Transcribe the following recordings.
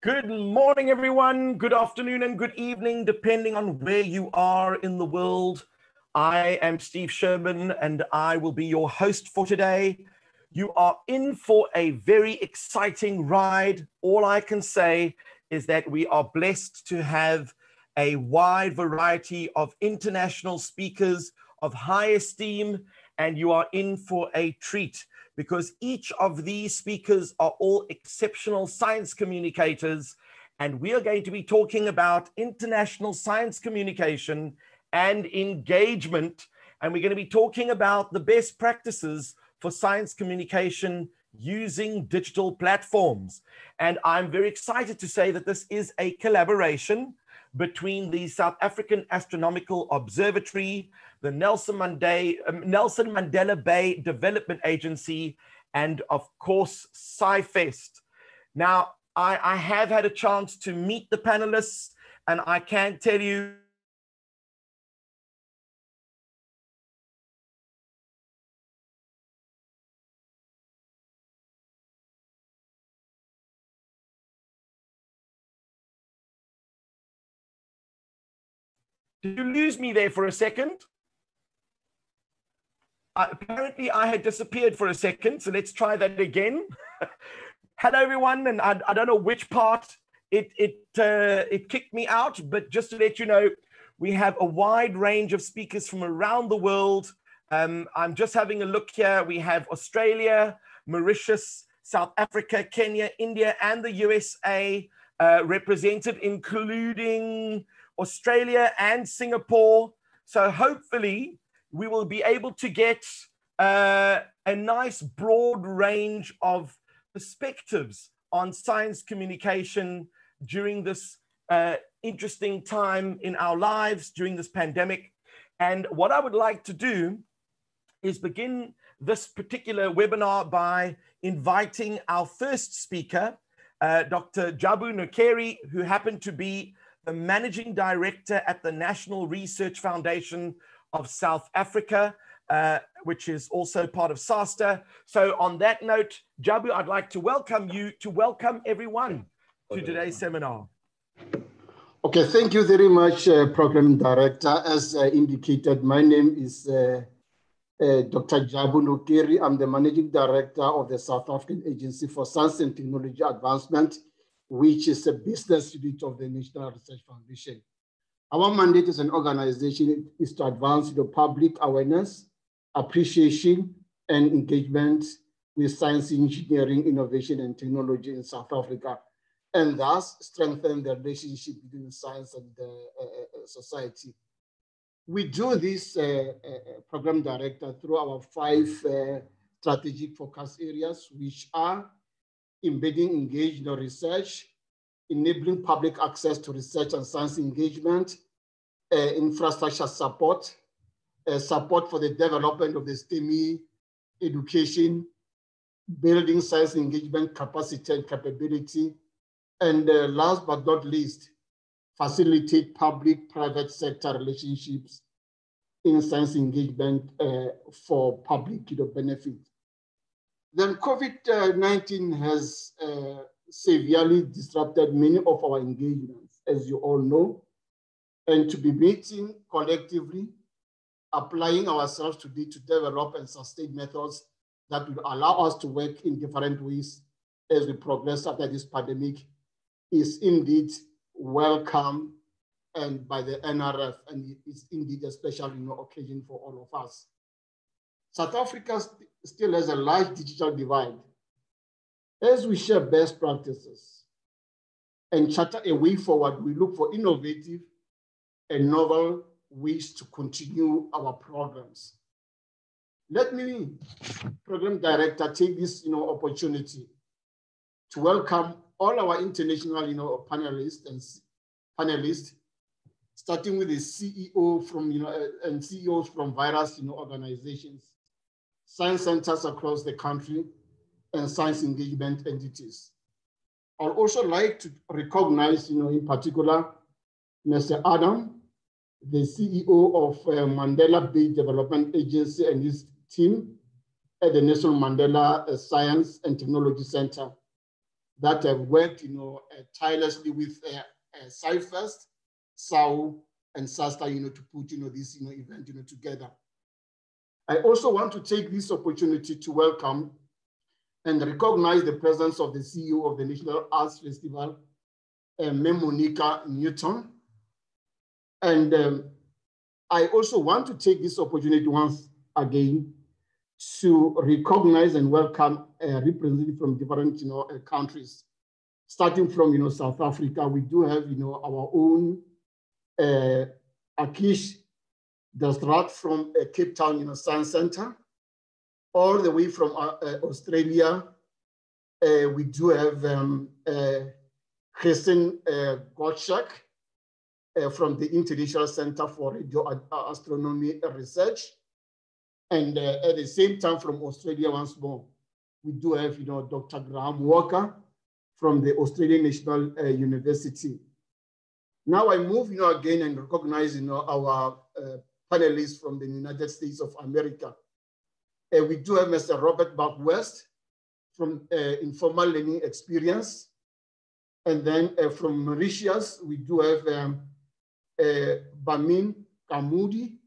Good morning, everyone. Good afternoon and good evening, depending on where you are in the world. I am Steve Sherman, and I will be your host for today. You are in for a very exciting ride. All I can say is that we are blessed to have a wide variety of international speakers of high esteem, and you are in for a treat, because each of these speakers are all exceptional science communicators, and we are going to be talking about international science communication and engagement, and we're going to be talking about the best practices for science communication using digital platforms. And I'm very excited to say that this is a collaboration between the South African Astronomical Observatory, the Nelson Mandela Bay Development Agency, and of course, SciFest. Now, I have had a chance to meet the panelists, and I can tell you Did you lose me there for a second? Apparently, I had disappeared for a second, so let's try that again. Hello, everyone, and I don't know which part it kicked me out, but just to let you know, we have a wide range of speakers from around the world. I'm just having a look here. We have Australia, Mauritius, South Africa, Kenya, India, and the USA represented, including Australia and Singapore. So hopefully we will be able to get a nice broad range of perspectives on science communication during this interesting time in our lives during this pandemic. And what I would like to do is begin this particular webinar by inviting our first speaker, Dr. Jabu Nokeri, who happened to be the Managing Director at the National Research Foundation of South Africa, which is also part of SASTA. So on that note, Jabu, I'd like to welcome everyone to today's seminar. Okay, thank you very much, Program Director. As indicated, my name is Dr. Jabu Nokeri. I'm the Managing Director of the South African Agency for Science and Technology Advancement, which is a business unit of the National Research Foundation. Our mandate as an organization is to advance the public awareness, appreciation, and engagement with science, engineering, innovation, and technology in South Africa, and thus strengthen the relationship between science and society. We do this, Program Director, through our 5 strategic focus areas, which are embedding engaged research, enabling public access to research and science engagement, infrastructure support, support for the development of the STEMI education, building science engagement capacity and capability, and last but not least, facilitate public-private sector relationships in science engagement for public benefit. Then COVID-19 has severely disrupted many of our engagements, as you all know, and to be meeting collectively, applying ourselves today to develop and sustain methods that will allow us to work in different ways as we progress after this pandemic is indeed welcome and by the NRF, and it's indeed a special occasion for all of us. South Africa still has a large digital divide. As we share best practices and chart a way forward, we look for innovative and novel ways to continue our programs. Let me, Program Director, take this opportunity to welcome all our international panelists, starting with the CEO from and CEOs from various organizations, science centers across the country, and science engagement entities. I'd also like to recognize, in particular, Mr. Adam, the CEO of Mandela Bay Development Agency and his team at the Nelson Mandela Science and Technology Center. that have worked, tirelessly with SciFest, SAU, and SASTA, to put, this, event, together. I also want to take this opportunity to welcome and recognize the presence of the CEO of the National Arts Festival, Monica Newton. And I also want to take this opportunity once again to recognize and welcome representatives from different countries. Starting from South Africa, we do have our own Akish Dasrat from Cape Town Science Center. All the way from Australia, we do have Kristen Gottschalk from the International Center for Radio Astronomy Research. And at the same time, from Australia once more, we do have Dr. Graham Walker from the Australian National University. Now I move again and recognize our panelists from the United States of America. We do have Mr. Robert Buck-West from Informal Learning Experience. And then from Mauritius, we do have Bamin Kamudi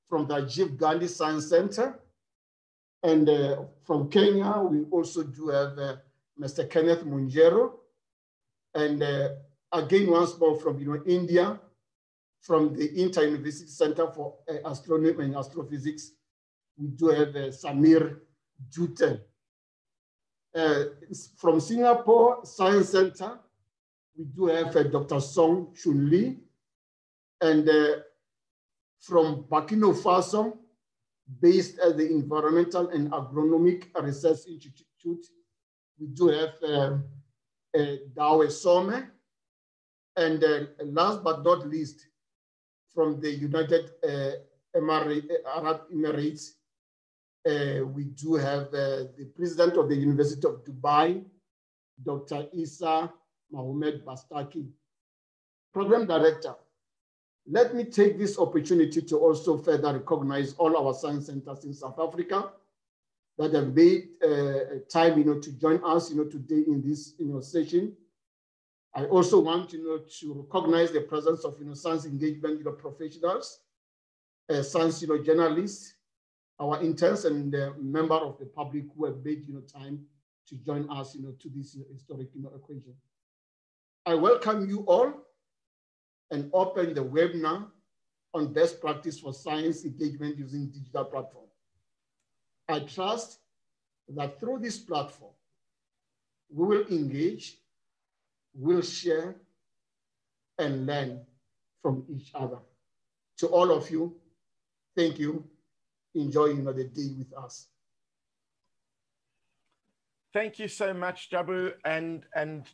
from the Rajiv Gandhi Science Center. And from Kenya, we also do have Mr. Kenneth Munjero. And again, once more from India, from the Inter-University Center for Astronomy and Astrophysics, we do have Samir Juten. From Singapore Science Center, we do have Dr. Song Chun Lee. And from Burkina Faso, based at the Environmental and Agronomic Research Institute, we do have Dawe Some. And last but not least, from the United Arab Emirates, we do have the president of the University of Dubai, Dr. Isa Mohamed Bastaki. Program director, let me take this opportunity to also further recognize all our science centers in South Africa that have made time to join us today in this session. I also want to recognize the presence of science engagement professionals, science journalists, our interns, and member of the public who have made time to join us to this historic occasion. I welcome you all and open the webinar on best practice for science engagement using digital platform. I trust that through this platform, we will engage, we'll share, and learn from each other. To all of you, thank you. Enjoy the day with us. Thank you so much, Jabu. And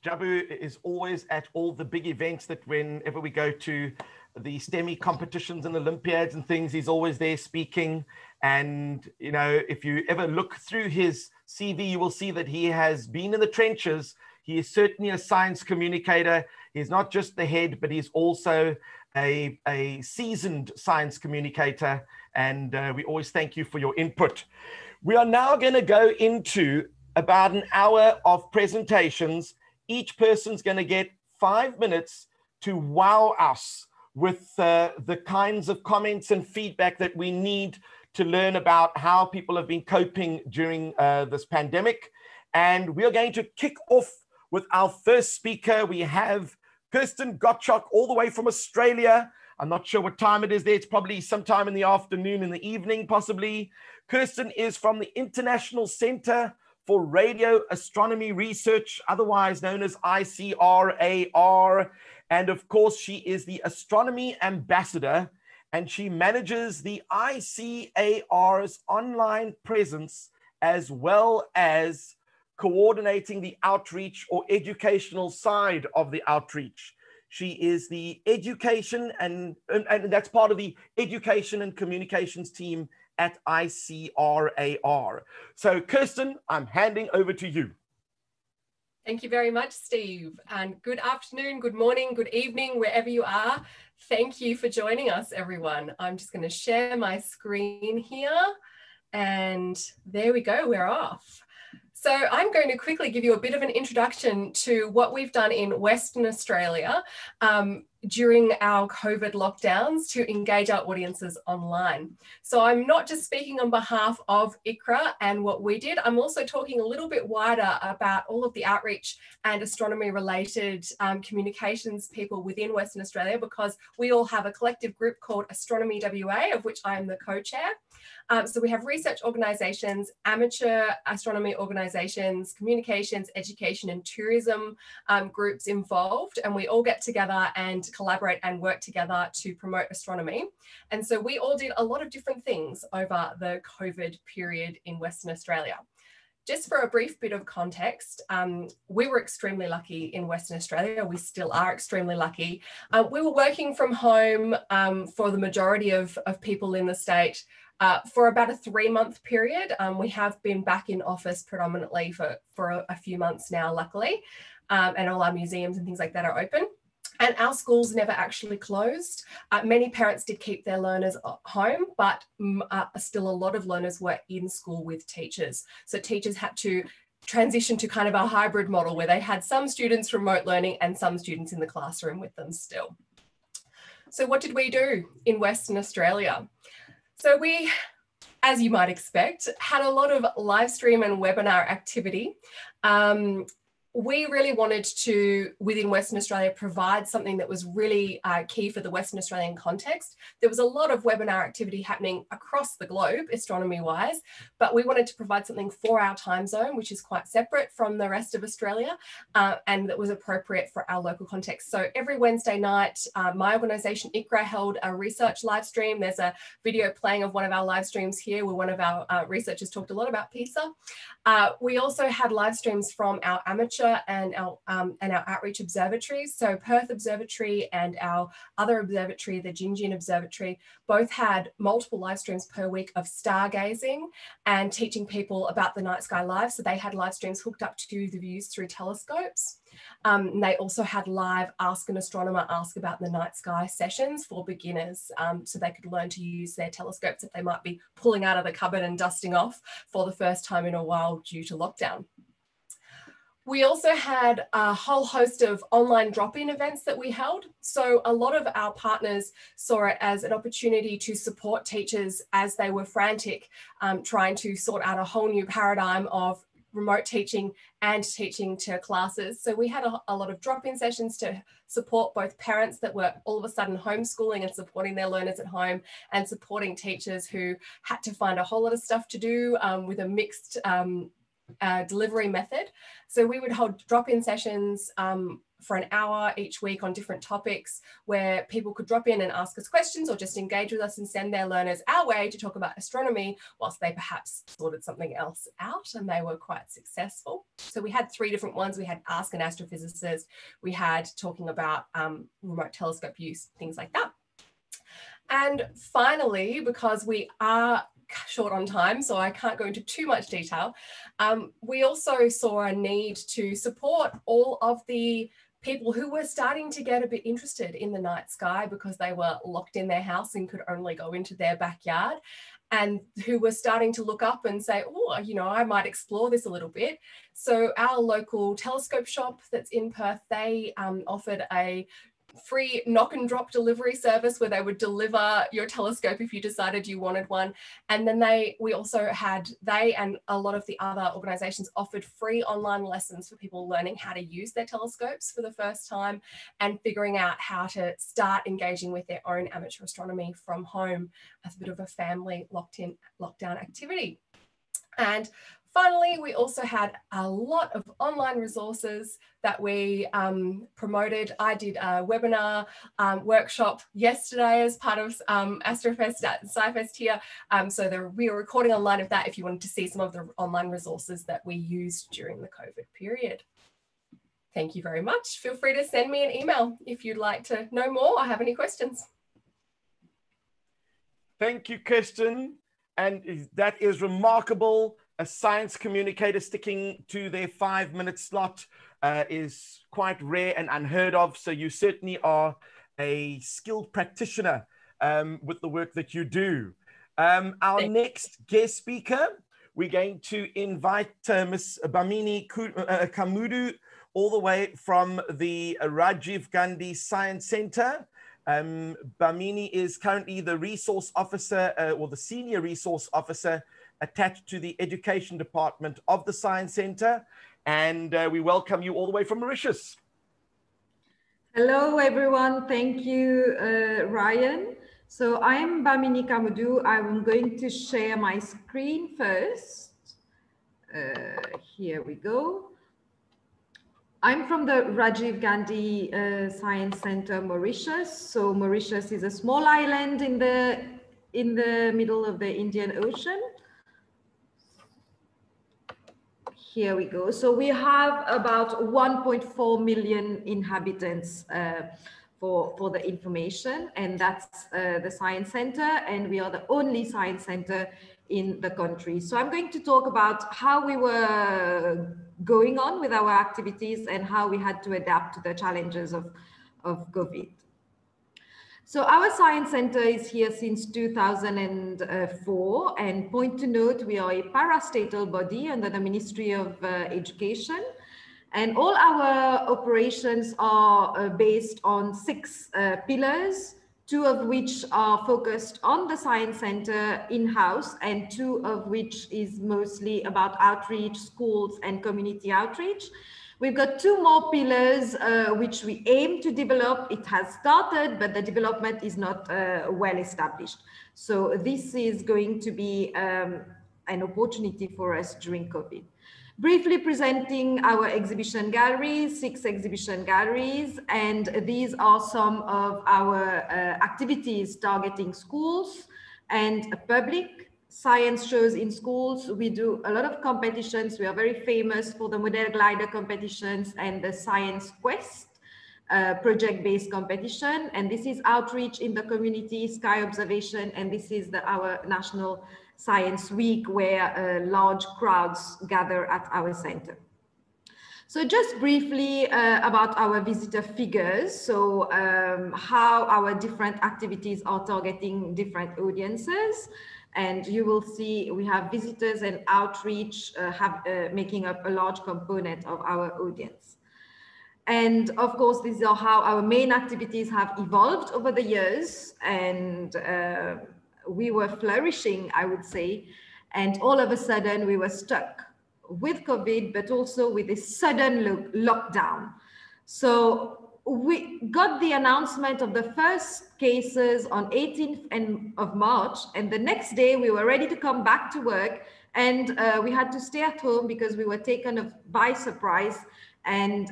Jabu is always at all the big events that whenever we go to the STEMI competitions and Olympiads and things, he's always there speaking. And, if you ever look through his CV, you will see that he has been in the trenches. He is certainly a science communicator. He's not just the head, but he's also a seasoned science communicator. And we always thank you for your input. We are now going to go into about an hour of presentations. Each person's going to get 5 minutes to wow us with the kinds of comments and feedback that we need to learn about how people have been coping during this pandemic. And we are going to kick off with our first speaker. We have Kristen Gottschalk all the way from Australia. I'm not sure what time it is there. It's probably sometime in the afternoon, in the evening, possibly. Kristen is from the International Center for Radio Astronomy Research, otherwise known as ICRAR. And of course, she is the Astronomy Ambassador, and she manages the ICAR's online presence, as well as coordinating the outreach or educational side of the outreach. She is the education and that's part of the education and communications team at ICRAR. So Kirsten, I'm handing over to you. Thank you very much, Steve. And good afternoon, good morning, good evening, wherever you are. Thank you for joining us, everyone. I'm just going to share my screen here. And there we go, we're off. So I'm going to quickly give you a bit of an introduction to what we've done in Western Australia during our COVID lockdowns to engage our audiences online. So I'm not just speaking on behalf of ICRA and what we did, I'm also talking a little bit wider about all of the outreach and astronomy related communications people within Western Australia, because we all have a collective group called Astronomy WA, of which I am the co-chair. So we have research organisations, amateur astronomy organisations, communications, education and tourism groups involved, and we all get together and collaborate and work together to promote astronomy. And so we all did a lot of different things over the COVID period in Western Australia. Just for a brief bit of context, we were extremely lucky in Western Australia. We still are extremely lucky. We were working from home for the majority of people in the state for about a 3-month period. We have been back in office predominantly for a few months now, luckily, and all our museums and things like that are open. And our schools never actually closed. Many parents did keep their learners at home, but still a lot of learners were in school with teachers. So teachers had to transition to kind of a hybrid model where they had some students remote learning and some students in the classroom with them still. So what did we do in Western Australia? So we, as you might expect, had a lot of live stream and webinar activity. We really wanted to, within Western Australia, provide something that was really key for the Western Australian context. There was a lot of webinar activity happening across the globe, astronomy-wise, but we wanted to provide something for our time zone, which is quite separate from the rest of Australia, and that was appropriate for our local context. So every Wednesday night, my organisation, ICRA, held a research live stream. There's a video playing of one of our live streams here where one of our researchers talked a lot about PISA. We also had live streams from our amateur and our outreach observatories. So Perth Observatory and our other observatory, the Gingin Observatory, both had multiple live streams per week of stargazing and teaching people about the night sky live. So they had live streams hooked up to the views through telescopes. They also had live Ask an Astronomer, Ask About the Night Sky sessions for beginners, so they could learn to use their telescopes that they might be pulling out of the cupboard and dusting off for the first time in a while due to lockdown. We also had a whole host of online drop-in events that we held. So a lot of our partners saw it as an opportunity to support teachers as they were frantic, trying to sort out a whole new paradigm of remote teaching and teaching to classes. So we had a lot of drop-in sessions to support both parents that were all of a sudden homeschooling and supporting their learners at home, and supporting teachers who had to find a whole lot of stuff to do with a mixed delivery method. So we would hold drop-in sessions for an hour each week on different topics where people could drop in and ask us questions or just engage with us and send their learners our way to talk about astronomy whilst they perhaps sorted something else out, and they were quite successful. So we had 3 different ones. We had Ask an Astrophysicist, we had talking about remote telescope use, things like that. And finally, because we are short on time, so I can't go into too much detail, we also saw a need to support all of the people who were starting to get a bit interested in the night sky because they were locked in their house and could only go into their backyard, and who were starting to look up and say, oh, you know, I might explore this a little bit. So our local telescope shop that's in Perth, they offered a free knock and drop delivery service where they would deliver your telescope if you decided you wanted one. And then they and a lot of the other organizations offered free online lessons for people learning how to use their telescopes for the first time and figuring out how to start engaging with their own amateur astronomy from home as a bit of a family lockdown activity. And finally, we also had a lot of online resources that we promoted. I did a webinar workshop yesterday as part of Astrofest at SciFest here. So we are recording online of that if you wanted to see some of the online resources that we used during the COVID period. Thank you very much. Feel free to send me an email if you'd like to know more or have any questions. Thank you, Kirsten. And that is remarkable. A science communicator sticking to their 5-minute slot is quite rare and unheard of. So you certainly are a skilled practitioner with the work that you do. Our next guest speaker we're going to invite Ms. Bamini Kamudu all the way from the Rajiv Gandhi Science Center. Bamini is currently the resource officer or the senior resource officer attached to the education department of the Science Center. And we welcome you all the way from Mauritius. Hello, everyone. Thank you, Ryan. So I'm Bamini Kamudu. I'm going to share my screen first. Here we go. I'm from the Rajiv Gandhi Science Center, Mauritius. So Mauritius is a small island in the middle of the Indian Ocean. Here we go. So we have about 1.4 million inhabitants for the information, and that's the Science Center, and we are the only Science Center in the country. So I'm going to talk about how we were going on with our activities and how we had to adapt to the challenges of COVID. So our Science Center is here since 2004, and point to note, we are a parastatal body under the Ministry of Education, and all our operations are based on 6 pillars, 2 of which are focused on the Science Center in-house, and 2 of which is mostly about outreach, schools, and community outreach. We've got 2 more pillars which we aim to develop. It has started, but the development is not well established. So this is going to be an opportunity for us during COVID. Briefly presenting our exhibition galleries, 6 exhibition galleries, and these are some of our activities targeting schools and public. Science shows in schools. We do a lot of competitions. We are very famous for the model glider competitions and the Science Quest project-based competition. And this is outreach in the community, sky observation, and this is our National Science Week, where large crowds gather at our center. So just briefly about our visitor figures. So how our different activities are targeting different audiences. And you will see we have visitors and outreach making up a large component of our audience. And of course, these are how our main activities have evolved over the years. And we were flourishing, I would say. And all of a sudden we were stuck with COVID, but also with a sudden lockdown. So we got the announcement of the first cases on 18th of March, and the next day we were ready to come back to work, and we had to stay at home because we were taken by surprise, and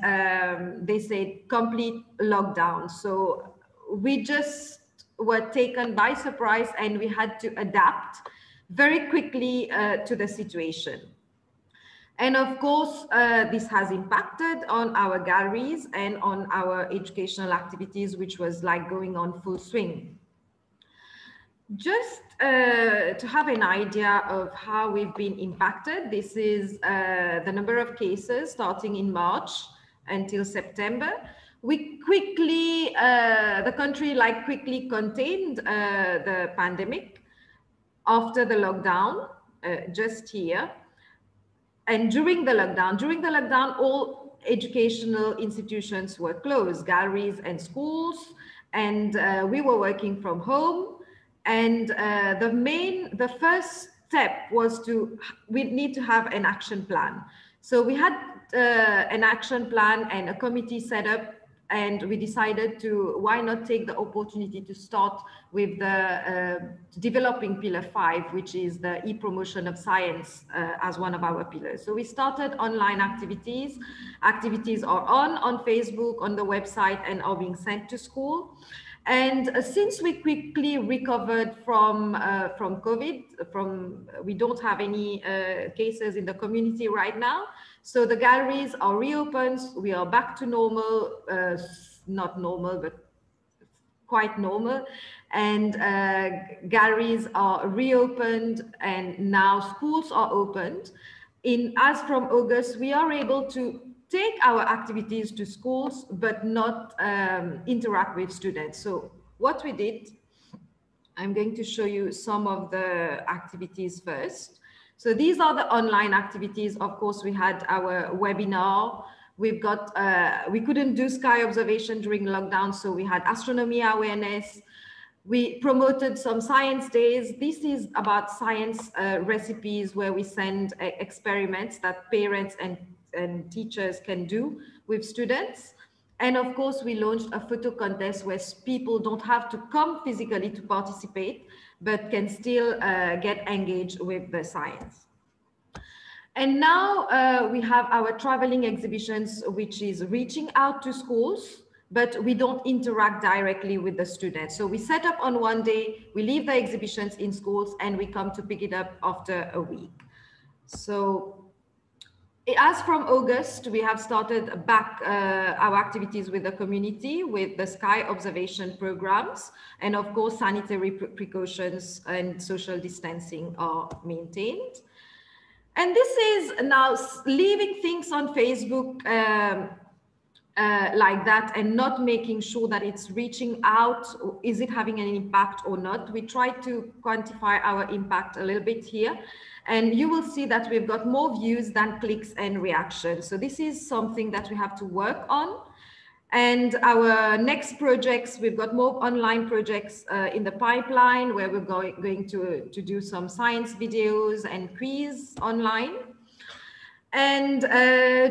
they said complete lockdown. So we just were taken by surprise, and we had to adapt very quickly to the situation. And of course, this has impacted on our galleries and on our educational activities, which was like going on full swing. Just to have an idea of how we've been impacted, this is the number of cases starting in March until September. We quickly, the country quickly contained the pandemic after the lockdown, just here. And during the lockdown, all educational institutions were closed, galleries and schools, and we were working from home. And the first step was we need to have an action plan. So we had an action plan and a committee set up, and we decided why not take the opportunity to start with the developing pillar 5, which is the e-promotion of science as one of our pillars. So we started online activities. Activities are on Facebook, on the website, and are being sent to school. And since we quickly recovered from COVID, we don't have any cases in the community right now. So the galleries are reopened. We are back to normal, not normal, but quite normal. And galleries are reopened, and now schools are opened. As from August, we are able to take our activities to schools, but not interact with students. So what we did, I'm going to show you some of the activities first. So these are the online activities. Of course, we had our webinar. We've got, we couldn't do sky observation during lockdown, so we had astronomy awareness. We promoted some science days. This is about science recipes where we send experiments that parents and teachers can do with students. And of course, we launched a photo contest where people don't have to come physically to participate, but can still get engaged with the science. And now we have our traveling exhibitions, which is reaching out to schools, but we don't interact directly with the students. So we set up on one day, we leave the exhibitions in schools, and we come to pick it up after a week. So as from August, we have started back our activities with the community with the sky observation programs. And of course, sanitary precautions and social distancing are maintained. And this is now leaving things on Facebook like that and not making sure that it's reaching out. Is it having an impact or not? We try to quantify our impact a little bit here. And you will see that we've got more views than clicks and reactions. So this is something that we have to work on. And our next projects, we've got more online projects in the pipeline where we're going to do some science videos and quiz online. And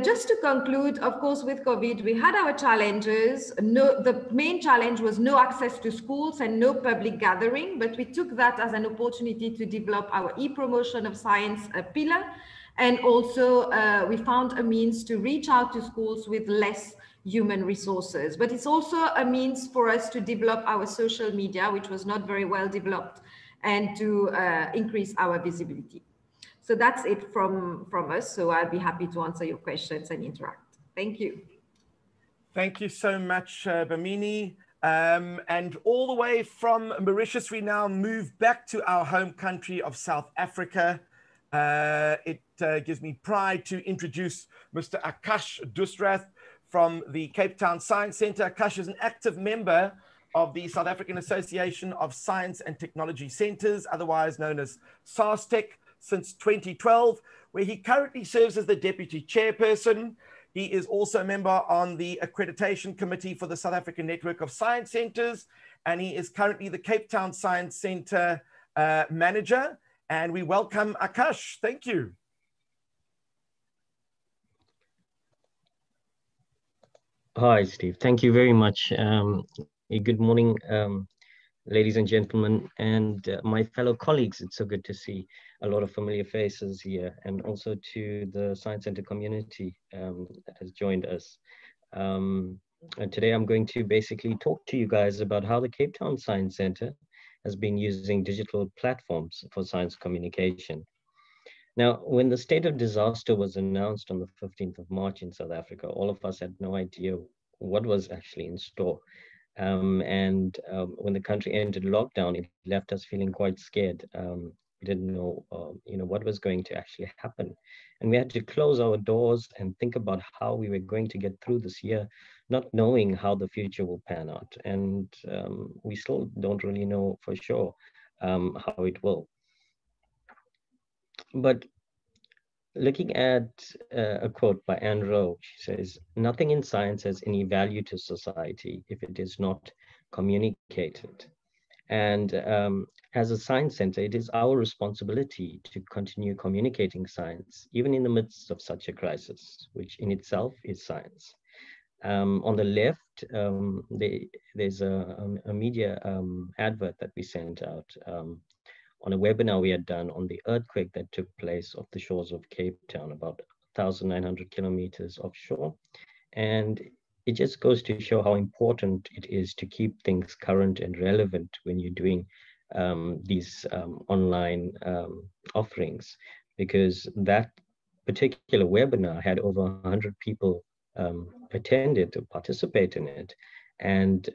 just to conclude, of course, with COVID, we had our challenges. The main challenge was no access to schools and no public gathering, but we took that as an opportunity to develop our e-promotion of science pillar. And also we found a means to reach out to schools with less human resources. But it's also a means for us to develop our social media, which was not very well developed, and to increase our visibility. So that's it from us. So I'll be happy to answer your questions and interact. Thank you. Thank you so much, Bamini. And all the way from Mauritius, we now move back to our home country of South Africa. It gives me pride to introduce Mr. Akash Dusrath from the Cape Town Science Centre. Akash is an active member of the South African Association of Science and Technology Centres, otherwise known as SASTEC, since 2012, where he currently serves as the Deputy Chairperson. He is also a member on the Accreditation Committee for the South African Network of Science Centres, and he is currently the Cape Town Science Centre Manager. And we welcome Akash. Thank you. Hi, Steve. Thank you very much. Good morning, ladies and gentlemen, and my fellow colleagues. It's so good to see a lot of familiar faces here, and also to the Science Centre community that has joined us. And today I'm going to basically talk to you guys about how the Cape Town Science Centre has been using digital platforms for science communication. Now, when the state of disaster was announced on the 15th of March in South Africa, all of us had no idea what was actually in store. When the country entered lockdown, it left us feeling quite scared. We didn't know, what was going to actually happen. And we had to close our doors and think about how we were going to get through this year, not knowing how the future will pan out. And we still don't really know for sure how it will. But looking at a quote by Anne Rowe, she says, "Nothing in science has any value to society if it is not communicated." And as a science center, it is our responsibility to continue communicating science, even in the midst of such a crisis, which in itself is science. On the left, there's a media advert that we sent out on a webinar we had done on the earthquake that took place off the shores of Cape Town, about 1,900 kilometers offshore. And it just goes to show how important it is to keep things current and relevant when you're doing these online offerings, because that particular webinar had over 100 people attended to participate in it. And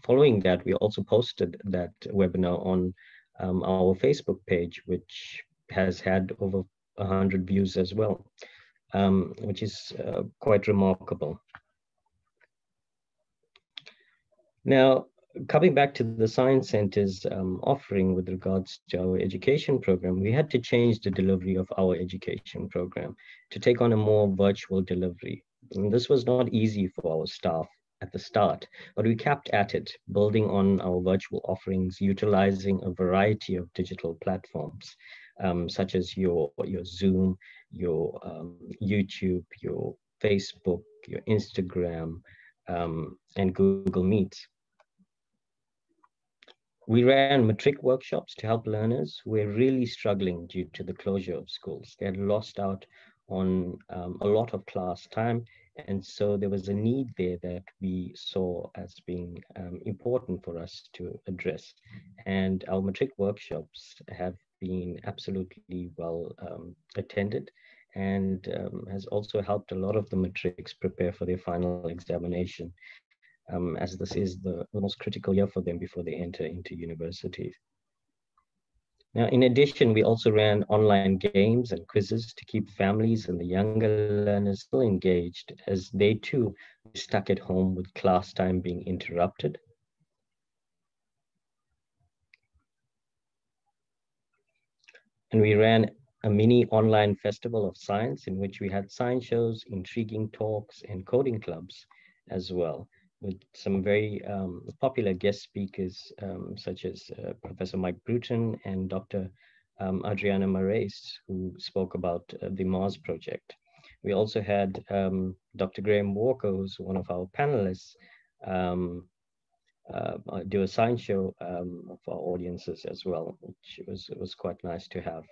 following that, we also posted that webinar on our Facebook page, which has had over 100 views as well, which is quite remarkable. Now, coming back to the Science Center's offering with regards to our education program, we had to change the delivery of our education program to take on a more virtual delivery. And this was not easy for our staff at the start, but we kept at it, building on our virtual offerings, utilizing a variety of digital platforms, such as your Zoom, your YouTube, your Facebook, your Instagram, and Google Meets. We ran matric workshops to help learners who were really struggling due to the closure of schools. They had lost out on a lot of class time. And so there was a need there that we saw as being important for us to address. And our matric workshops have been absolutely well attended, and has also helped a lot of the matrics prepare for their final examination, as this is the most critical year for them before they enter into universities. Now, in addition, we also ran online games and quizzes to keep families and the younger learners still engaged, as they too were stuck at home with class time being interrupted. And we ran a mini online festival of science in which we had science shows, intriguing talks, and coding clubs as well, with some very popular guest speakers, such as Professor Mike Bruton and Dr. Adriana Marais, who spoke about the Mars project. We also had Dr. Graham Walker, who's one of our panelists, do a science show for our audiences as well, which was quite nice to have.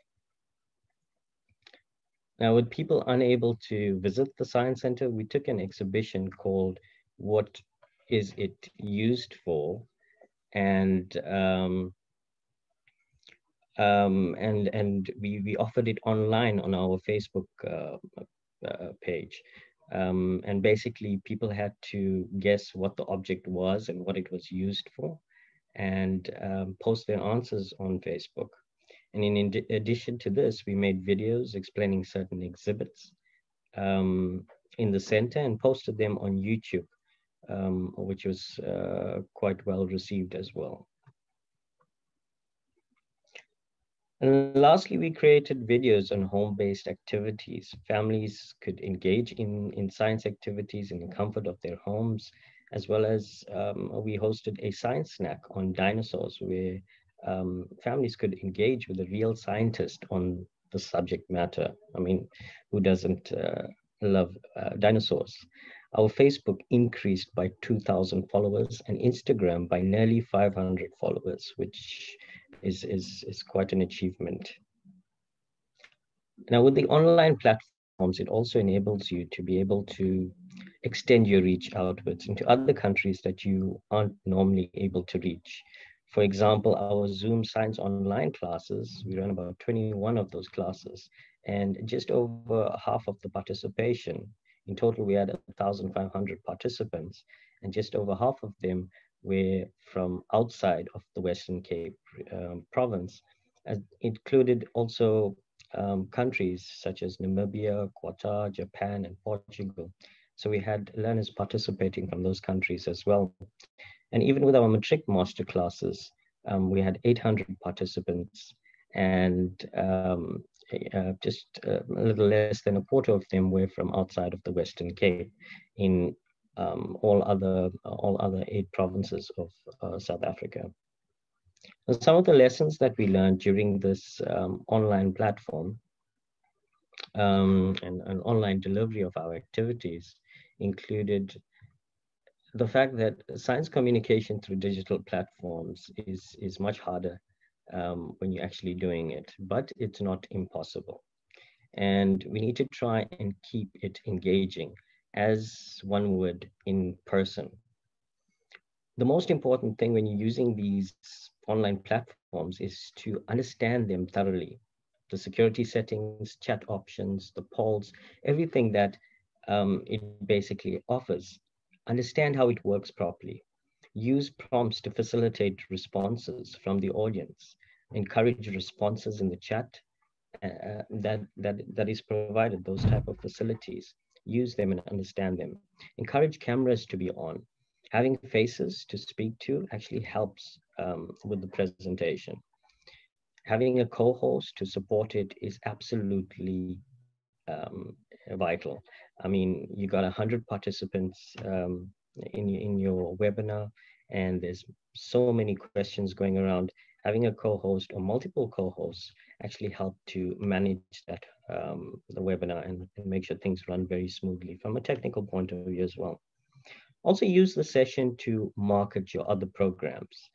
Now, with people unable to visit the Science Center, we took an exhibition called "What Is It Used For?" and we offered it online on our Facebook page. And basically, people had to guess what the object was and what it was used for, and post their answers on Facebook. And in addition to this, we made videos explaining certain exhibits in the center and posted them on YouTube, which was quite well received as well. And lastly, we created videos on home-based activities. Families could engage in science activities in the comfort of their homes, as well as we hosted a science snack on dinosaurs, where families could engage with a real scientist on the subject matter. I mean, who doesn't love dinosaurs? Our Facebook increased by 2,000 followers and Instagram by nearly 500 followers, which is quite an achievement. Now, with the online platforms, it also enables you to be able to extend your reach outwards into other countries that you aren't normally able to reach. For example, our Zoom Science Online classes, we ran about 21 of those classes, and just over half of the participation. In total, we had 1,500 participants, and just over half of them were from outside of the Western Cape province. It included also countries such as Namibia, Qatar, Japan, and Portugal. So we had learners participating from those countries as well. And even with our matric master classes, we had 800 participants, and just a little less than a quarter of them were from outside of the Western Cape in all other 8 provinces of South Africa. And some of the lessons that we learned during this online platform and online delivery of our activities included the fact that science communication through digital platforms is much harder when you're actually doing it, but it's not impossible. And we need to try and keep it engaging as one would in person. The most important thing when you're using these online platforms is to understand them thoroughly. The security settings, chat options, the polls, everything that it basically offers. Understand how it works properly. Use prompts to facilitate responses from the audience. Encourage responses in the chat that is provided, those type of facilities. Use them and understand them. Encourage cameras to be on. Having faces to speak to actually helps with the presentation. Having a co-host to support it is absolutely vital. I mean, you got 100 participants in your webinar, and there's so many questions going around. Having a co-host or multiple co-hosts actually help to manage that the webinar and make sure things run very smoothly from a technical point of view as well. Also use the session to market your other programs.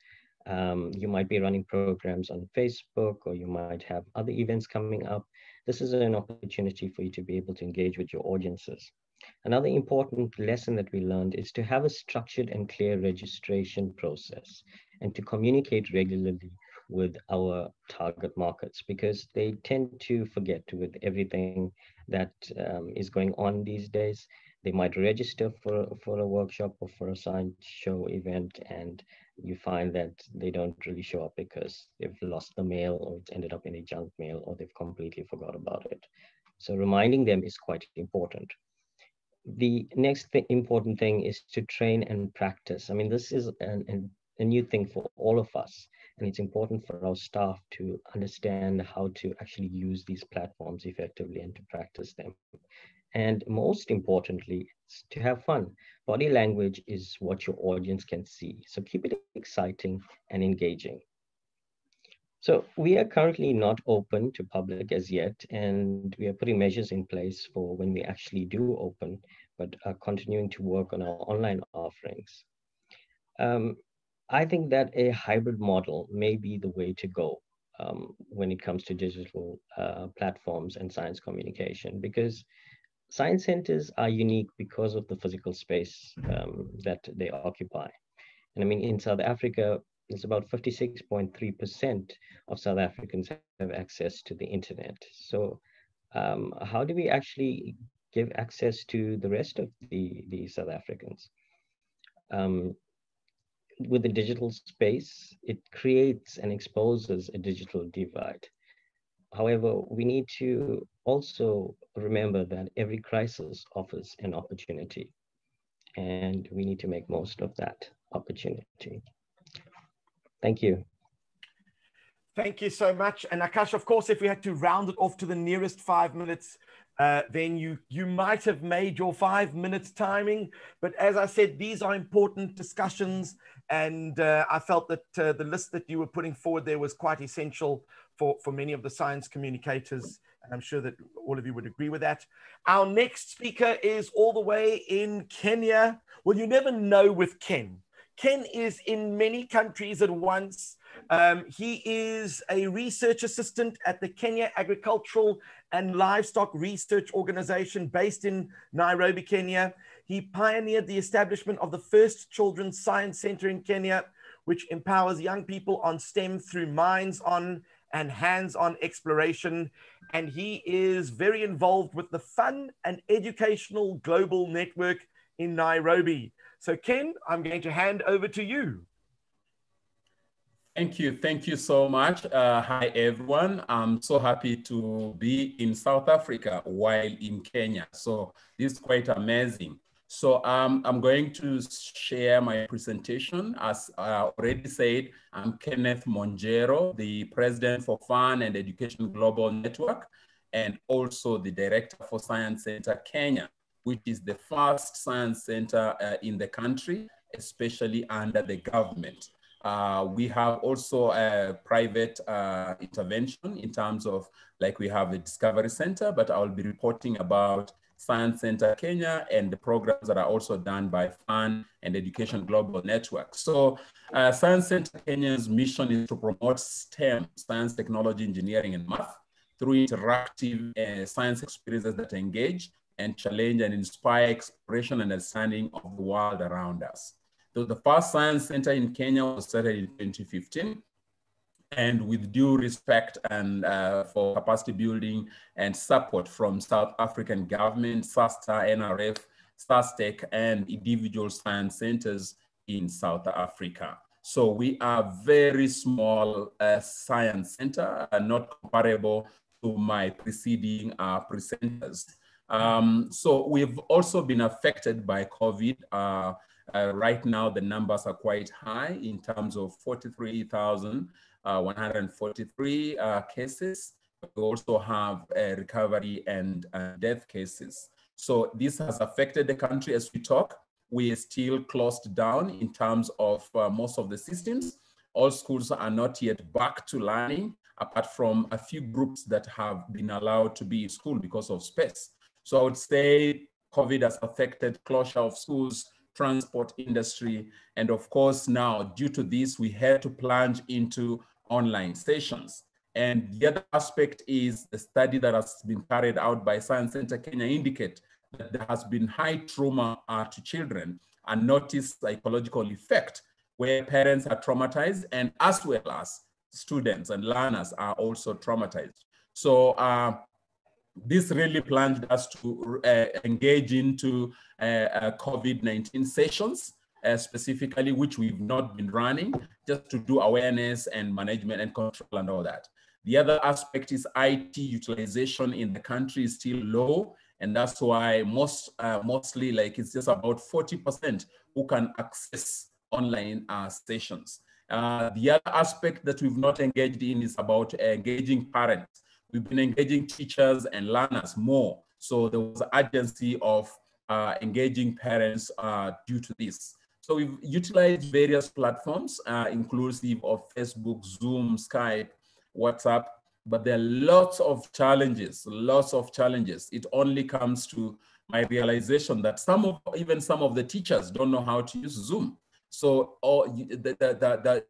You might be running programs on Facebook, or you might have other events coming up. This is an opportunity for you to be able to engage with your audiences. Another important lesson that we learned is to have a structured and clear registration process and to communicate regularly with our target markets, because they tend to forget with everything that is going on these days. They might register for a workshop or for a science show event, and you find that they don't really show up because they've lost the mail, or it's ended up in a junk mail, or they've completely forgot about it. So reminding them is quite important. The next important thing is to train and practice. I mean, this is a new thing for all of us, and it's important for our staff to understand how to actually use these platforms effectively and to practice them. And most importantly, it's to have fun. Body language is what your audience can see. So keep it exciting and engaging. So we are currently not open to public as yet, and we are putting measures in place for when we actually do open, but are continuing to work on our online offerings. I think that a hybrid model may be the way to go when it comes to digital platforms and science communication, because science centers are unique because of the physical space that they occupy. And I mean, in South Africa, it's about 56.3% of South Africans have access to the internet. So how do we actually give access to the rest of the South Africans? With the digital space, it creates and exposes a digital divide. However, we need to also remember that every crisis offers an opportunity, and we need to make most of that opportunity. Thank you. Thank you so much. And Akash, of course, if we had to round it off to the nearest 5 minutes, then you might have made your 5 minutes timing. But as I said, these are important discussions. And I felt that the list that you were putting forward there was quite essential for many of the science communicators. And I'm sure that all of you would agree with that. Our next speaker is all the way in Kenya. Well, you never know with Ken. Ken is in many countries at once. He is a research assistant at the Kenya Agricultural and Livestock Research Organization based in Nairobi, Kenya. He pioneered the establishment of the first children's science center in Kenya, which empowers young people on STEM through minds-on and hands-on exploration. And he is very involved with the Fun and Educational Global Network in Nairobi. So Ken, I'm going to hand over to you. Thank you so much. Hi everyone. I'm so happy to be in South Africa while in Kenya. So this is quite amazing. So I'm going to share my presentation. As I already said, I'm Kenneth Monjero, the President for Fun and Education Global Network, and also the Director for Science Center Kenya, which is the first science center in the country, especially under the government. We have also a private intervention in terms of, like, we have a discovery center, but I'll be reporting about Science Center Kenya and the programs that are also done by Fun and Education Global Network. So Science Center Kenya's mission is to promote STEM, science, technology, engineering, and math, through interactive science experiences that engage and challenge and inspire exploration and understanding of the world around us. So the first science center in Kenya was started in 2015. And with due respect and for capacity building and support from South African government, SASTA, NRF, SASTEC, and individual science centers in South Africa. So we are very small science center, not comparable to my preceding presenters. So we've also been affected by COVID. Right now, the numbers are quite high in terms of 43,143 cases. We also have recovery and death cases. So this has affected the country as we talk. We are still closed down in terms of most of the systems. All schools are not yet back to learning, apart from a few groups that have been allowed to be in school because of space. So I would say COVID has affected closure of schools, transport industry, and of course now, due to this, we had to plunge into online sessions. And the other aspect is the study that has been carried out by Science Center Kenya indicate that there has been high trauma to children and noticed psychological effect where parents are traumatized and as well as students and learners are also traumatized. So this really plunged us to engage into COVID-19 sessions, specifically, which we've not been running, just to do awareness and management and control and all that. The other aspect is IT utilization in the country is still low, and that's why mostly like it's just about 40% who can access online sessions. The other aspect that we've not engaged in is about engaging parents. We've been engaging teachers and learners more. So there was urgency of engaging parents due to this. So we've utilized various platforms, inclusive of Facebook, Zoom, Skype, WhatsApp, but there are lots of challenges, It only comes to my realization that even some of the teachers don't know how to use Zoom. So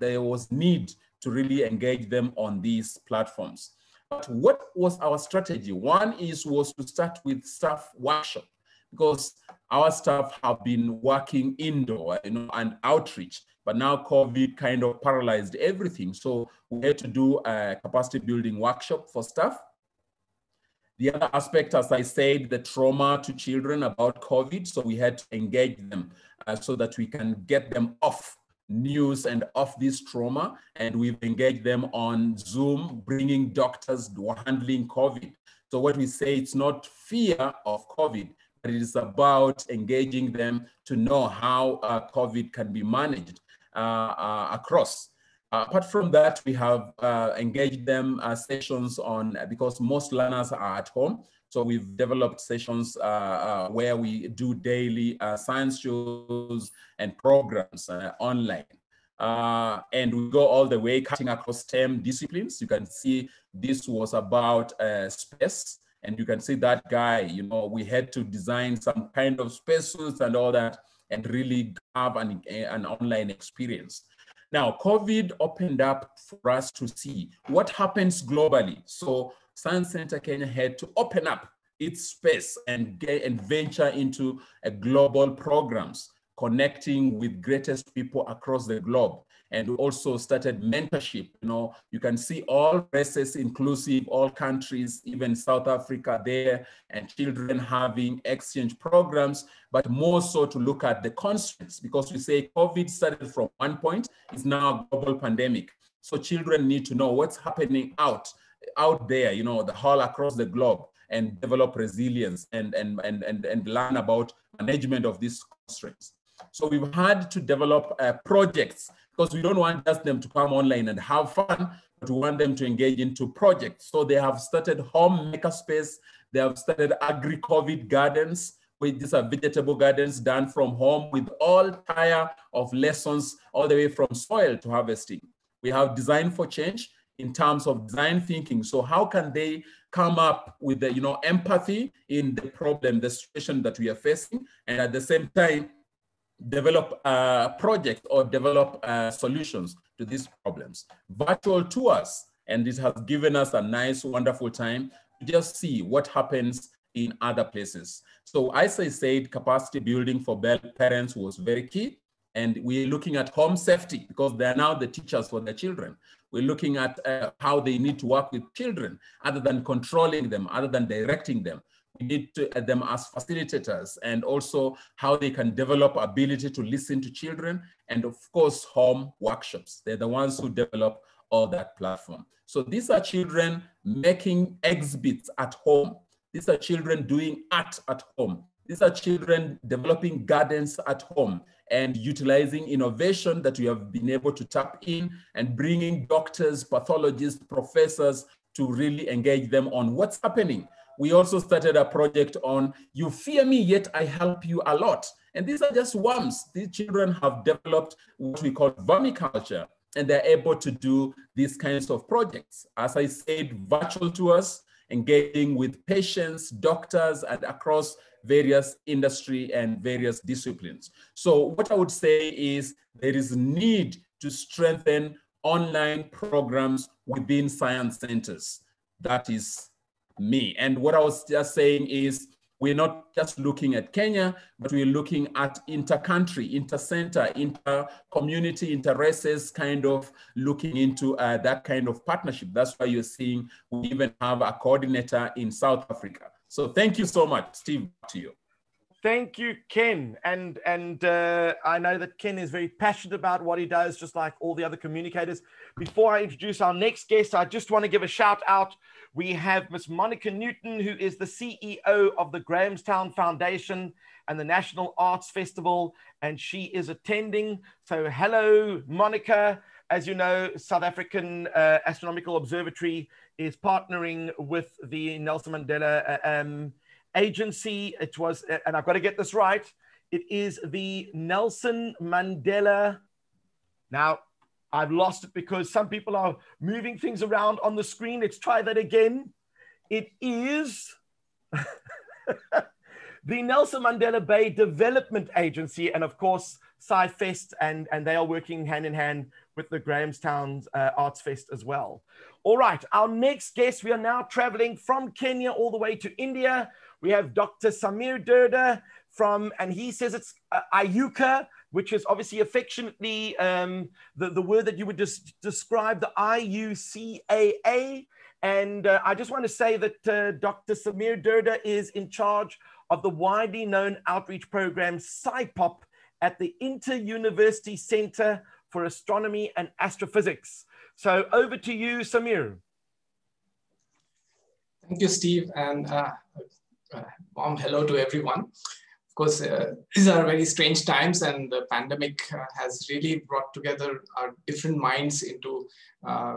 there was need to really engage them on these platforms. But what was our strategy? One was to start with staff workshop, because our staff have been working indoor, and outreach, but now COVID kind of paralyzed everything. So we had to do a capacity building workshop for staff. The other aspect, as I said, the trauma to children about COVID. So we had to engage them so that we can get them off news and off this trauma. And we've engaged them on Zoom, bringing doctors who are handling COVID. So what we say, it's not fear of COVID, but it is about engaging them to know how COVID can be managed across. Apart from that, we have engaged them sessions on, because most learners are at home. So we've developed sessions where we do daily science shows and programs online. And we go all the way, cutting across STEM disciplines. You can see this was about space. And you can see that guy, we had to design some kind of spacesuits and all that, and really have an online experience. Now, COVID opened up for us to see what happens globally. So Science Center Kenya had to open up its space and venture into global programs, connecting with greatest people across the globe. And we also started mentorship. You can see all races inclusive, all countries, even South Africa there, and children having exchange programs, but more so to look at the constraints, because we say COVID started from one point, it's now a global pandemic. So children need to know what's happening out there, the whole across the globe, and develop resilience and learn about management of these constraints. So we've had to develop projects, because we don't want just them to come online and have fun, but we want them to engage into projects. So they have started home makerspace. They have started agri-COVID gardens, which these are vegetable gardens done from home with all type of lessons, all the way from soil to harvesting. We have design for change in terms of design thinking. So how can they come up with the empathy in the problem, the situation that we are facing, and at the same time develop projects or develop solutions to these problems. Virtual tours, and this has given us a nice, wonderful time to just see what happens in other places. So as I said, capacity building for parents was very key. And we're looking at home safety, because they are now the teachers for their children. We're looking at how they need to work with children, other than controlling them, other than directing them. We need to them as facilitators, and also how they can develop ability to listen to children, and of course, home workshops. They're the ones who develop all that platform. So these are children making exhibits at home. These are children doing art at home. These are children developing gardens at home and utilizing innovation that we have been able to tap in and bringing doctors, pathologists, professors to really engage them on what's happening. We also started a project on "You fear me, yet I help you a lot." And these are just worms. These children have developed what we call vermiculture, and they're able to do these kinds of projects. As I said, virtual tours, engaging with patients, doctors, and across various industry and various disciplines. So what I would say is there is need to strengthen online programs within science centers. That is me. And what I was just saying is we're not just looking at Kenya, but we're looking at inter-country, inter-center, inter-community, inter-races, kind of looking into that kind of partnership. That's why you're seeing we even have a coordinator in South Africa. So thank you so much. Steve, back to you. Thank you, Ken. And I know that Ken is very passionate about what he does, just like all the other communicators. Before I introduce our next guest, I just want to give a shout out. We have Miss Monica Newton, who is the CEO of the Grahamstown Foundation and the National Arts Festival, and she is attending. So hello, Monica. As you know, South African Astronomical Observatory is partnering with the Nelson Mandela agency. It was, and I've got to get this right, it is the Nelson Mandela. Now, I've lost it because some people are moving things around on the screen. Let's try that again. It is the Nelson Mandela Bay Development Agency, and of course, SciFest, and they are working hand in hand with the Grahamstown Arts Fest as well. All right, our next guest, we are now traveling from Kenya all the way to India. We have Dr. Samir Durda from, and he says it's IUCA, which is obviously affectionately the word that you would just describe, the IUCAA. And I just want to say that Dr. Samir Durda is in charge of the widely known outreach program SciPop at the Inter-University Center for Astronomy and Astrophysics. So over to you, Samir. Thank you, Steve, and warm hello to everyone. Of course, these are very strange times, and the pandemic has really brought together our different minds into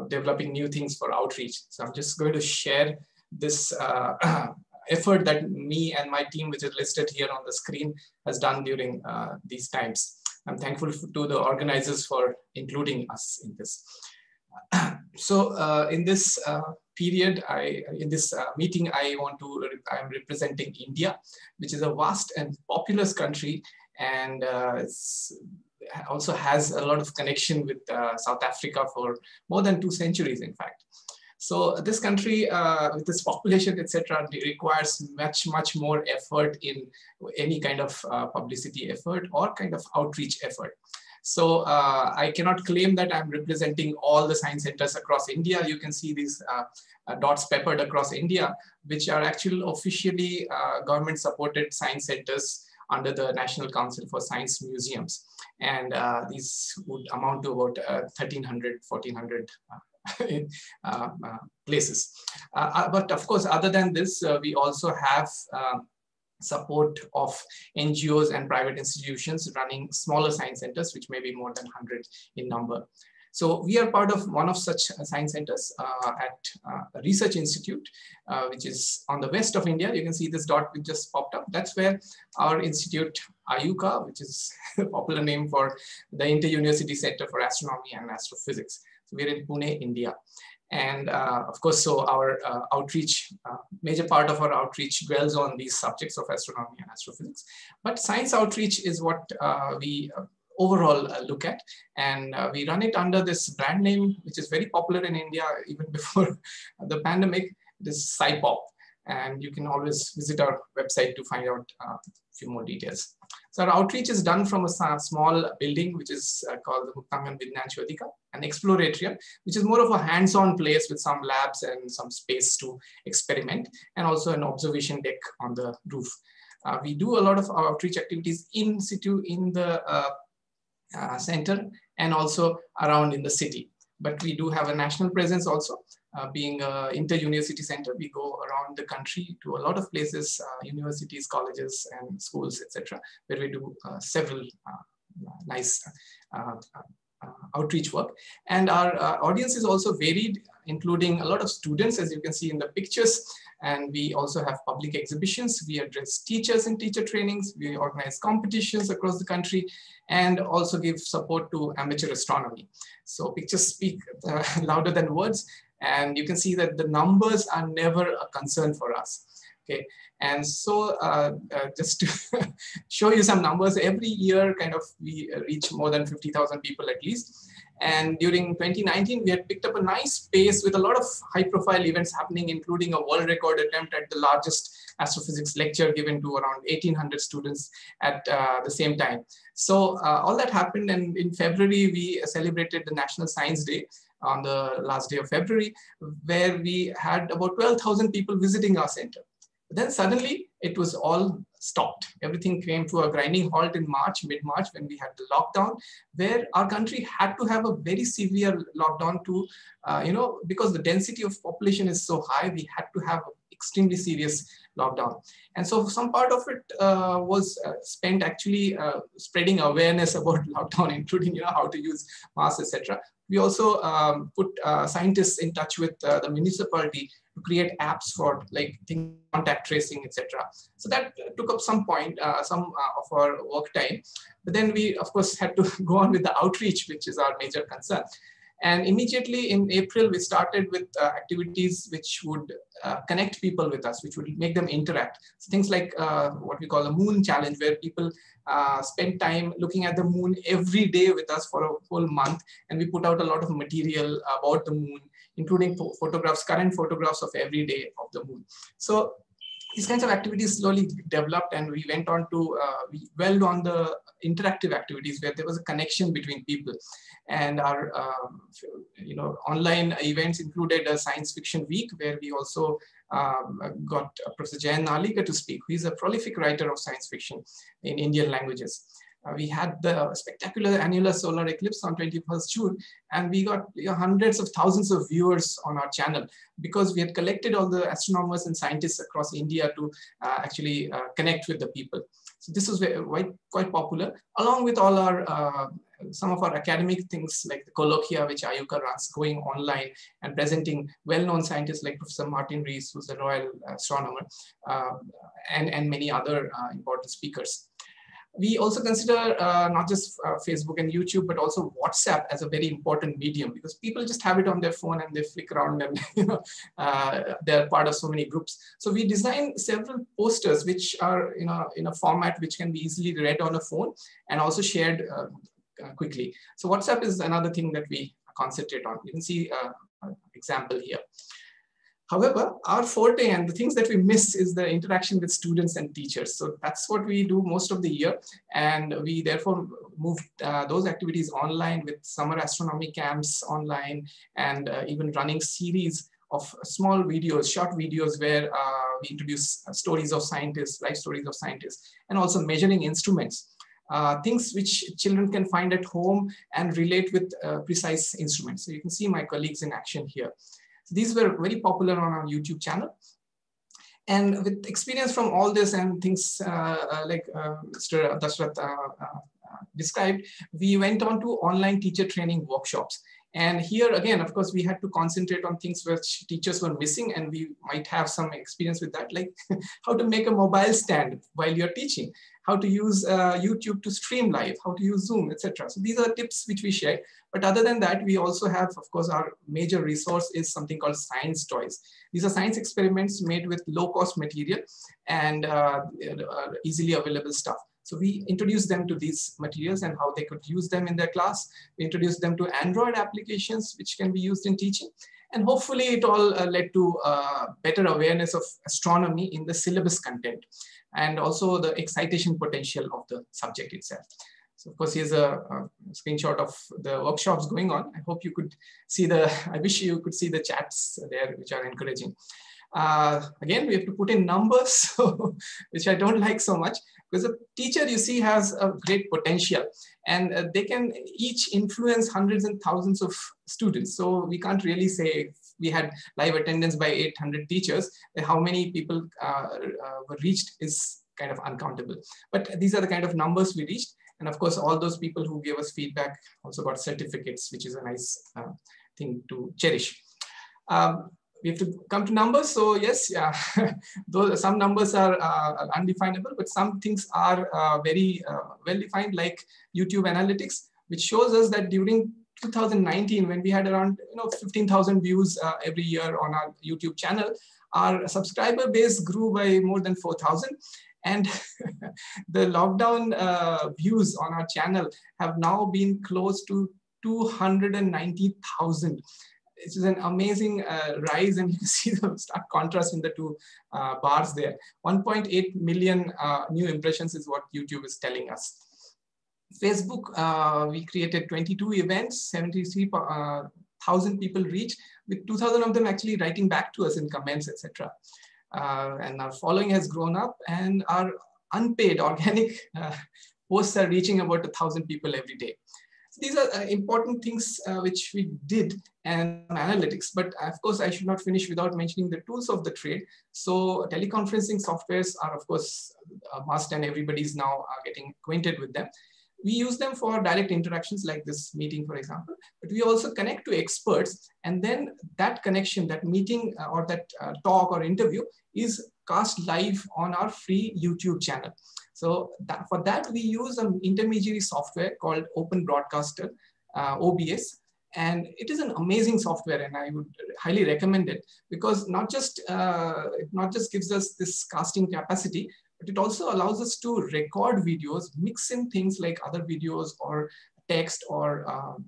developing new things for outreach. So I'm just going to share this effort that me and my team, which is listed here on the screen, has done during these times. I'm thankful to the organizers for including us in this. So in this period, in this meeting, I'm representing India, which is a vast and populous country, and also has a lot of connection with South Africa for more than 2 centuries, in fact. So this country, with this population, etc., requires much more effort in any kind of publicity effort or kind of outreach effort. So I cannot claim that I'm representing all the science centers across India. You can see these dots peppered across India, which are actually officially government-supported science centers under the National Council for Science Museums. And these would amount to about 1,300, 1,400 places. But of course, other than this, we also have support of NGOs and private institutions running smaller science centers, which may be more than 100 in number. So we are part of one of such science centers at a research institute, which is on the west of India. You can see this dot which just popped up. That's where our institute, IUCA, which is a popular name for the Inter-University Center for Astronomy and Astrophysics. So we're in Pune, India. And of course, so our outreach, major part of our outreach dwells on these subjects of astronomy and astrophysics. But science outreach is what we overall look at. And we run it under this brand name, which is very popular in India even before the pandemic. It is SciPop. And you can always visit our website to find out a few more details. So our outreach is done from a small building, which is called the Muktangan Vidyan Chodika, an exploratorium, which is more of a hands-on place with some labs and some space to experiment, and also an observation deck on the roof. We do a lot of our outreach activities in situ in the center and also around in the city. but we do have a national presence also. Being an inter-university center, we go around the country to a lot of places, universities, colleges, and schools, etc., where we do several nice outreach work. And our audience is also varied, including a lot of students, as you can see in the pictures. And we also have public exhibitions. We address teachers in teacher trainings. We organize competitions across the country and also give support to amateur astronomy. So pictures speak louder than words. And you can see that the numbers are never a concern for us. Okay, and so just to show you some numbers, every year kind of we reach more than 50,000 people at least. And during 2019, we had picked up a nice pace with a lot of high-profile events happening, including a world record attempt at the largest astrophysics lecture given to around 1,800 students at the same time. So all that happened, and in February, we celebrated the National Science Day on the last day of February, where we had about 12,000 people visiting our center. But then suddenly it was all stopped. Everything came to a grinding halt in March, mid-March, when we had the lockdown, where our country had to have a very severe lockdown to, because the density of population is so high, we had to have an extremely serious lockdown. And so some part of it was spent actually spreading awareness about lockdown, including how to use masks, etc. We also put scientists in touch with the municipality to create apps for like contact tracing, etc. So that took up some of our work time. But then we, of course, had to go on with the outreach, which is our major concern. And immediately in April, we started with activities which would connect people with us, which would make them interact. So things like what we call a moon challenge, where people spend time looking at the moon every day with us for a whole month. And we put out a lot of material about the moon, including photographs, current photographs of every day of the moon. So these kinds of activities slowly developed, and we went on to, we dwelled on the interactive activities where there was a connection between people. And our online events included a science fiction week, where we also got Professor Jayan Naliga to speak, who is a prolific writer of science fiction in Indian languages. We had the spectacular annular solar eclipse on 21st June, and we got hundreds of thousands of viewers on our channel because we had collected all the astronomers and scientists across India to actually connect with the people. So this was quite popular, along with all our some of our academic things like the colloquia, which Ayuka runs, going online and presenting well-known scientists like Professor Martin Rees, who's a royal astronomer, and many other important speakers. We also consider not just Facebook and YouTube, but also WhatsApp as a very important medium, because people just have it on their phone and they flick around and they're part of so many groups. So we designed several posters which are in a format which can be easily read on a phone and also shared quickly. So WhatsApp is another thing that we concentrate on. You can see an example here. However, our forte and the things that we miss is the interaction with students and teachers. So that's what we do most of the year. And we therefore moved those activities online with summer astronomy camps online, and even running series of small videos, short videos, where we introduce stories of scientists, life stories of scientists, and also measuring instruments. Things which children can find at home and relate with precise instruments. So you can see my colleagues in action here. So these were very popular on our YouTube channel. And with experience from all this and things like Mr. Dashrath described, we went on to online teacher training workshops. And here again, of course, we had to concentrate on things which teachers were missing, and we might have some experience with that, like how to make a mobile stand while you're teaching, how to use YouTube to stream live, how to use Zoom, etc. So these are tips which we share. But other than that, we also have, of course, our major resource is something called science toys. These are science experiments made with low-cost material and easily available stuff. So we introduced them to these materials and how they could use them in their class. We introduced them to Android applications, which can be used in teaching. And hopefully it all led to better awareness of astronomy in the syllabus content, and also the excitation potential of the subject itself. So of course, here's a screenshot of the workshops going on. I hope you could see I wish you could see the chats there, which are encouraging. Again, we have to put in numbers, so, which I don't like so much, because a teacher, you see, has a great potential, and they can each influence hundreds and thousands of students. So we can't really say we had live attendance by 800 teachers, how many people were reached is kind of uncountable. But these are the kind of numbers we reached. And of course, all those people who gave us feedback also got certificates, which is a nice thing to cherish. We have to come to numbers. So yes, yeah, though some numbers are undefinable, but some things are very well defined, like YouTube analytics, which shows us that during 2019, when we had around 15,000 views every year on our YouTube channel, our subscriber base grew by more than 4,000. And the lockdown views on our channel have now been close to 290,000. It is an amazing rise, and you can see the stark contrast in the two bars there. 1.8 million new impressions is what YouTube is telling us. Facebook, we created 22 events, 73,000 people reached, with 2,000 of them actually writing back to us in comments, etc. And our following has grown up, and our unpaid organic posts are reaching about 1,000 people every day. So these are important things which we did, and analytics. But of course, I should not finish without mentioning the tools of the trade. So teleconferencing softwares are, of course, a must, and everybody's now getting acquainted with them. We use them for direct interactions like this meeting, for example, but we also connect to experts, and then that connection, that meeting or that talk or interview is cast live on our free YouTube channel. So for that, we use an intermediary software called Open Broadcaster, OBS, and it is an amazing software, and I would highly recommend it, because it not just gives us this casting capacity, but it also allows us to record videos, mix in things like other videos or text or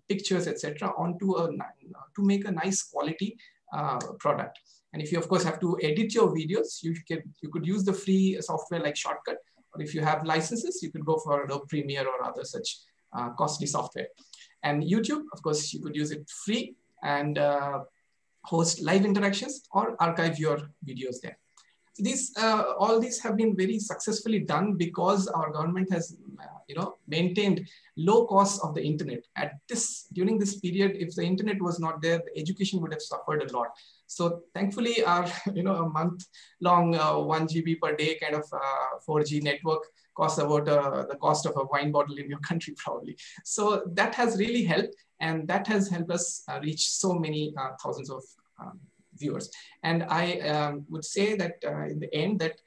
pictures, etc., onto to make a nice quality product. And if you, of course, have to edit your videos, you could use the free software like Shortcut, or if you have licenses, you could go for Adobe Premiere or other such costly software. And YouTube, of course, you could use it free and host live interactions or archive your videos there. These all these have been very successfully done because our government has maintained low costs of the internet. During this period, if the internet was not there, the education would have suffered a lot. So thankfully, our a month-long 1 GB per day kind of 4G network costs about the cost of a wine bottle in your country probably. So that has really helped, and that has helped us reach so many thousands of viewers. And I would say that in the end that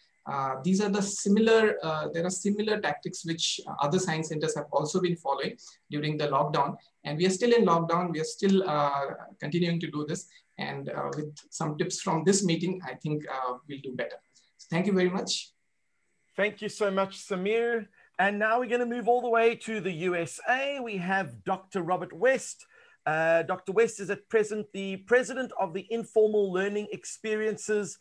these are the similar, there are similar tactics which other science centers have also been following during the lockdown. And we are still in lockdown. We are still continuing to do this. And with some tips from this meeting, I think we'll do better. So thank you very much. Thank you so much, Samir. And now we're going to move all the way to the USA. We have Dr. Robert West. Dr. West is at present the president of the Informal Learning Experiences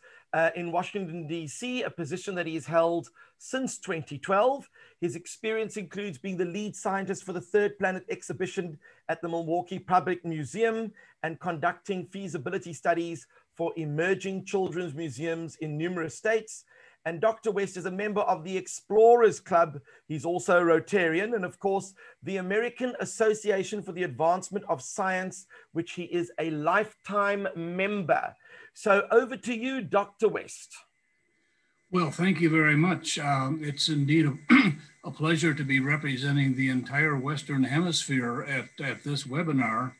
in Washington, D.C., a position that he has held since 2012. His experience includes being the lead scientist for the Third Planet exhibition at the Milwaukee Public Museum and conducting feasibility studies for emerging children's museums in numerous states. And Dr. West is a member of the Explorers Club. He's also a Rotarian, and of course, the American Association for the Advancement of Science, which he is a lifetime member. So over to you, Dr. West. Well, thank you very much. It's indeed a pleasure to be representing the entire Western Hemisphere at this webinar.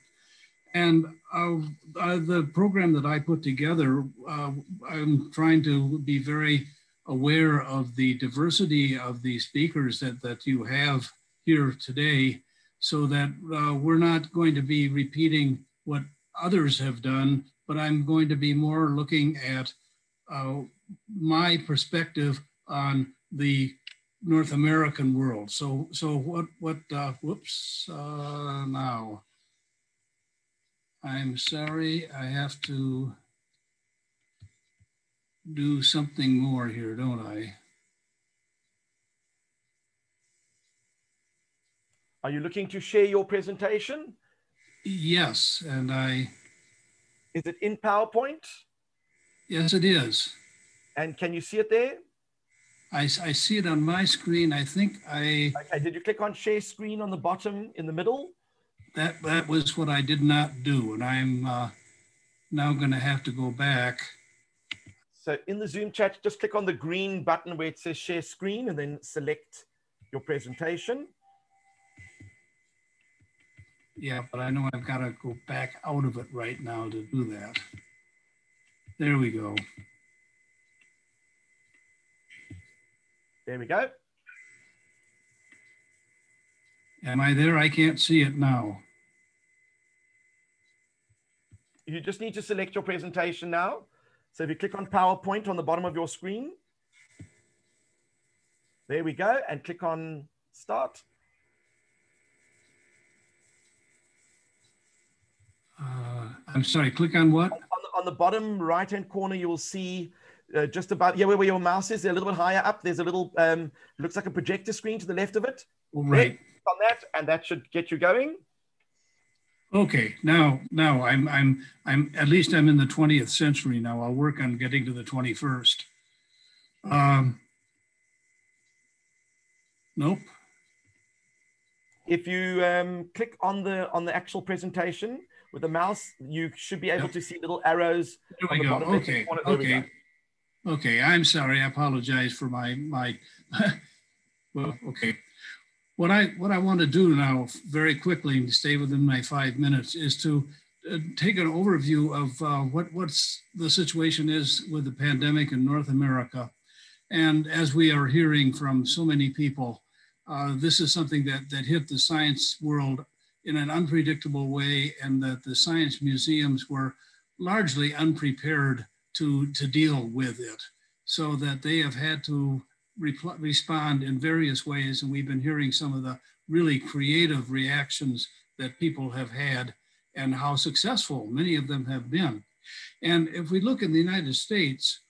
And the program that I put together, I'm trying to be very aware of the diversity of the speakers that you have here today, so that we're not going to be repeating what others have done, but I'm going to be more looking at my perspective on the North American world. So whoops, now. I'm sorry, I have to do something more here, don't I? Are you looking to share your presentation? Yes, and Is it in PowerPoint? Yes, it is. And can you see it there? I see it on my screen. I think Okay, did you click on share screen on the bottom in the middle? that was what I did not do. And I'm now going to have to go back. So in the Zoom chat, just click on the green button where it says share screen and then select your presentation. Yeah, but I know I've got to go back out of it right now to do that. There we go. There we go. Am I there? I can't see it now. You just need to select your presentation now. So if you click on PowerPoint on the bottom of your screen, there we go, and click on start. I'm sorry, click on what? On the bottom right-hand corner, you will see just about, yeah, where your mouse is, a little bit higher up, there's a little, looks like a projector screen to the left of it. Right. Click on that, and that should get you going. Okay, now I'm at least I'm in the 20th century now. I'll work on getting to the 21st. Nope. If you click on the actual presentation with the mouse, you should be able to see little arrows. There we go. Okay. Okay. Okay. I'm sorry. I apologize for my well, okay. What I want to do now very quickly and stay within my 5 minutes is to take an overview of what's the situation is with the pandemic in North America. And as we are hearing from so many people, this is something that hit the science world in an unpredictable way, and that the science museums were largely unprepared to deal with it, so that they have had to respond in various ways. And we've been hearing some of the really creative reactions that people have had and how successful many of them have been. And if we look in the United States,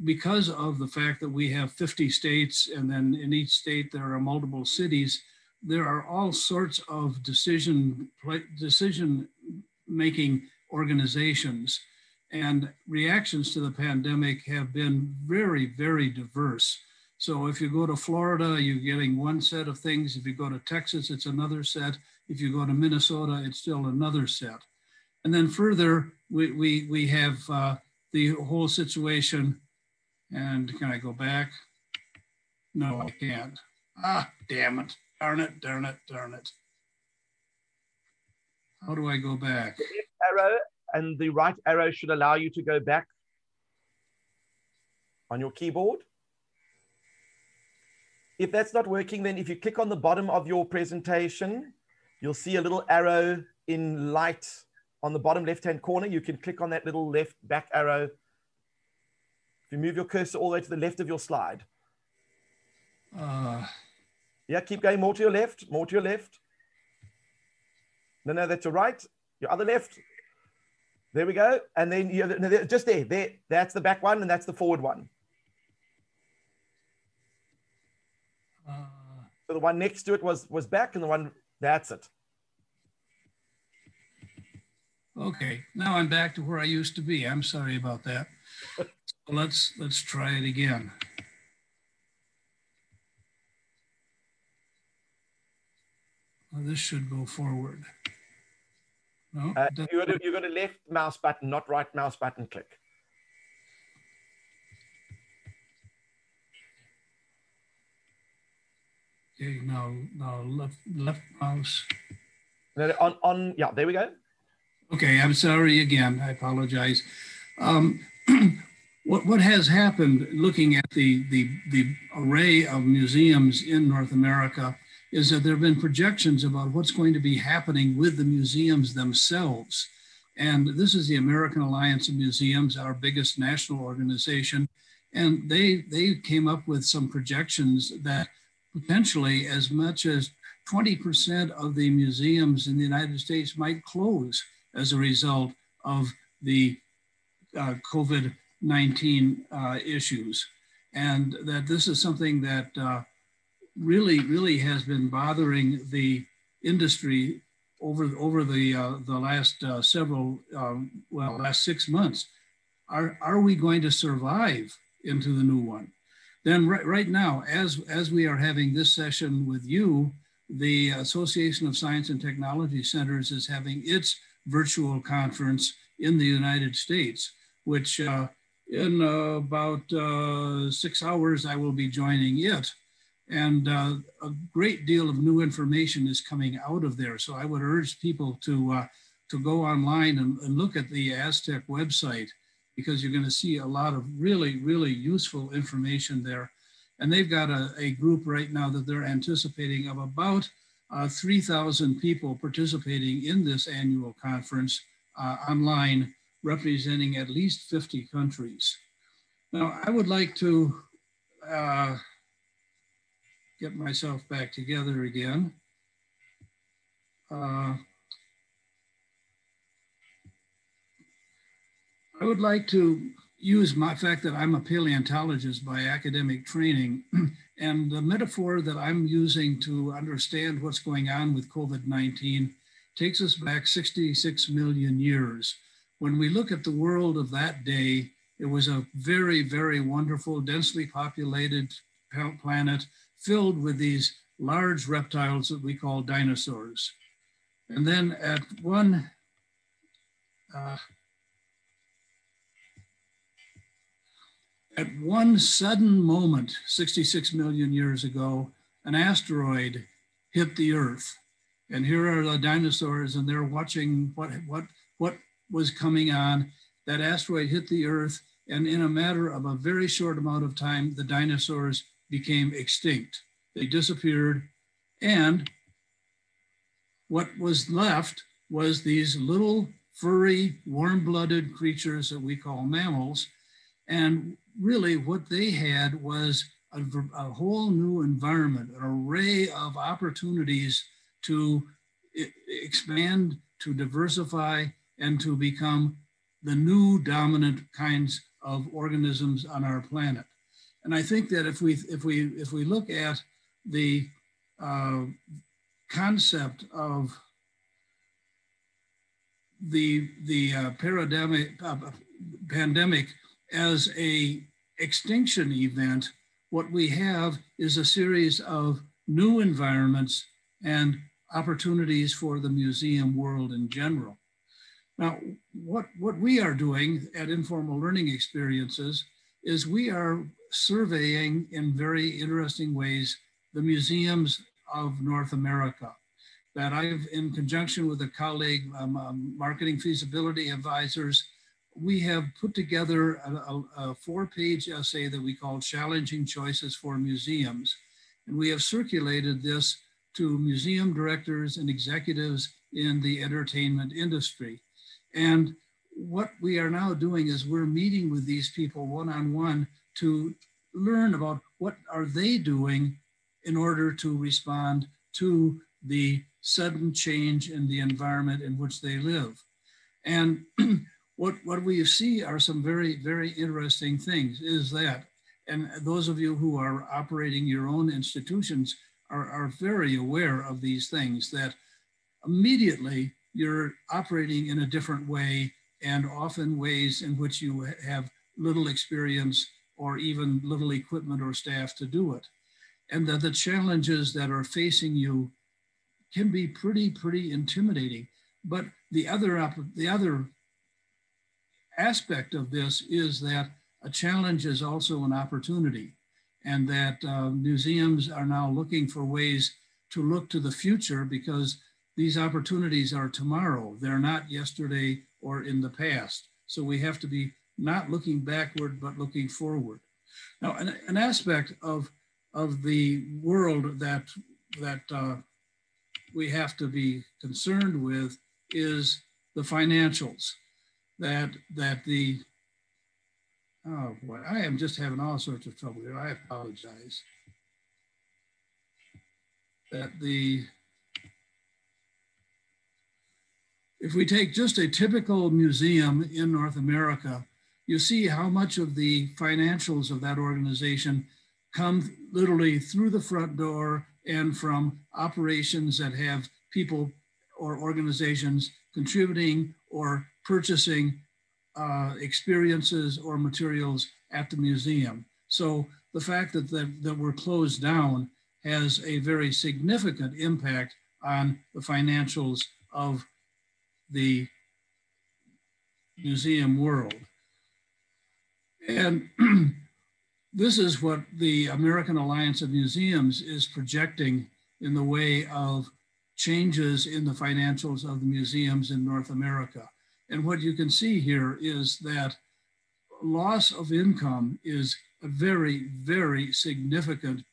because of the fact that we have 50 states, and then in each state there are multiple cities, there are all sorts of decision-making organizations, and reactions to the pandemic have been very, very diverse. So if you go to Florida, you're getting one set of things. If you go to Texas, it's another set. If you go to Minnesota, it's still another set. And then further, we have the whole situation. And can I go back? No, I can't. Ah, damn it. Darn it, darn it, darn it. How do I go back? The left arrow and the right arrow should allow you to go back on your keyboard. If that's not working, then if you click on the bottom of your presentation, you'll see a little arrow in light on the bottom left-hand corner. You can click on that little left back arrow. If you move your cursor all the way to the left of your slide. Yeah, keep going more to your left, more to your left. No, that's your right, your other left. There we go. And then you have, just there, that's the back one and that's the forward one. So the one next to it was back, and the one, that's it. Okay, now I'm back to where I used to be. I'm sorry about that. Let's try it again. Well, this should go forward. No, you got a left mouse button, not right mouse button click. Okay, now left mouse. On yeah, there we go. Okay, I'm sorry again. I apologize. What has happened, looking at the array of museums in North America, is that there have been projections about what's going to be happening with the museums themselves. And this is the American Alliance of Museums, our biggest national organization. And they came up with some projections that potentially as much as 20% of the museums in the United States might close as a result of the COVID-19 issues. And that this is something that really has been bothering the industry over the last last 6 months. are we going to survive into the new one? Then right now, as we are having this session with you, the Association of Science and Technology Centers is having its virtual conference in the United States, which in about 6 hours, I will be joining it. And a great deal of new information is coming out of there. So I would urge people to go online and look at the Aztec website, because you're going to see a lot of really, really useful information there. And they've got a group right now that they're anticipating of about 3,000 people participating in this annual conference online, representing at least 50 countries. Now, I would like to get myself back together again. I would like to use my fact that I'm a paleontologist by academic training, and the metaphor that I'm using to understand what's going on with COVID-19 takes us back 66 million years. When we look at the world of that day, it was a very, very wonderful, densely populated planet filled with these large reptiles that we call dinosaurs. And then at one sudden moment, 66 million years ago, an asteroid hit the Earth. And here are the dinosaurs, and they're watching what was coming on. That asteroid hit the Earth, and in a matter of a very short amount of time, the dinosaurs became extinct. They disappeared, and what was left was these little furry, warm-blooded creatures that we call mammals. And really what they had was a whole new environment, an array of opportunities to expand, to diversify, and to become the new dominant kinds of organisms on our planet. And I think that if we look at the concept of the pandemic as a extinction event, what we have is a series of new environments and opportunities for the museum world in general. Now, what we are doing at Informal Learning Experiences is we are surveying in very interesting ways the museums of North America. That I've, in conjunction with a colleague, marketing feasibility advisors, we have put together a 4-page essay that we call Challenging Choices for Museums. And we have circulated this to museum directors and executives in the entertainment industry. And what we are now doing is we're meeting with these people one-on-one to learn about what are they doing in order to respond to the sudden change in the environment in which they live. And what we see are some very, very interesting things is that, and those of you who are operating your own institutions are very aware of these things, that immediately you're operating in a different way, and often ways in which you have little experience or even little equipment or staff to do it. And that the challenges that are facing you can be pretty intimidating. But the other aspect of this is that a challenge is also an opportunity, and that museums are now looking for ways to look to the future, because these opportunities are tomorrow. They're not yesterday or in the past. So we have to be not looking backward, but looking forward. Now, an aspect of the world that we have to be concerned with is the financials. Oh boy, I am just having all sorts of trouble here. I apologize. If we take just a typical museum in North America, you see how much of the financials of that organization come literally through the front door and from operations that have people or organizations contributing or purchasing experiences or materials at the museum. So the fact that we're closed down has a very significant impact on the financials of the museum world. And this is what the American Alliance of Museums is projecting in the way of changes in the financials of the museums in North America. And what you can see here is that loss of income is a very, very significant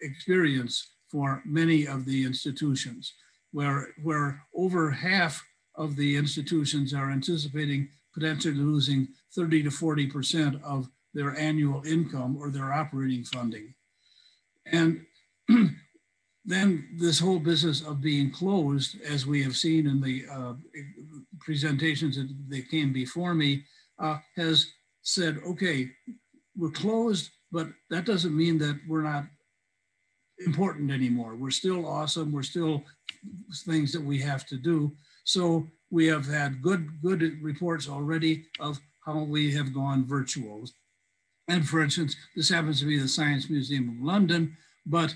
experience for many of the institutions, where over half of the institutions are anticipating potentially losing 30 to 40% of their annual income or their operating funding. And then this whole business of being closed, as we have seen in the presentations that came before me, has said, okay, we're closed, but that doesn't mean that we're not important anymore. We're still awesome. We're still things that we have to do. So we have had good reports already of how we have gone virtual. And for instance, this happens to be the Science Museum of London, but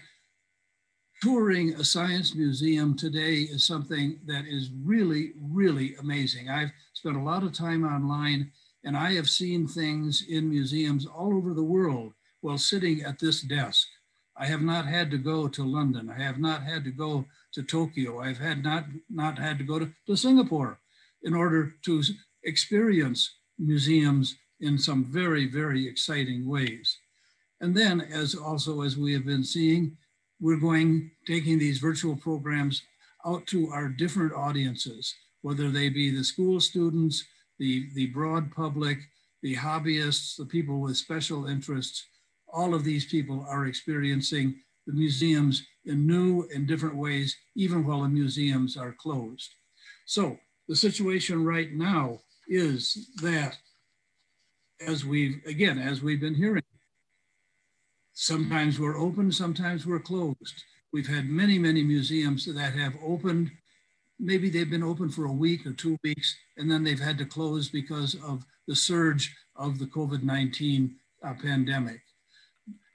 touring a science museum today is something that is really, really amazing. I've spent a lot of time online, and I have seen things in museums all over the world while sitting at this desk. I have not had to go to London. I have not had to go to Tokyo. I've not had to go to Singapore in order to experience museums in some very, very exciting ways. And then as we have been seeing, we're taking these virtual programs out to our different audiences, whether they be the school students, the broad public, the hobbyists, the people with special interests. All of these people are experiencing the museums in new and different ways, even while the museums are closed. So the situation right now is that, as we've been hearing, sometimes we're open, sometimes we're closed. We've had many, many museums that have opened. Maybe they've been open for a week or 2 weeks, and then they've had to close because of the surge of the COVID-19 pandemic.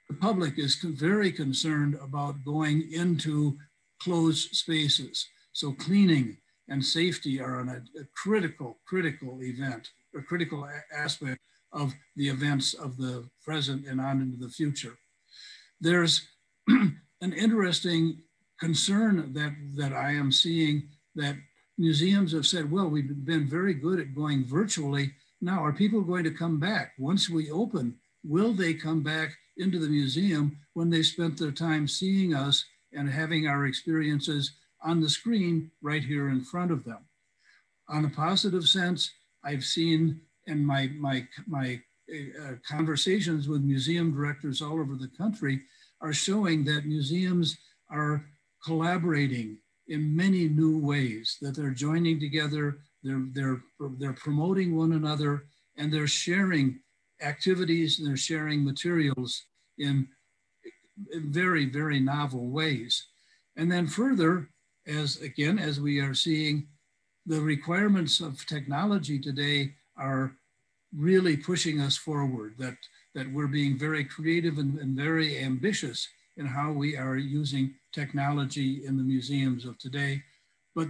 The public is very concerned about going into closed spaces. So cleaning and safety are a critical event, a critical aspect of the events of the present and on into the future. There's an interesting concern that I am seeing, that museums have said, well, we've been very good at going virtually. Now, are people going to come back? Once we open, will they come back into the museum when they spent their time seeing us and having our experiences on the screen right here in front of them? On a positive sense, I've seen in my conversations with museum directors all over the country are showing that museums are collaborating in many new ways, that they're joining together, they're promoting one another, and they're sharing activities and they're sharing materials in very, very novel ways. And then further, as we are seeing, the requirements of technology today are really pushing us forward, that we're being very creative and very ambitious in how we are using technology in the museums of today. But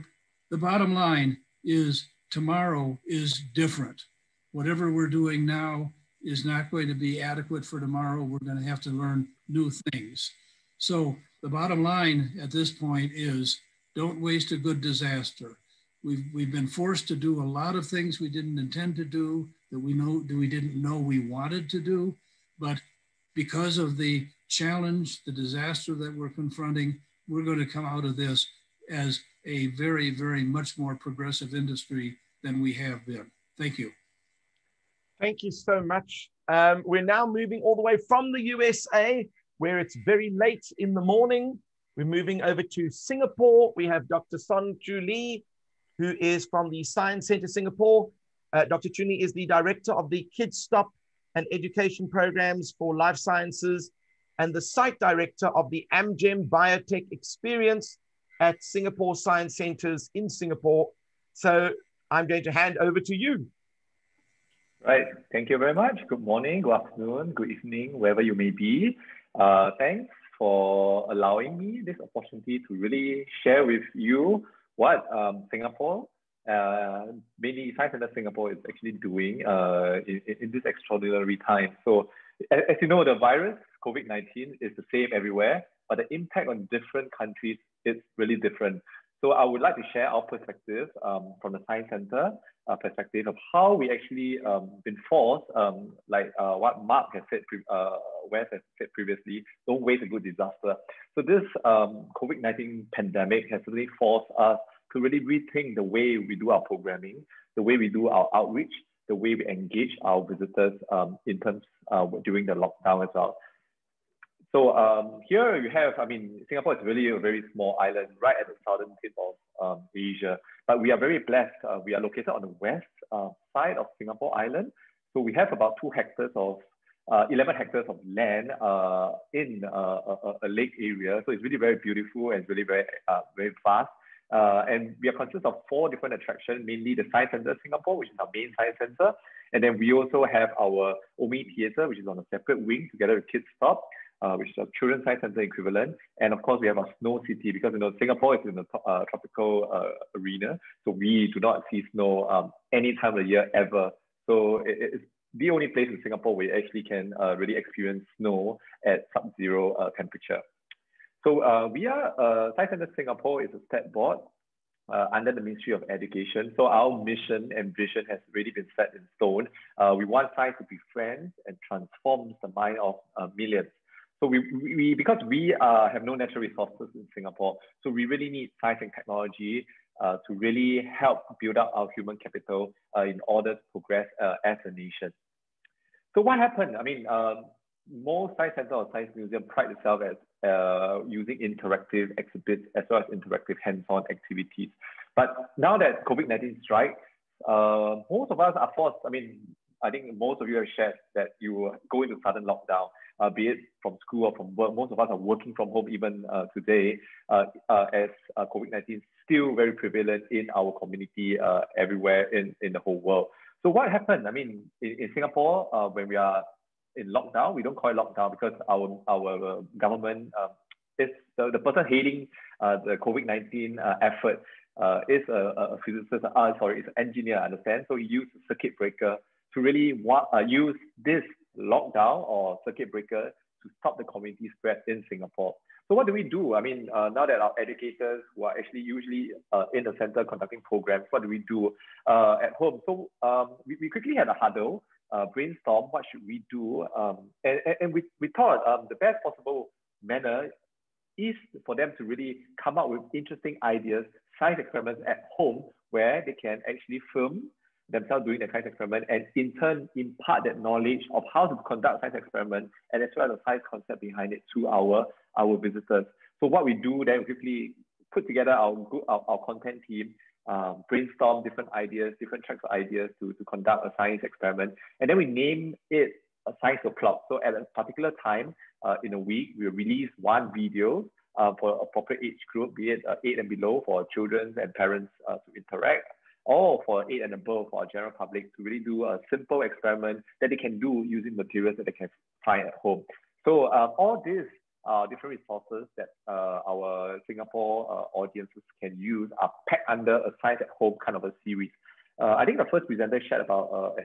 the bottom line is tomorrow is different. Whatever we're doing now is not going to be adequate for tomorrow. We're going to have to learn new things. So the bottom line at this point is, don't waste a good disaster. We've been forced to do a lot of things we didn't intend to do, that we didn't know we wanted to do, but because of the challenge, the disaster that we're confronting, we're going to come out of this as a very, very much more progressive industry than we have been. Thank you. Thank you so much. We're now moving all the way from the USA, where it's very late in the morning. We're moving over to Singapore. We have Dr. Son Chu Lee, who is from the Science Center Singapore. Dr. Chu Lee is the director of the Kids Stop and education programs for life sciences and the site director of the Amgen Biotech Experience at Singapore Science Centers in Singapore. So I'm going to hand over to you. Right. Thank you very much. Good morning, good afternoon, good evening, wherever you may be. Thanks for allowing me this opportunity to really share with you what Singapore, mainly Science Center Singapore, is actually doing in this extraordinary time. So, as you know, the virus, COVID-19, is the same everywhere, but the impact on different countries is really different. So I would like to share our perspective from the Science Center perspective of how we actually been forced, like what Mark has said, Wes has said previously, don't waste a good disaster. So this COVID-19 pandemic has really forced us to really rethink the way we do our programming, the way we do our outreach, the way we engage our visitors in terms during the lockdown as well. So here you have, I mean, Singapore is really a very small island right at the southern tip of Asia, but we are very blessed. We are located on the west side of Singapore Island. So we have about 11 hectares of land in a lake area. So it's really very beautiful and it's really very vast. And we are consist of 4 different attractions, mainly the Science Center Singapore, which is our main science center. And then we also have our OMI Theatre, which is on a separate wing together with Kids Stop, which is a Children's Science Center equivalent. And of course, we have our Snow City, because you know Singapore is in the tropical arena. So we do not see snow any time of the year ever. So it's the only place in Singapore where you actually can really experience snow at sub-zero temperature. So we are, Science Center Singapore is a state board under the Ministry of Education. So our mission and vision has really been set in stone. We want science to be friends and transforms the mind of millions. So because we have no natural resources in Singapore, so we really need science and technology to really help build up our human capital in order to progress as a nation. So what happened? I mean, most science center or science museum pride itself as using interactive exhibits as well as interactive hands-on activities. But now that COVID-19 strikes, most of us are forced. I mean, I think most of you have shared that you go into sudden lockdown, be it from school or from work. Most of us are working from home even today, as COVID-19 is still very prevalent in our community everywhere in the whole world. So what happened? I mean, in Singapore, when we are in lockdown, we don't call it lockdown because our government is the person heading the COVID-19 effort is a physicist, sorry, is an engineer, I understand. So he used a circuit breaker to really use this lockdown or circuit breaker to stop the community spread in Singapore. So what do we do? I mean, now that our educators who are actually usually in the center conducting programs, what do we do at home? So we quickly had a huddle, brainstorm, what should we do? And we thought the best possible manner is for them to really come up with interesting ideas, science experiments at home, where they can actually film themselves doing the science experiment and in turn impart that knowledge of how to conduct science experiment and as well as the science concept behind it to our visitors. So what we do then, we quickly put together our content team, brainstorm different ideas, different tracks of ideas to conduct a science experiment. And then we name it a Science O'Clock. So at a particular time in a week, we release one video for appropriate age group, be it 8 and below for children and parents to interact, or for 8 and above for our general public to really do a simple experiment that they can do using materials that they can find at home. So all these different resources that our Singapore audiences can use are packed under a Science at Home kind of a series. I think the first presenter shared about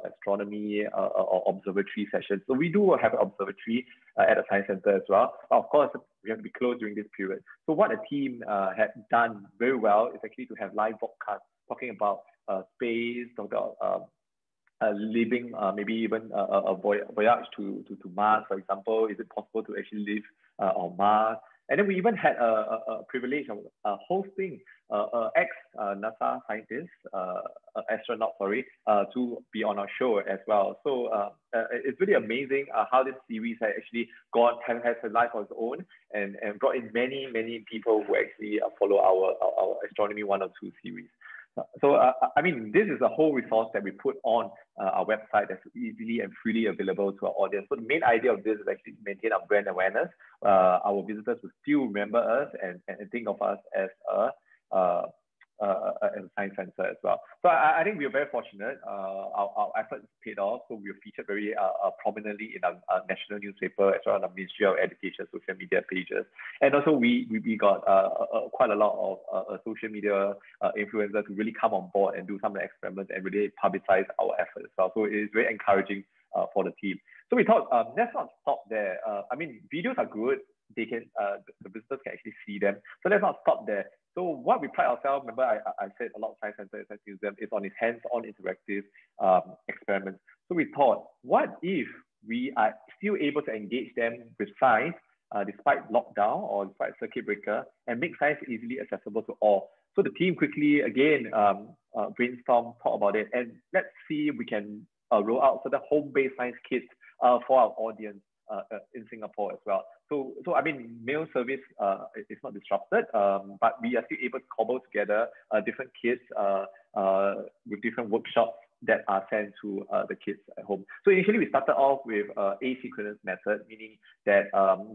astronomy or observatory sessions. So we do have an observatory at the Science Center as well. Of course, we have to be closed during this period. So what the team had done very well is actually to have live broadcasts talking about space, about living, maybe even a voyage to Mars, for example. Is it possible to actually live on Mars? And then we even had a privilege of hosting ex-NASA scientist, astronaut, sorry, to be on our show as well. So it's really amazing how this series has actually has a life of its own and brought in many, many people who actually follow our Astronomy 102 series. So, I mean, this is a whole resource that we put on our website that's easily and freely available to our audience. So the main idea of this is actually to maintain our brand awareness. Our visitors will still remember us and think of us as in the Science Center as well. So I think we are very fortunate. Our efforts paid off. So we were featured very prominently in our national newspaper as well as the Ministry of Education social media pages. And also we got quite a lot of social media influencers to really come on board and do some of the experiments and really publicize our efforts as well. So it is very encouraging for the team. So we thought, let's not stop there. I mean, videos are good. They can, the visitors can actually see them. So let's not stop there. So what we pride ourselves, remember I said a lot of Science Center and Science Museum is on its hands-on interactive experiments. So we thought, what if we are still able to engage them with science despite lockdown or despite circuit breaker and make science easily accessible to all? So the team quickly, again, brainstorm, talk about it, and let's see if we can roll out so the home-based science kits for our audience in Singapore as well. So I mean, mail service is not disrupted, but we are still able to cobble together different kits with different workshops that are sent to the kids at home. So initially we started off with asynchronous method, meaning that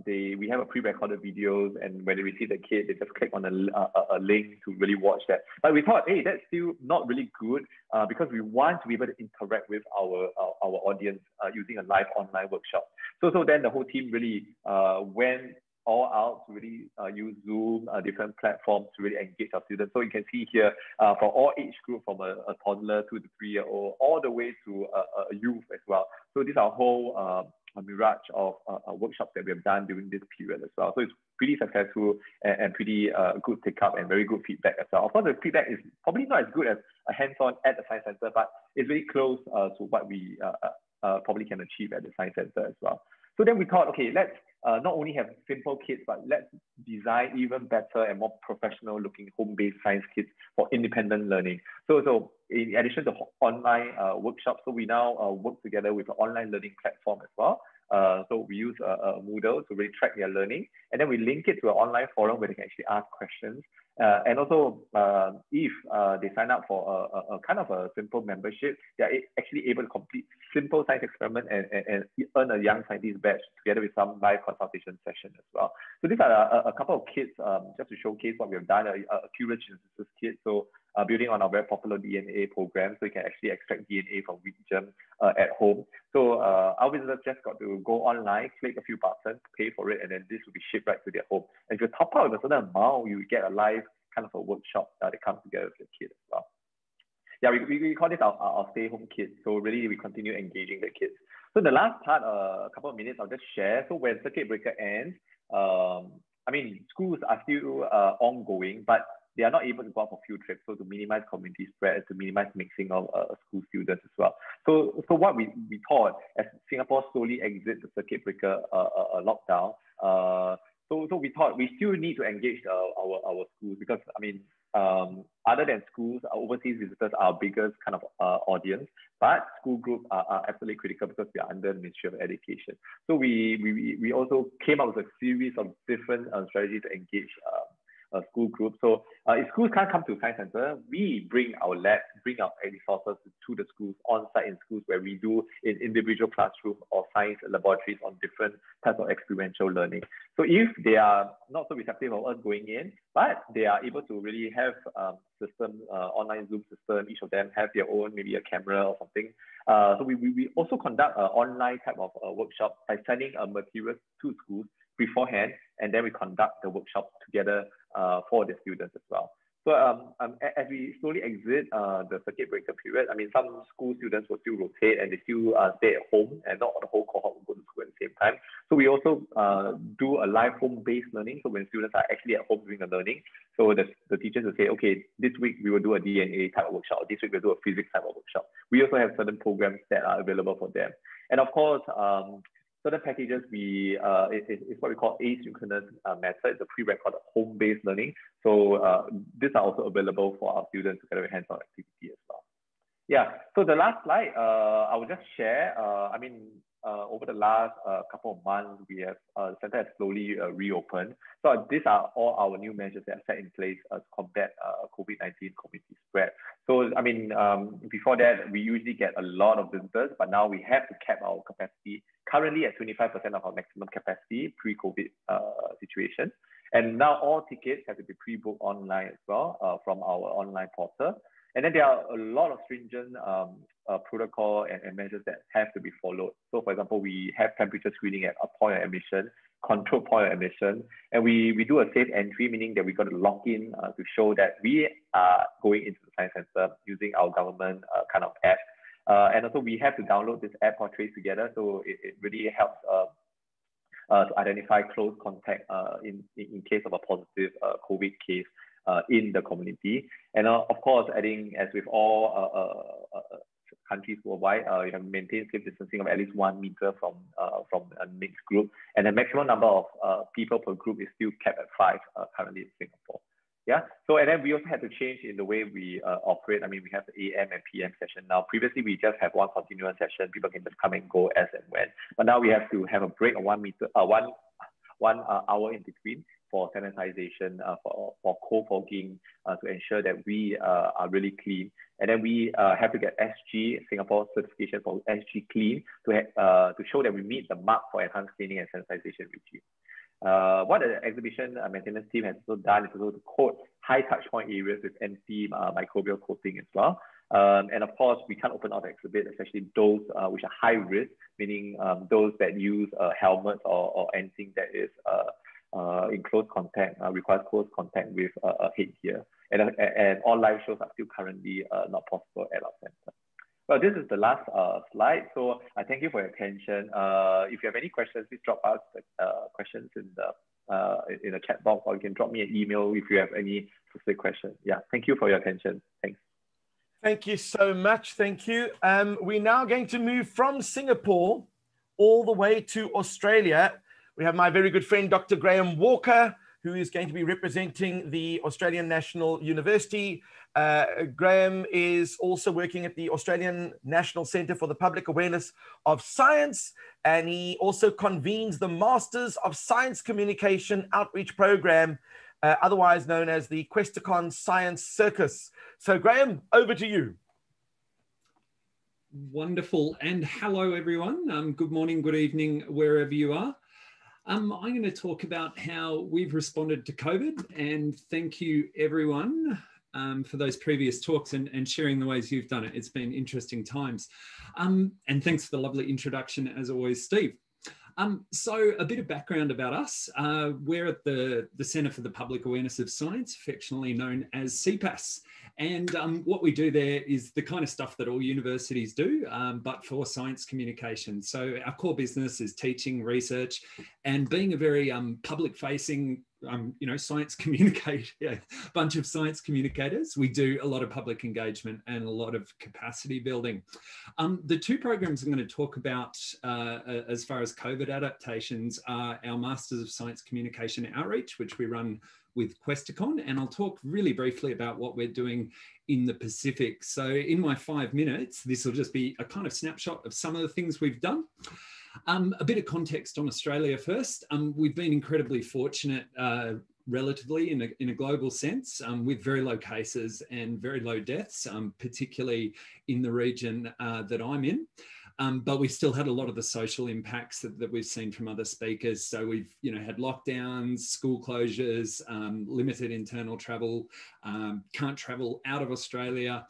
we have a pre-recorded videos, and when they receive the kit, they just click on a link to really watch that. But we thought, hey, that's still not really good because we want to be able to interact with our audience using a live online workshop. So then the whole team really went all out to really use Zoom, different platforms to really engage our students. So you can see here for all age group, from a toddler to the 3-year-old, all the way to a youth as well. So these are a whole a mirage of workshops that we have done during this period as well. So it's pretty successful and pretty good take-up and very good feedback as well. Of course, the feedback is probably not as good as a hands-on at the Science Center, but it's very close to what we probably can achieve at the Science Center as well. So then we thought, okay, let's not only have simple kits, but let's design even better and more professional looking home-based science kits for independent learning. So in addition to online workshops, so we now work together with an online learning platform as well. So we use Moodle to really track their learning, and then we link it to an online forum where they can actually ask questions. And also, if they sign up for a kind of a simple membership, they are actually able to complete simple science experiment and earn a Young Scientist badge together with some live consultation session as well. So these are a couple of kits just to showcase what we have done, a Curious Genesis kit. So building on our very popular DNA program, so you can actually extract DNA from wheat germ at home. So our visitors just got to go online, click a few buttons, pay for it, and then this will be shipped right to their home. And if you top out a certain amount, you get a live kind of a workshop that comes together with the kid as well. Yeah, we call this our stay home kids. So really we continue engaging the kids. So the last part, a couple of minutes, I'll just share. So when circuit breaker ends, I mean, schools are still ongoing, but they are not able to go out for field trips, so to minimize community spread, to minimize mixing of school students as well. So what we thought, as Singapore slowly exits the circuit breaker lockdown, so we thought we still need to engage our schools, because I mean, other than schools, overseas visitors are our biggest kind of audience, but school groups are absolutely critical because we are under the Ministry of Education. So we also came up with a series of different strategies to engage school groups. So if schools can't come to Science Center, we bring our labs, bring our resources to the schools, on-site in schools, where we do in individual classrooms or science laboratories on different types of experiential learning. So if they are not so receptive of us going in, but they are able to really have system, online Zoom system, each of them have their own, maybe a camera or something. So we also conduct an online type of workshop by sending materials to schools beforehand, and then we conduct the workshop together for the students as well. So as we slowly exit the circuit breaker period, I mean, some school students will still rotate and they still stay at home, and not the whole cohort will go to school at the same time. So we also do a live home-based learning. So when students are actually at home doing the learning, so the teachers will say, okay, this week we will do a DNA type of workshop, or this week we'll do a physics type of workshop. We also have certain programs that are available for them. And of course, certain packages, it's what we call asynchronous method. It's a pre-recorded home-based learning. So these are also available for our students to get a hands-on activity as well. Yeah, so the last slide, I will just share. Over the last couple of months, we have the center has slowly reopened. So these are all our new measures that are set in place to combat COVID-19 community spread. So before that, we usually get a lot of visitors, but now we have to cap our capacity currently at 25% of our maximum capacity pre-COVID situation. And now all tickets have to be pre-booked online as well from our online portal. And then there are a lot of stringent protocol and measures that have to be followed. So for example, we have temperature screening at a point of admission, control point of admission, and we do a safe entry, meaning that we got to log in to show that we are going into the science center using our government kind of app. And also we have to download this app called Trace Together. So it really helps to identify close contact in case of a positive COVID case in the community. And of course, adding, as with all countries worldwide, you have maintained safe distancing of at least 1 meter from a mixed group. And the maximum number of people per group is still kept at 5 currently in Singapore. Yeah. So, and then we also had to change in the way we operate. I mean, we have the AM and PM session now. Previously, we just have one continuous session. People can just come and go as and when. But now we have to have a break of 1 meter, one hour in between for sanitization, for co-fogging, to ensure that we are really clean. And then we have to get SG, Singapore certification for SG Clean, to show that we meet the mark for enhanced cleaning and sanitization regime. What the exhibition maintenance team has also done is also to coat high touch point areas with antimicrobial coating as well. And of course, we can't open out the exhibit, especially those which are high risk, meaning those that use helmets or anything that is in close contact, requires close contact with headgear. And all live shows are still currently not possible at our center. Well, this is the last slide. So I thank you for your attention. If you have any questions, please drop us questions in the chat box, or you can drop me an email if you have any specific questions. Yeah, thank you for your attention. Thanks. Thank you so much. Thank you. We're now going to move from Singapore all the way to Australia. We have my very good friend, Dr. Graham Walker, who is going to be representing the Australian National University. Graham is also working at the Australian National Centre for the Public Awareness of Science, and he also convenes the Masters of Science Communication Outreach Program, otherwise known as the Questacon Science Circus. So Graham, over to you. Wonderful. And hello, everyone. Good morning, good evening, wherever you are. I'm going to talk about how we've responded to COVID, and thank you everyone for those previous talks and sharing the ways you've done it. It's been interesting times. And thanks for the lovely introduction as always, Steve. So a bit of background about us. We're at the Centre for the Public Awareness of Science, affectionately known as CPAS. And what we do there is the kind of stuff that all universities do, but for science communication. So our core business is teaching, research, and being a very public-facing science communicator, bunch of science communicators. We do a lot of public engagement and a lot of capacity building. The two programs I'm going to talk about as far as COVID adaptations are our Masters of Science Communication Outreach, which we run with Questacon, and I'll talk really briefly about what we're doing in the Pacific. So in my 5 minutes, this will just be a kind of snapshot of some of the things we've done. A bit of context on Australia first. We've been incredibly fortunate relatively in a global sense, with very low cases and very low deaths, particularly in the region that I'm in. But we still had a lot of the social impacts that we've seen from other speakers. So we've had lockdowns, school closures, limited internal travel, can't travel out of Australia,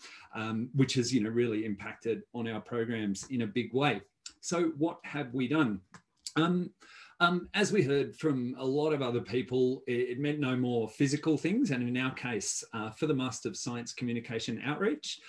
which has really impacted on our programs in a big way. So what have we done? As we heard from a lot of other people, it meant no more physical things. And in our case, for the Master of Science Communication Outreach,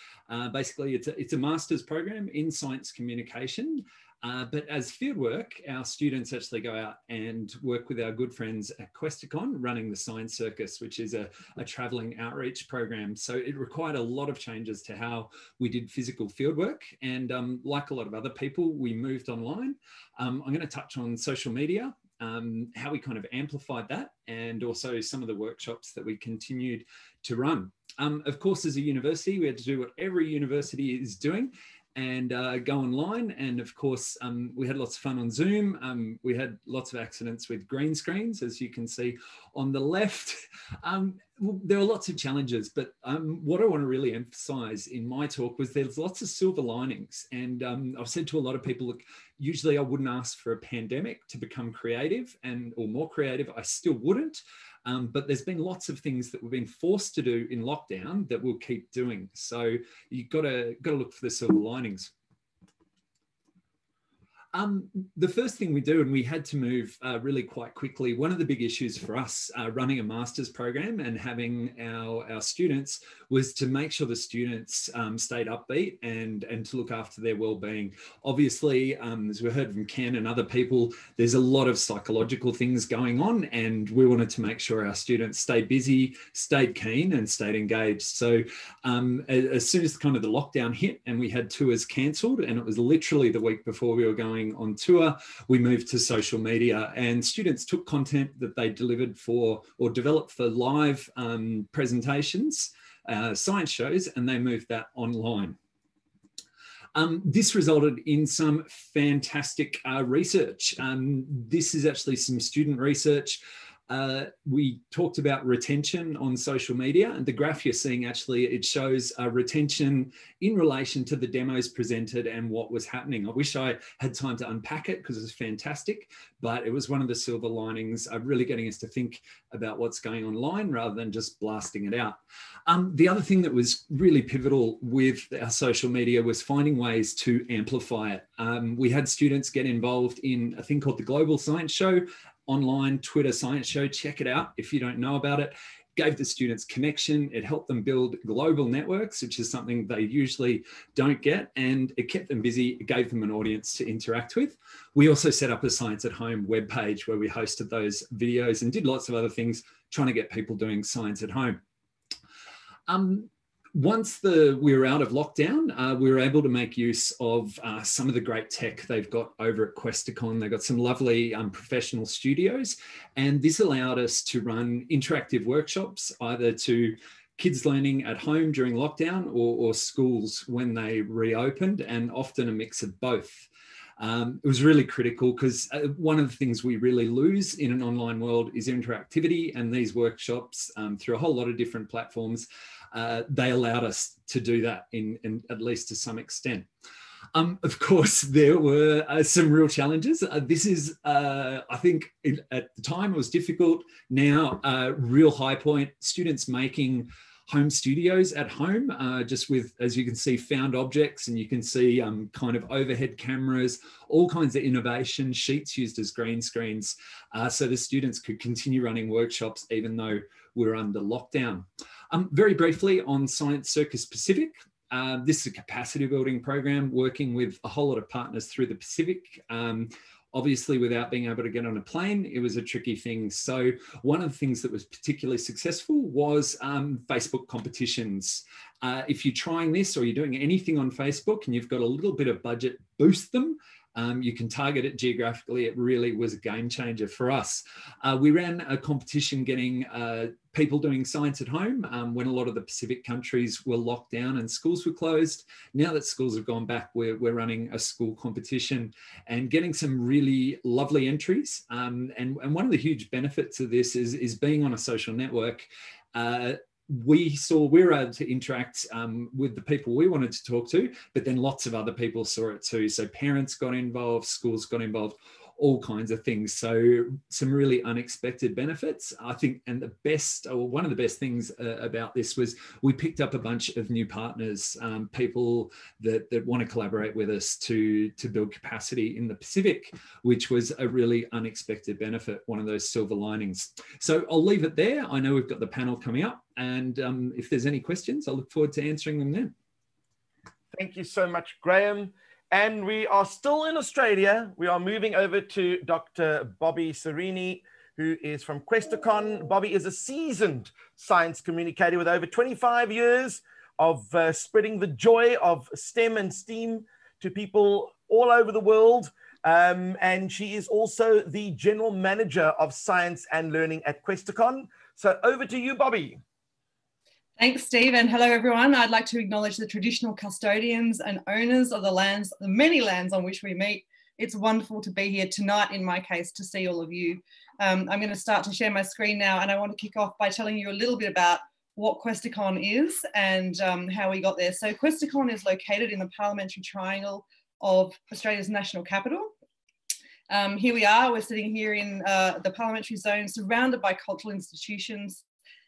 basically it's a master's program in science communication. But as fieldwork, our students actually go out and work with our good friends at Questacon, running the Science Circus, which is a traveling outreach program. So it required a lot of changes to how we did physical fieldwork. And like a lot of other people, we moved online. I'm going to touch on social media, how we kind of amplified that, and also some of the workshops that we continued to run. Of course, as a university, we had to do what every university is doing and go online. And of course, we had lots of fun on Zoom. We had lots of accidents with green screens, as you can see on the left. There were lots of challenges, but what I want to really emphasize in my talk was there's lots of silver linings. And I've said to a lot of people, look, usually I wouldn't ask for a pandemic to become creative or more creative. I still wouldn't. But there's been lots of things that we've been forced to do in lockdown that we'll keep doing. So you've got to look for the silver linings. The first thing we do, and we had to move really quite quickly, one of the big issues for us running a master's program and having our students was to make sure the students stayed upbeat and to look after their well-being. Obviously, as we heard from Ken and other people, there's a lot of psychological things going on, and we wanted to make sure our students stayed busy, stayed keen, and stayed engaged. So as soon as kind of the lockdown hit and we had tours cancelled, and it was literally the week before we were going on tour, we moved to social media, and students took content that they delivered for or developed for live presentations, science shows, and they moved that online. This resulted in some fantastic research. This is actually some student research. We talked about retention on social media, and the graph you're seeing, actually, it shows retention in relation to the demos presented and what was happening. I wish I had time to unpack it because it was fantastic, but it was one of the silver linings of really getting us to think about what's going online rather than just blasting it out. The other thing that was really pivotal with our social media was finding ways to amplify it. We had students get involved in a thing called the Global Science Show, online Twitter science show. Check it out if you don't know about it. Gave the students connection. It helped them build global networks, which is something they usually don't get, and it kept them busy. It gave them an audience to interact with. We also set up a Science at Home webpage where we hosted those videos and did lots of other things trying to get people doing science at home. Once we were out of lockdown, we were able to make use of some of the great tech they've got over at Questacon. They've got some lovely professional studios, and this allowed us to run interactive workshops, either to kids learning at home during lockdown or schools when they reopened, and often a mix of both. It was really critical because one of the things we really lose in an online world is interactivity, and these workshops through a whole lot of different platforms, they allowed us to do that in at least to some extent. Of course, there were some real challenges. This is, I think, at the time it was difficult. Now, real high point, students making home studios at home, just with, as you can see, found objects, and you can see kind of overhead cameras, all kinds of innovation, sheets used as green screens, so the students could continue running workshops even though we're under lockdown. Very briefly on Science Circus Pacific. This is a capacity building program working with a whole lot of partners through the Pacific. Obviously, without being able to get on a plane, it was a tricky thing. So one of the things that was particularly successful was Facebook competitions. If you're trying this or you're doing anything on Facebook and you've got a little bit of budget, boost them. You can target it geographically. It really was a game changer for us. We ran a competition getting people doing science at home when a lot of the Pacific countries were locked down and schools were closed. Now that schools have gone back, we're running a school competition and getting some really lovely entries. And one of the huge benefits of this is being on a social network. We were able to interact with the people we wanted to talk to, but then lots of other people saw it too. So parents got involved, schools got involved, all kinds of things. So some really unexpected benefits, I think. And the best, or one of the best things about this was we picked up a bunch of new partners, people that want to collaborate with us to build capacity in the Pacific, which was a really unexpected benefit, one of those silver linings. So I'll leave it there. I know we've got the panel coming up, and if there's any questions, I look forward to answering them then. Thank you so much, Graham. And we are still in Australia. We are moving over to Dr. Bobby Serini, who is from Questacon. Bobby is a seasoned science communicator with over 25 years of spreading the joy of STEM and STEAM to people all over the world. And she is also the general manager of science and learning at Questacon. So over to you, Bobby. Thanks, Steve, and hello everyone. I'd like to acknowledge the traditional custodians and owners of the lands, the many lands on which we meet. It's wonderful to be here tonight, in my case, to see all of you. I'm going to start to share my screen now, and I want to kick off by telling you a little bit about what Questacon is and how we got there. So Questacon is located in the parliamentary triangle of Australia's national capital. Here we are, we're sitting here in the parliamentary zone, surrounded by cultural institutions.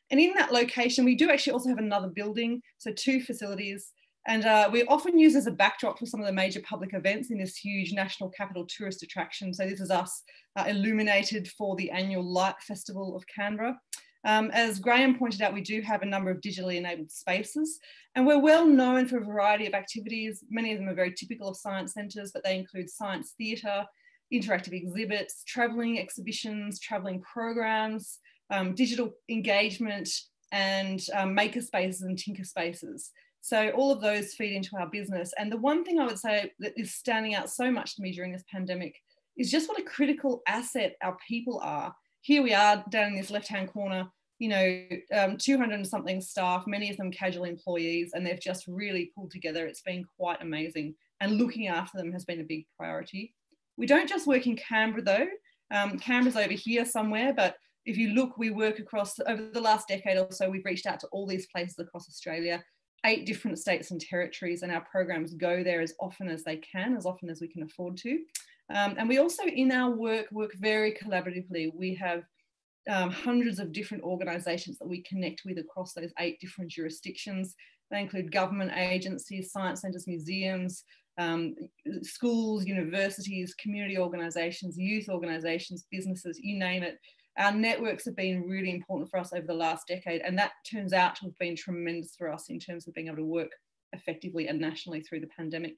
And in that location, we do actually also have another building, so 2 facilities. And we often use as a backdrop for some of the major public events in this huge national capital tourist attraction. So this is us illuminated for the annual Light Festival of Canberra. As Graham pointed out, we do have a number of digitally enabled spaces, and we're well known for a variety of activities. Many of them are very typical of science centres, but they include science theatre, interactive exhibits, travelling exhibitions, travelling programs, digital engagement, and maker spaces and tinker spaces. So all of those feed into our business. And the one thing I would say that is standing out so much to me during this pandemic is just what a critical asset our people are. Here we are down in this left-hand corner, you know, 200 and something staff, many of them casual employees, and they've just really pulled together. It's been quite amazing. And looking after them has been a big priority. We don't just work in Canberra though. Canberra's over here somewhere, but if you look, we work across, over the last decade or so, we've reached out to all these places across Australia, 8 different states and territories, and our programs go there as often as they can, as often as we can afford to. And we also, in our work very collaboratively. We have hundreds of different organisations that we connect with across those 8 different jurisdictions. They include government agencies, science centres, museums, schools, universities, community organisations, youth organisations, businesses, you name it. Our networks have been really important for us over the last decade, and that turns out to have been tremendous for us in terms of being able to work effectively and nationally through the pandemic.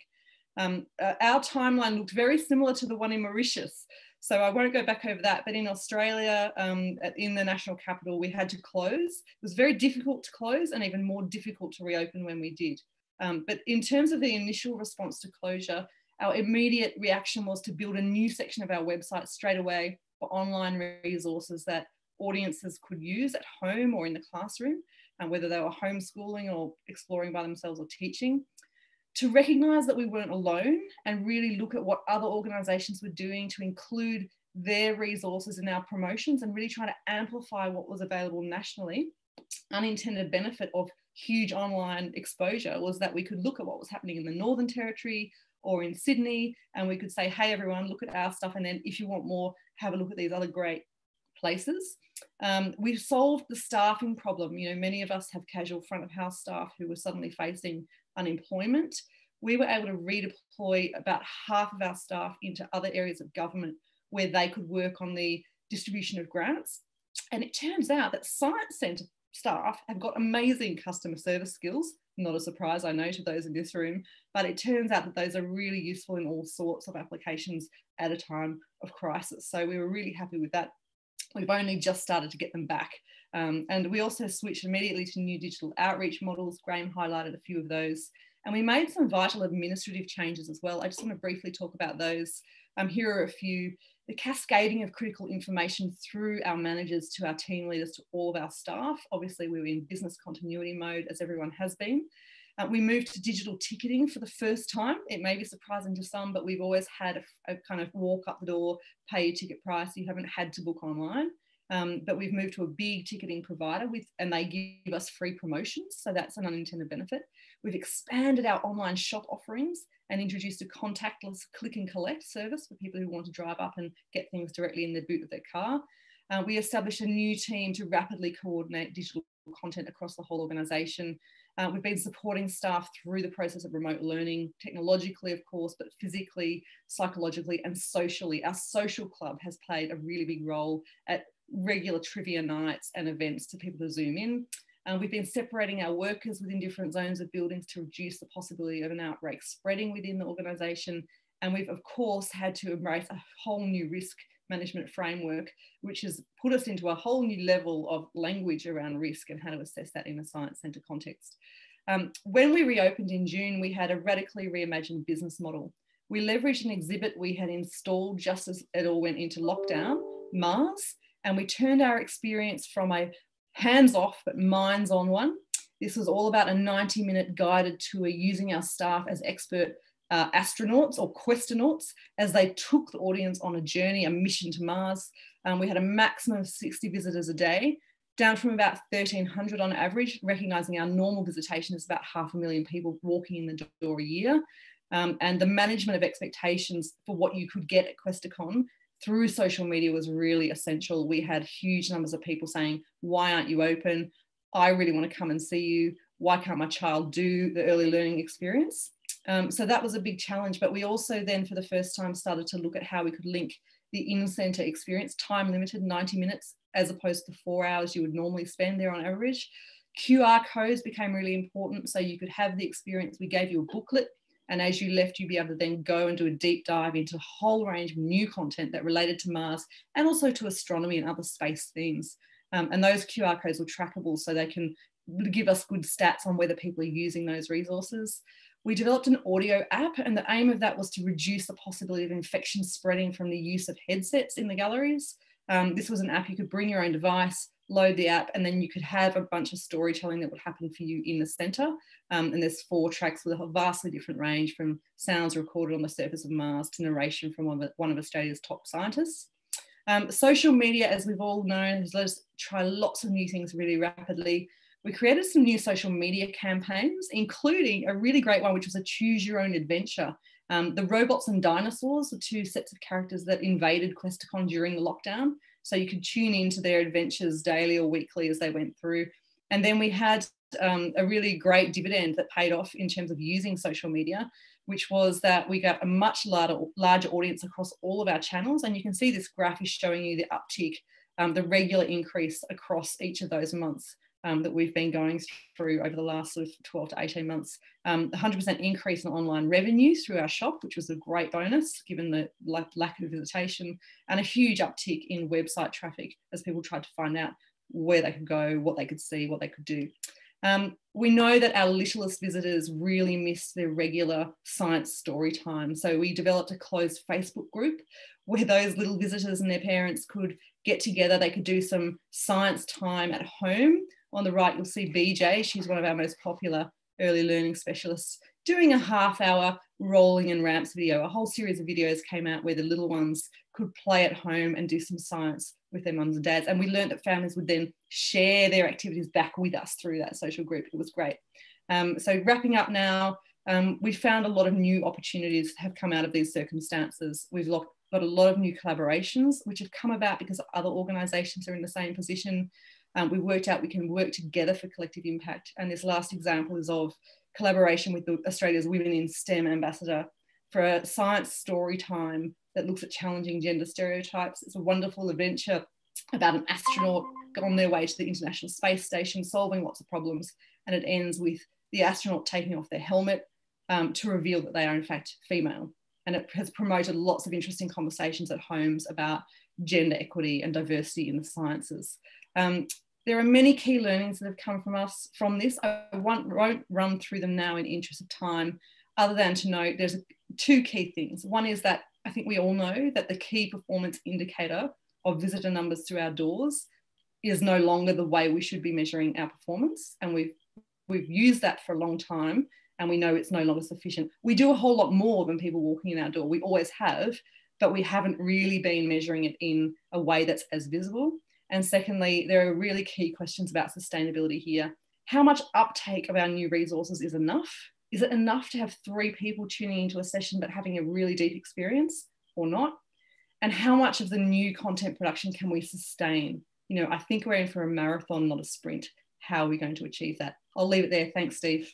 Our timeline looked very similar to the one in Mauritius, so I won't go back over that, but in Australia, in the national capital, we had to close. It was very difficult to close and even more difficult to reopen when we did. But in terms of the initial response to closure, our immediate reaction was to build a new section of our website straight away for online resources that audiences could use at home or in the classroom, whether they were homeschooling or exploring by themselves or teaching, to recognise that we weren't alone and really look at what other organisations were doing to include their resources in our promotions and really try to amplify what was available nationally. Unintended benefit of huge online exposure was that we could look at what was happening in the Northern Territory or in Sydney, and we could say, hey, everyone, look at our stuff. And then if you want more, have a look at these other great places. We've solved the staffing problem. You know, many of us have casual front of house staff who were suddenly facing unemployment. We were able to redeploy about half of our staff into other areas of government where they could work on the distribution of grants. And it turns out that science centre staff have got amazing customer service skills. Not a surprise, I know, to those in this room, but it turns out that those are really useful in all sorts of applications at a time of crisis. So we were really happy with that. We've only just started to get them back. And we also switched immediately to new digital outreach models. Graham highlighted a few of those. And we made some vital administrative changes as well. I just want to briefly talk about those. Here are a few. The cascading of critical information through our managers to our team leaders to all of our staff. Obviously, we were in business continuity mode, as everyone has been. We moved to digital ticketing for the first time. It may be surprising to some, but we've always had a kind of walk up the door, pay your ticket price. You haven't had to book online. But we've moved to a big ticketing provider and they give us free promotions. So that's an unintended benefit. We've expanded our online shop offerings and introduced a contactless click and collect service for people who want to drive up and get things directly in the boot of their car. We established a new team to rapidly coordinate digital content across the whole organisation. We've been supporting staff through the process of remote learning, technologically, of course, but physically, psychologically, and socially. Our social club has played a really big role at regular trivia nights and events to people to Zoom in. We've been separating our workers within different zones of buildings to reduce the possibility of an outbreak spreading within the organisation. And we've, of course, had to embrace a whole new risk management framework, which has put us into a whole new level of language around risk and how to assess that in a science centre context. When we reopened in June, we had a radically reimagined business model. We leveraged an exhibit we had installed just as it all went into lockdown, Mars, and we turned our experience from a hands-off but minds-on one This was all about a 90-minute guided tour using our staff as expert astronauts or questonauts as they took the audience on a journey, a mission to Mars. We had a maximum of 60 visitors a day, down from about 1,300 on average, recognising our normal visitation is about 500,000 people walking in the door a year. And the management of expectations for what you could get at Questacon through social media was really essential. We had huge numbers of people saying, why aren't you open? I really want to come and see you. Why can't my child do the early learning experience? So that was a big challenge, but we also then for the first time started to look at how we could link the in-centre experience, time limited, 90 minutes, as opposed to 4 hours you would normally spend there on average. QR codes became really important so you could have the experience. We gave you a booklet, and as you left, you'd be able to then go and do a deep dive into a whole range of new content that related to Mars and also to astronomy and other space themes. And those QR codes were trackable so they can give us good stats on whether people are using those resources. We developed an audio app, and the aim of that was to reduce the possibility of infection spreading from the use of headsets in the galleries. This was an app you could bring your own device, load the app, and then you could have a bunch of storytelling that would happen for you in the centre. And there's 4 tracks with a vastly different range, from sounds recorded on the surface of Mars to narration from one of Australia's top scientists. Social media, as we've all known, has let us try lots of new things really rapidly. We created some new social media campaigns, including a really great one, which was a choose your own adventure. The robots and dinosaurs were 2 sets of characters that invaded Questacon during the lockdown. So you could tune into their adventures daily or weekly as they went through. And then we had a really great dividend that paid off in terms of using social media, which was that we got a much larger audience across all of our channels. And you can see this graph is showing you the uptick, the regular increase across each of those months that we've been going through over the last sort of 12 to 18 months. 100% increase in online revenue through our shop, which was a great bonus given the lack of visitation, and a huge uptick in website traffic as people tried to find out where they could go, what they could see, what they could do. We know that our littlest visitors really miss their regular science story time. So we developed a closed Facebook group where those little visitors and their parents could get together. They could do some science time at home. On the right, you'll see BJ. She's one of our most popular early learning specialists, doing a half-hour rolling and ramps video. A whole series of videos came out where the little ones could play at home and do some science with their mums and dads. And we learned that families would then share their activities back with us through that social group. It was great. So wrapping up now, we found a lot of new opportunities have come out of these circumstances. We've got a lot of new collaborations, which have come about because other organisations are in the same position. We worked out we can work together for collective impact. And this last example is of collaboration with Australia's Women in STEM ambassador for a science story time that looks at challenging gender stereotypes. It's a wonderful adventure about an astronaut on their way to the International Space Station, solving lots of problems. And it ends with the astronaut taking off their helmet to reveal that they are in fact female. And it has promoted lots of interesting conversations at homes about gender equity and diversity in the sciences. There are many key learnings that have come from this. I won't run through them now in interest of time, other than to note there's 2 key things. One is that I think we all know that the key performance indicator of visitor numbers through our doors is no longer the way we should be measuring our performance. And we've used that for a long time, and we know it's no longer sufficient. We do a whole lot more than people walking in our door. We always have, but we haven't really been measuring it in a way that's as visible. And secondly, there are really key questions about sustainability here. How much uptake of our new resources is enough? Is it enough to have 3 people tuning into a session but having a really deep experience or not? And how much of the new content production can we sustain? You know, I think we're in for a marathon, not a sprint. How are we going to achieve that? I'll leave it there. Thanks, Steve.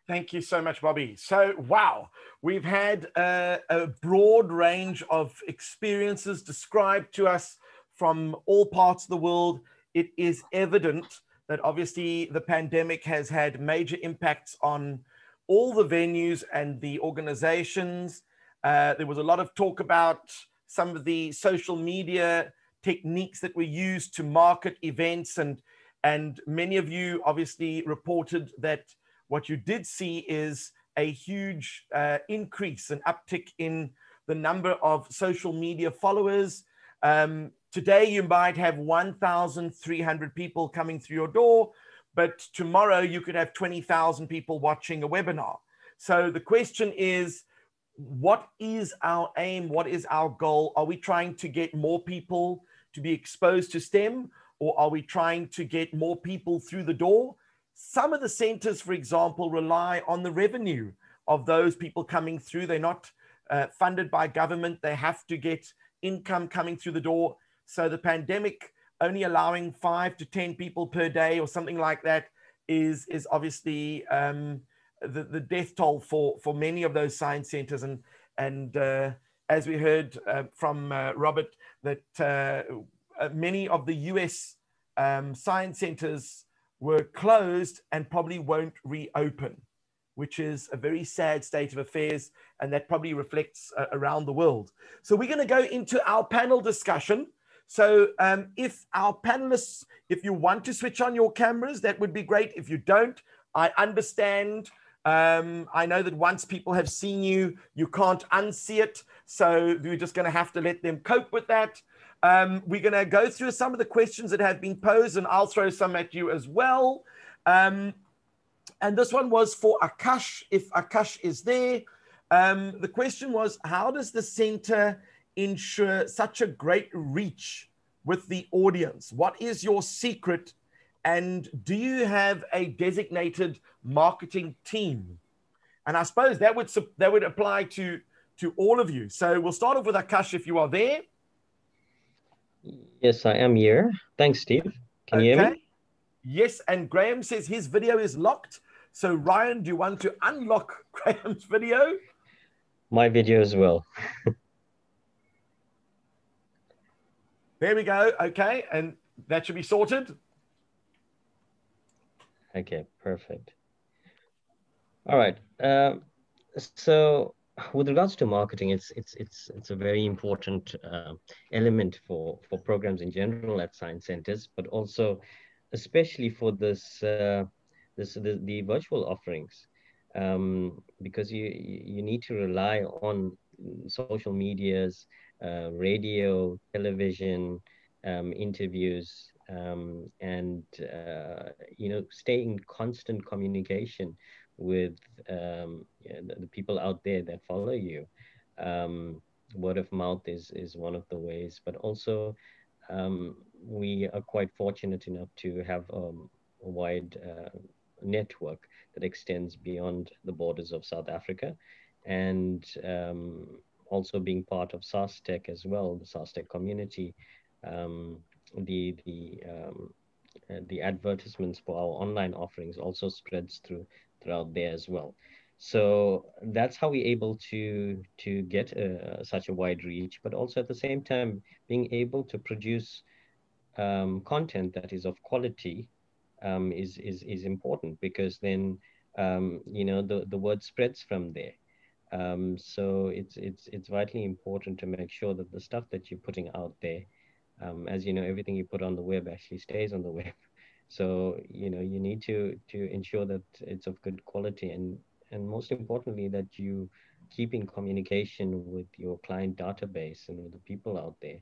Thank you so much, Bobby. So, wow, we've had a broad range of experiences described to us from all parts of the world. It is evident that obviously the pandemic has had major impacts on all the venues and the organizations. There was a lot of talk about some of the social media techniques that were used to market events, and many of you obviously reported that what you did see is a huge increase, an uptick in the number of social media followers. Today, you might have 1,300 people coming through your door, but tomorrow you could have 20,000 people watching a webinar. So the question is, what is our aim? What is our goal? Are we trying to get more people to be exposed to STEM, or are we trying to get more people through the door? Some of the centers, for example, rely on the revenue of those people coming through. They're not funded by government. They have to get income coming through the door. So the pandemic only allowing 5 to 10 people per day or something like that is obviously the death toll for many of those science centers. And as we heard from Robert, that many of the US science centers were closed and probably won't reopen, which is a very sad state of affairs, and that probably reflects around the world. So we're going to go into our panel discussion. So if our panelists, if you want to switch on your cameras, that would be great. If you don't, I understand. I know that once people have seen you, you can't unsee it. So we're just going to have to let them cope with that. We're going to go through some of the questions that have been posed, and I'll throw some at you as well. And this one was for Akash, if Akash is there. The question was, how does the center ensure such a great reach with the audience? What is your secret? And do you have a designated marketing team? And I suppose that would apply to all of you. So we'll start off with Akash, if you are there. Yes, I am here. Thanks, Steve. Can you hear me? Yes, and Graham says his video is locked. So Ryan, do you want to unlock Graham's video? My video as well. There we go. Okay, and that should be sorted. Okay, perfect. All right. So with regards to marketing, it's a very important element for programs in general at science centers, but also especially for the virtual offerings, because you need to rely on social medias, radio, television, interviews, and stay in constant communication with the people out there that follow you. Word of mouth is one of the ways, but also we are quite fortunate enough to have a wide network that extends beyond the borders of South Africa, and also being part of SASTech as well, the SASTech community. The advertisements for our online offerings also spreads throughout there as well. So that's how we're able to get such a wide reach, but also at the same time being able to produce content that is of quality is important, because then the word spreads from there. So it's vitally important to make sure that the stuff that you're putting out there, as you know, everything you put on the web actually stays on the web. So you need to ensure that it's of good quality, and most importantly that you keep in communication with your client database and with the people out there.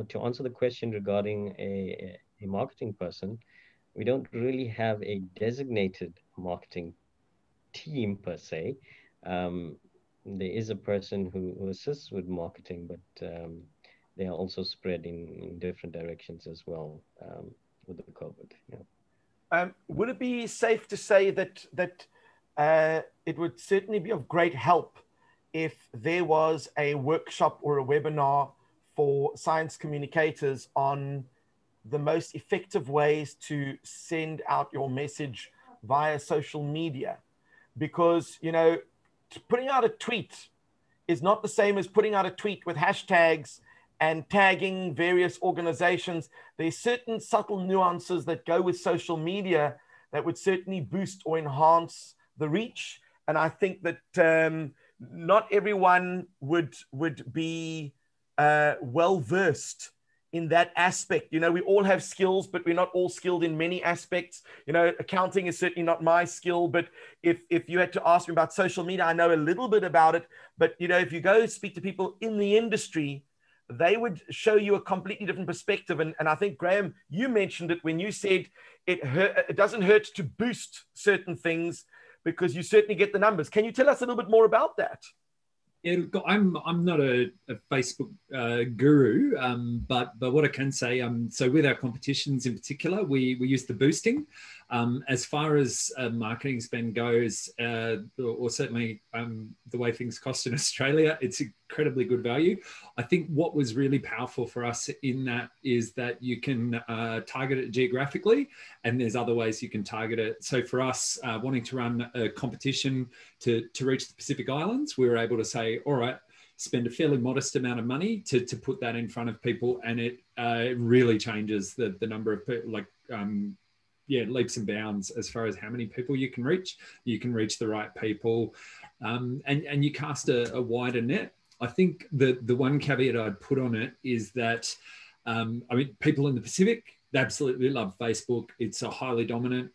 To answer the question regarding a marketing person, we don't really have a designated marketing team per se. There is a person who assists with marketing, but they are also spread in different directions as well with the COVID. Yeah. Would it be safe to say that it would certainly be of great help if there was a workshop or a webinar for science communicators on the most effective ways to send out your message via social media? Because, putting out a tweet is not the same as putting out a tweet with hashtags and tagging various organizations. There's certain subtle nuances that go with social media that would certainly boost or enhance the reach. And I think that not everyone would be well-versed in that aspect. We all have skills, but we're not all skilled in many aspects. Accounting is certainly not my skill, but if you had to ask me about social media, I know a little bit about it. But, if you go speak to people in the industry, they would show you a completely different perspective. And I think, Graham, you mentioned it when you said it doesn't hurt to boost certain things because you certainly get the numbers. Can you tell us a little bit more about that? Yeah, look, I'm not a Facebook guru, but what I can say, so with our competitions in particular, we use the boosting. As far as marketing spend goes, or certainly the way things cost in Australia, it's incredibly good value. I think what was really powerful for us in that is that you can target it geographically, and there's other ways you can target it. So for us, wanting to run a competition to reach the Pacific Islands, we were able to say, all right, spend a fairly modest amount of money to put that in front of people, and it really changes the number of people, like leaps and bounds as far as how many people you can reach. You can reach the right people, and you cast a wider net. I think the one caveat I'd put on it is that, people in the Pacific, they absolutely love Facebook. It's a highly dominant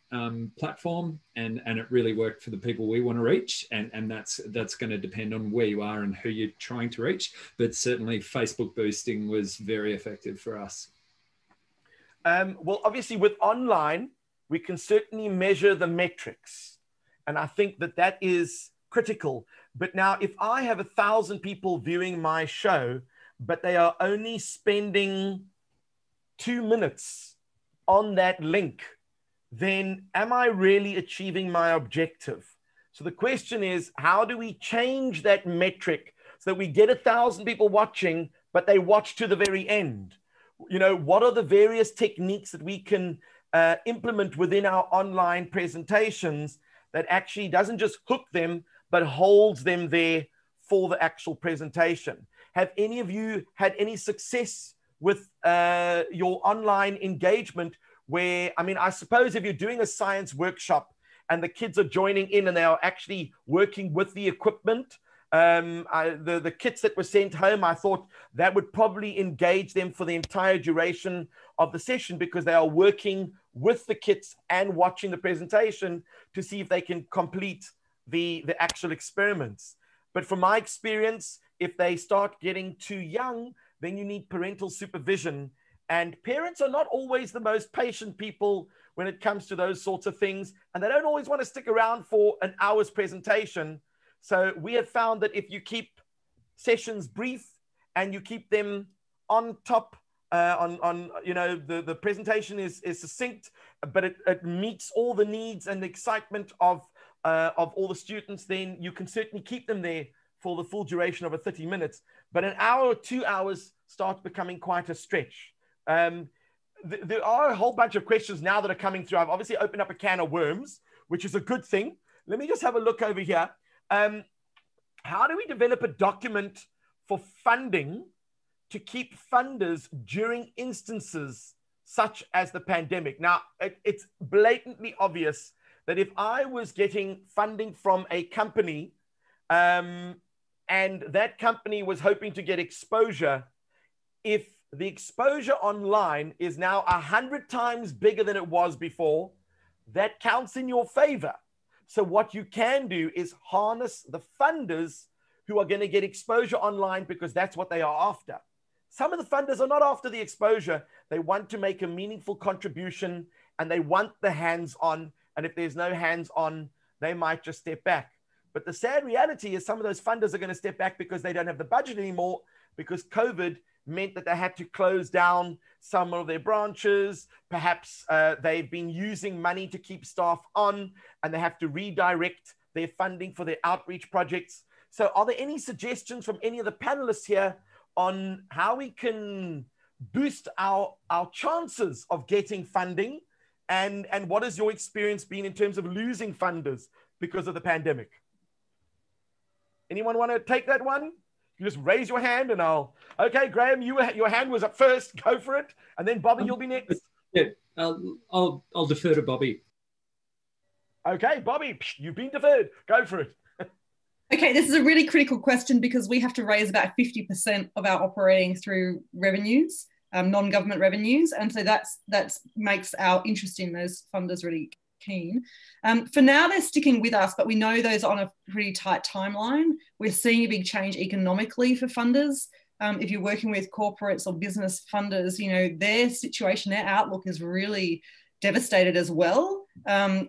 platform, and it really worked for the people we want to reach. And that's going to depend on where you are and who you're trying to reach. But certainly Facebook boosting was very effective for us. Well, obviously with online, we can certainly measure the metrics. And I think that is critical. But now if I have 1,000 people viewing my show, but they are only spending 2 minutes on that link, then am I really achieving my objective? So the question is, how do we change that metric so that we get 1,000 people watching, but they watch to the very end? You know, what are the various techniques that we can implement within our online presentations that actually doesn't just hook them, but holds them there for the actual presentation? Have any of you had any success with your online engagement where, I suppose if you're doing a science workshop and the kids are joining in and they are actually working with the equipment, the kits that were sent home, I thought that would probably engage them for the entire duration of the session because they are working with the kits and watching the presentation to see if they can complete the actual experiments. But from my experience, if they start getting too young, then you need parental supervision. And parents are not always the most patient people when it comes to those sorts of things. And they don't always want to stick around for an hour's presentation. So we have found that if you keep sessions brief and you keep them on top, the presentation is succinct, but it meets all the needs and the excitement of all the students, then you can certainly keep them there for the full duration of 30 minutes. But an hour or 2 hours starts becoming quite a stretch. There are a whole bunch of questions now that are coming through. I've obviously opened up a can of worms, which is a good thing. Let me just have a look over here. How do we develop a document for funding to keep funders during instances such as the pandemic? Now, it's blatantly obvious that if I was getting funding from a company and that company was hoping to get exposure, if the exposure online is now 100 times bigger than it was before, that counts in your favor. So what you can do is harness the funders who are going to get exposure online because that's what they are after. Some of the funders are not after the exposure. They want to make a meaningful contribution and they want the hands-on. And if there's no hands-on, they might just step back. But the sad reality is some of those funders are going to step back because they don't have the budget anymore, because COVID meant that they had to close down some of their branches. Perhaps they've been using money to keep staff on and they have to redirect their funding for their outreach projects. So are there any suggestions from any of the panelists here on how we can boost our chances of getting funding? And what has your experience been in terms of losing funders because of the pandemic? Anyone want to take that one? You just raise your hand and okay, Graham, your hand was up first. Go for it. And then Bobby, you'll be next. Yeah, I'll defer to Bobby. Okay, Bobby, you've been deferred. Go for it. Okay, this is a really critical question because we have to raise about 50% of our operating through revenues, non-government revenues. And so that makes our interest in those funders really keen. For now, they're sticking with us, but we know those are on a pretty tight timeline. We're seeing a big change economically for funders. if you're working with corporates or business funders, you know, their situation, their outlook is really devastated as well.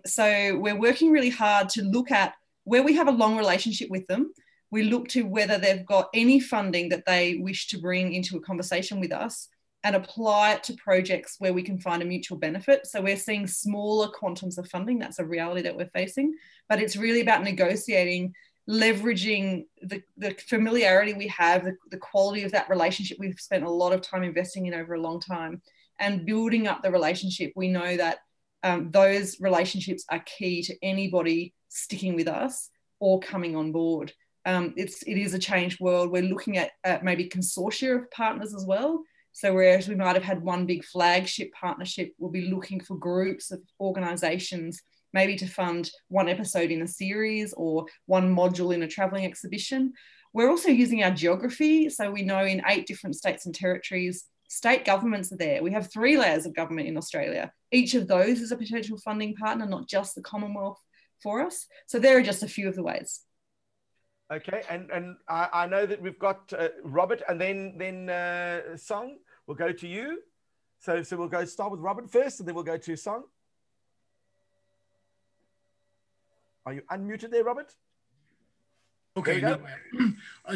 So we're working really hard to look at where we have a long relationship with them. We look to whether they've got any funding that they wish to bring into a conversation with us and apply it to projects where we can find a mutual benefit. So we're seeing smaller quantums of funding. That's a reality that we're facing, but it's really about negotiating, leveraging the familiarity we have, the quality of that relationship we've spent a lot of time investing in over a long time, and building up the relationship. We know that those relationships are key to anybody sticking with us or coming on board. It is a changed world. We're looking at maybe consortia of partners as well. So whereas we might have had one big flagship partnership, we'll be looking for groups of organisations, maybe to fund one episode in a series or one module in a travelling exhibition. We're also using our geography. So we know in 8 different states and territories, state governments are there. We have 3 layers of government in Australia. Each of those is a potential funding partner, not just the Commonwealth for us. So there are just a few of the ways. Okay, and I know that we've got Robert, and then Song. We'll go to you. So we'll start with Robert first, and then we'll go to Song. Are you unmuted there, Robert? Okay, no,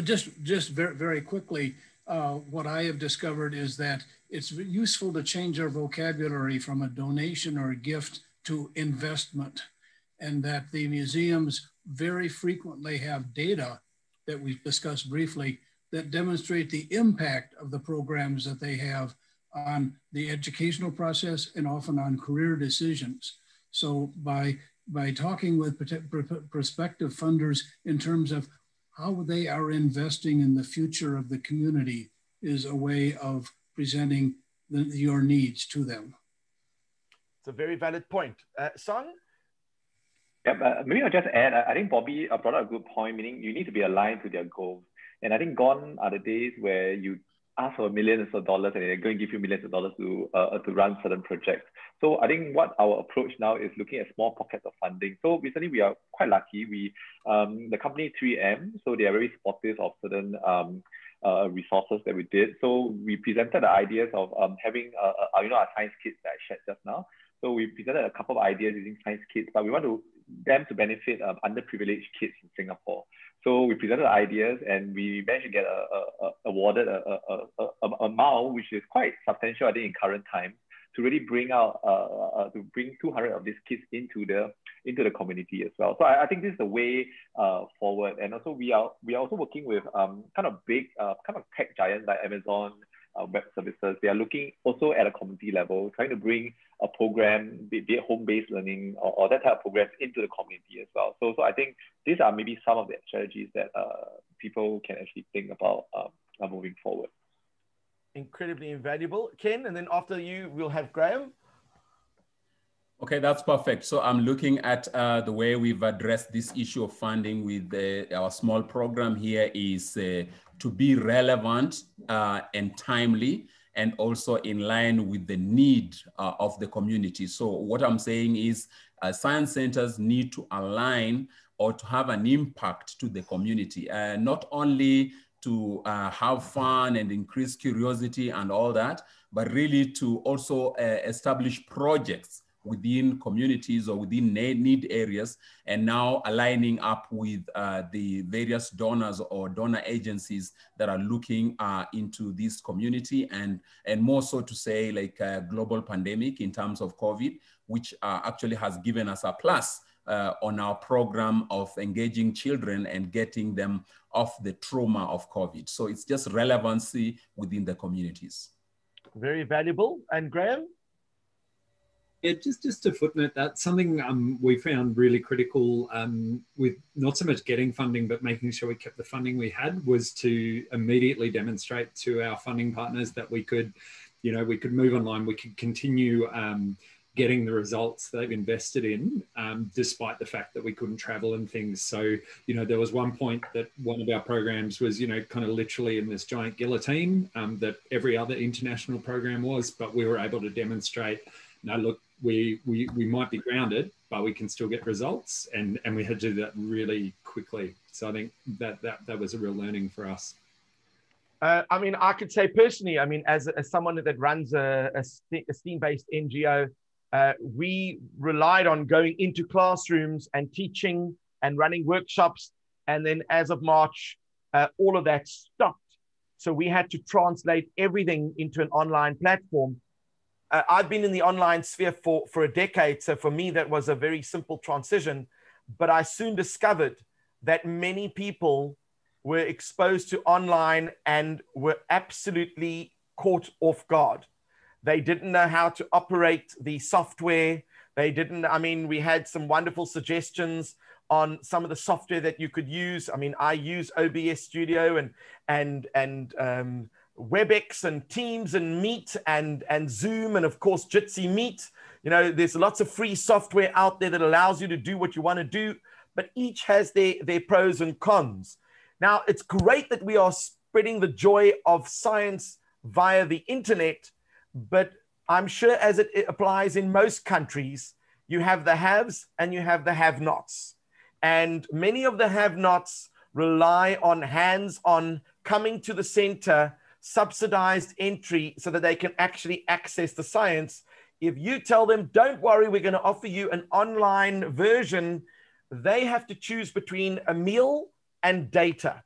just very, very quickly, what I have discovered is that it's useful to change our vocabulary from a donation or a gift to investment, and that the museums very frequently have data that we've discussed briefly that demonstrate the impact of the programs that they have on the educational process and often on career decisions. So by talking with prospective funders in terms of how they are investing in the future of the community is a way of presenting your needs to them. It's a very valid point. Song? Yeah, maybe I'll just add, I think Bobby brought up a good point, meaning you need to be aligned to their goals. And I think gone are the days where you ask for millions of dollars and they're going to give you millions of dollars to run certain projects. So I think what our approach now is looking at small pockets of funding. So recently we are quite lucky. The company 3M, so they are very supportive of certain resources that we did. So we presented the ideas of having our science kits that I shared just now. So we presented a couple of ideas using science kits, but we want them to benefit underprivileged kids in Singapore. So we presented ideas and we managed to get awarded an amount which is quite substantial, I think, in current times, to really bring out to bring 200 of these kids into the community as well. So I think this is the way forward. And also we are also working with kind of big kind of tech giants like Amazon Web Services. They are looking also at a community level, trying to bring a program, be it home-based learning or that type of programs into the community as well. So I think these are maybe some of the strategies that people can actually think about moving forward. Incredibly invaluable. Ken, and then after you, we'll have Graham. Okay, that's perfect. So I'm looking at the way we've addressed this issue of funding with our small program here is to be relevant and timely, and also in line with the need of the community. So what I'm saying is science centers need to align or to have an impact to the community, not only to have fun and increase curiosity and all that, but really to also establish projects within communities or within need areas, and now aligning up with the various donors or donor agencies that are looking into this community, and more so to say like a global pandemic in terms of COVID, which actually has given us a plus on our program of engaging children and getting them off the trauma of COVID. So it's just relevancy within the communities. Very valuable. And Graham? Yeah, just to footnote that, something we found really critical with not so much getting funding, but making sure we kept the funding we had, was to immediately demonstrate to our funding partners that we could, we could move online, we could continue getting the results they've invested in, despite the fact that we couldn't travel and things. So, there was one point that one of our programs was, kind of literally in this giant guillotine that every other international program was, but we were able to demonstrate, no, look, we might be grounded, but we can still get results, and we had to do that really quickly. So I think that was a real learning for us. I mean, I could say personally, I mean, as someone that runs a STEAM-based NGO, we relied on going into classrooms and teaching and running workshops. And then as of March, all of that stopped. So we had to translate everything into an online platform. I've been in the online sphere for a decade. So for me, that was a very simple transition. But I soon discovered that many people were exposed to online and were absolutely caught off guard. They didn't know how to operate the software. They didn't, I mean, we had some wonderful suggestions on some of the software that you could use. I mean, I use OBS Studio and WebEx and Teams and Meet and Zoom and of course Jitsi Meet. You know, there's lots of free software out there that allows you to do what you want to do, but each has their pros and cons. Now, it's great that we are spreading the joy of science via the internet, but I'm sure as it applies in most countries, you have the haves and you have the have-nots. And many of the have-nots rely on hands-on, coming to the center, subsidized entry so that they can actually access the science. If you tell them, don't worry, we're going to offer you an online version, they have to choose between a meal and data.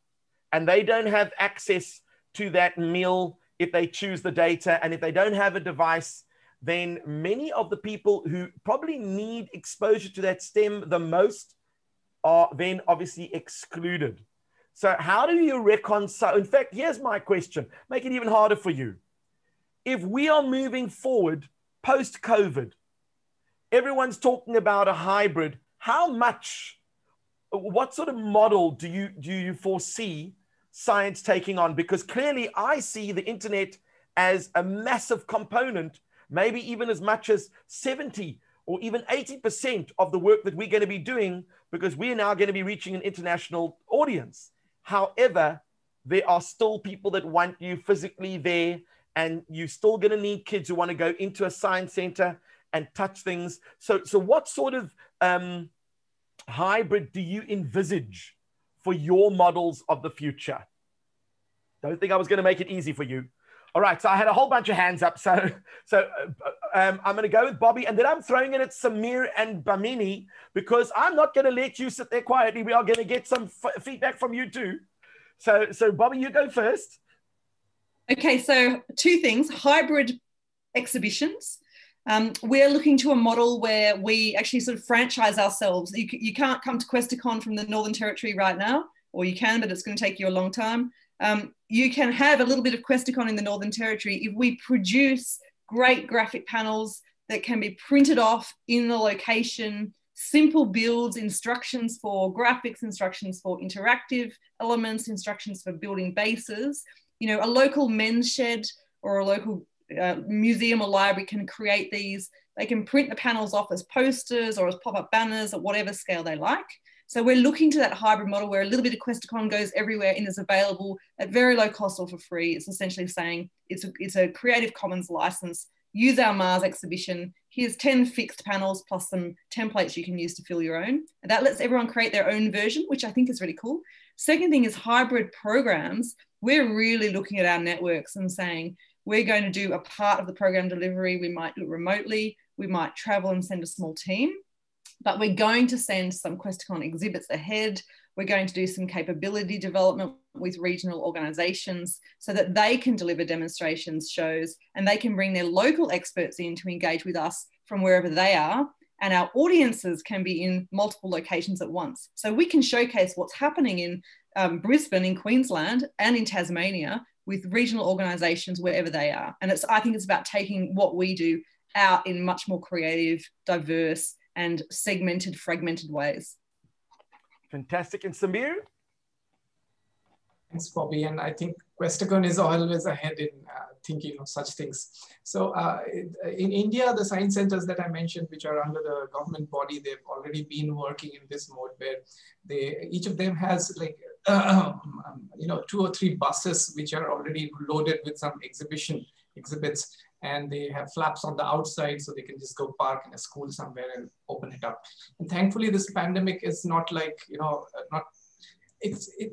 And they don't have access to that meal if they choose the data. And if they don't have a device, then many of the people who probably need exposure to that STEM the most are then obviously excluded. So how do you reconcile? In fact, here's my question, make it even harder for you. If we are moving forward post-COVID, everyone's talking about a hybrid, what sort of model do you foresee science taking on? Because clearly I see the internet as a massive component, maybe even as much as 70 or even 80% of the work that we're going to be doing, because we are now going to be reaching an international audience. However, there are still people that want you physically there, and you're still going to need kids who want to go into a science center and touch things. So what sort of hybrid do you envisage for your models of the future? Don't think I was going to make it easy for you. All right, so I had a whole bunch of hands up. So I'm going to go with Bobby, and then I'm throwing it at Samir and Bamini, because I'm not going to let you sit there quietly. We are going to get some feedback from you too. So Bobby, you go first. Okay, so two things: hybrid exhibitions. We're looking to a model where we actually sort of franchise ourselves. You can't come to QuestaCon from the Northern Territory right now, or you can, but it's going to take you a long time. You can have a little bit of QuestaCon in the Northern Territory if we produce great graphic panels that can be printed off in the location, simple builds, instructions for graphics, instructions for interactive elements, instructions for building bases. You know, a local men's shed or a local museum or library can create these. They can print the panels off as posters or as pop-up banners at whatever scale they like. So we're looking to that hybrid model where a little bit of QuestaCon goes everywhere and is available at very low cost or for free. It's essentially saying it's a Creative Commons license. Use our Mars exhibition. Here's 10 fixed panels plus some templates you can use to fill your own. And that lets everyone create their own version, which I think is really cool. Second thing is hybrid programs. We're really looking at our networks and saying, we're going to do a part of the program delivery. We might do it remotely. We might travel and send a small team. But we're going to send some QuestaCon exhibits ahead. We're going to do some capability development with regional organisations so that they can deliver demonstrations, shows, and they can bring their local experts in to engage with us from wherever they are. And our audiences can be in multiple locations at once. So we can showcase what's happening in Brisbane, in Queensland, and in Tasmania with regional organisations wherever they are. And I think it's about taking what we do out in much more creative, diverse, and segmented, fragmented ways. Fantastic. And Samir? Thanks, Bobby. And I think QuestaCon is always ahead in thinking of such things. So in India, the science centers that I mentioned, which are under the government body, they've already been working in this mode where each of them has like, 2 or 3 buses, which are already loaded with some exhibits. And they have flaps on the outside so they can just go park in a school somewhere and open it up. And thankfully, this pandemic is not like,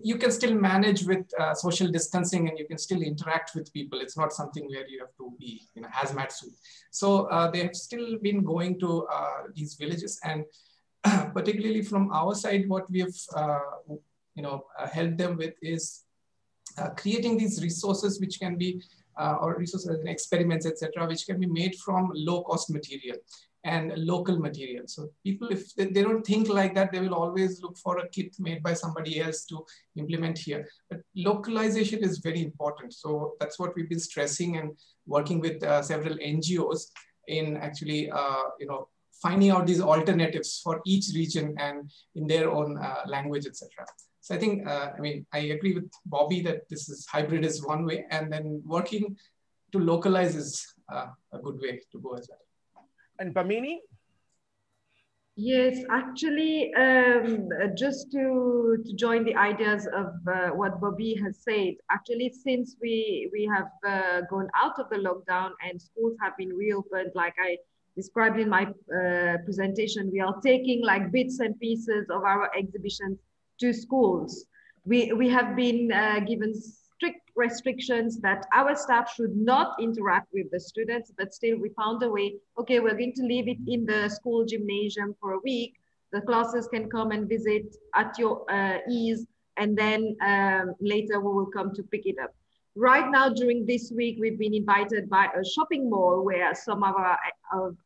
you can still manage with social distancing, and you can still interact with people. It's not something where you have to be in a hazmat suit. So they have still been going to these villages, and particularly from our side, what we have helped them with is creating these resources which can be or resources and experiments, etc., which can be made from low-cost material and local material. So people, if they don't think like that, they will always look for a kit made by somebody else to implement here. But localization is very important. So that's what we've been stressing and working with several NGOs in actually, finding out these alternatives for each region and in their own language, etc. So I think, I agree with Bobby that this is hybrid is one way, and then working to localize is a good way to go as well. And Bamini? Yes, actually, just to join the ideas of what Bobby has said, actually, since we have gone out of the lockdown and schools have been reopened, like I described in my presentation, we are taking like bits and pieces of our exhibitions to schools. We have been given strict restrictions that our staff should not interact with the students, but still we found a way, okay, we're going to leave it in the school gymnasium for a week. The classes can come and visit at your ease, and then later we will come to pick it up. Right now, during this week, we've been invited by a shopping mall where some of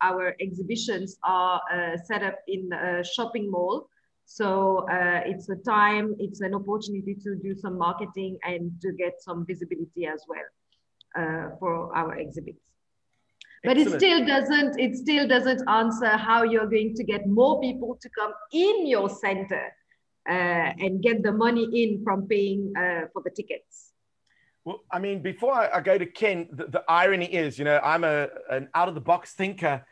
our exhibitions are set up in a shopping mall. So it's an opportunity to do some marketing and to get some visibility as well for our exhibits. But it still doesn't answer how you're going to get more people to come in your center and get the money in from paying for the tickets. Well, I mean, before I go to Ken, the irony is, I'm an out-of-the-box thinker.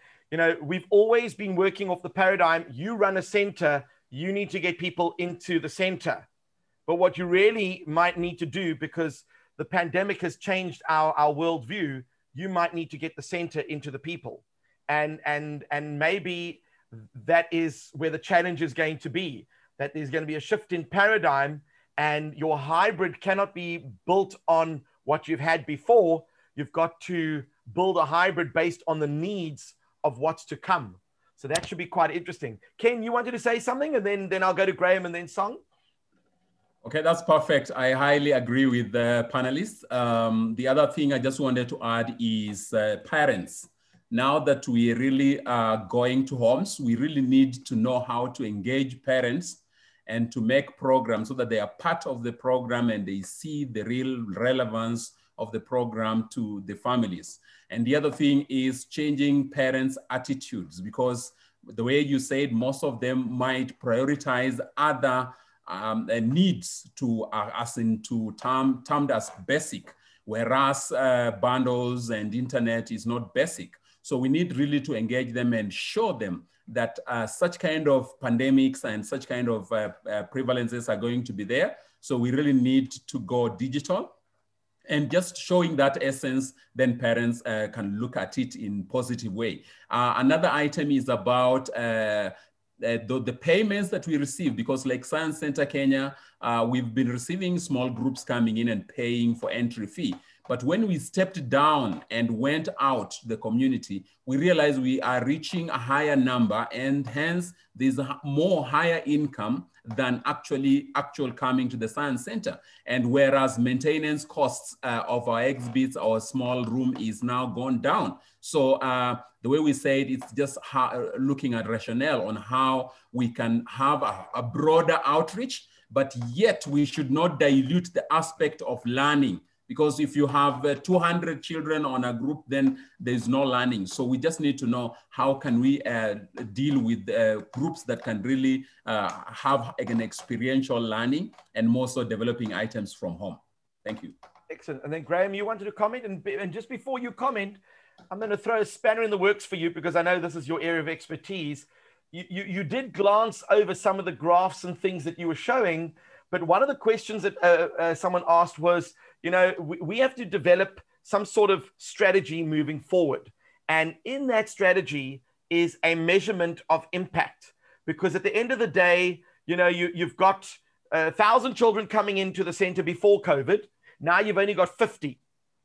We've always been working off the paradigm, you run a center, you need to get people into the center. But what you really might need to do, because the pandemic has changed our worldview, you might need to get the center into the people. And maybe that is where the challenge is going to be, that there's going to be a shift in paradigm, and your hybrid cannot be built on what you've had before. You've got to build a hybrid based on the needs of what's to come. So that should be quite interesting. Ken, you wanted to say something, and then I'll go to Graham and then Song. Okay, that's perfect. I highly agree with the panelists. The other thing I just wanted to add is parents. Now that we really are going to homes, we really need to know how to engage parents and to make programs so that they are part of the program and they see the real relevance of the program to the families. And the other thing is changing parents' attitudes, because the way you said, most of them might prioritize other needs termed as basic, whereas bundles and internet is not basic. So we need really to engage them and show them that such kind of pandemics and such kind of prevalences are going to be there. So we really need to go digital. And just showing that essence, then parents can look at it in positive way. Another item is about the payments that we receive, because like Science Center Kenya, we've been receiving small groups coming in and paying for entry fee. But when we stepped down and went out to the community, we realized we are reaching a higher number, and hence there's more higher income than actual coming to the Science Center. And whereas maintenance costs of our exhibits, our small room is now gone down. So the way we say it, it's just looking at rationale on how we can have a broader outreach, but yet we should not dilute the aspect of learning. Because if you have 200 children on a group, then there's no learning. So we just need to know how can we deal with groups that can really have an experiential learning and more so developing items from home. Thank you. Excellent. And then Graham, you wanted to comment, and just before you comment, I'm going to throw a spanner in the works for you, because I know this is your area of expertise. You did glance over some of the graphs and things that you were showing, but one of the questions that someone asked was, we have to develop some sort of strategy moving forward. And in that strategy is a measurement of impact, because at the end of the day, you've got 1,000 children coming into the center before COVID. Now you've only got 50.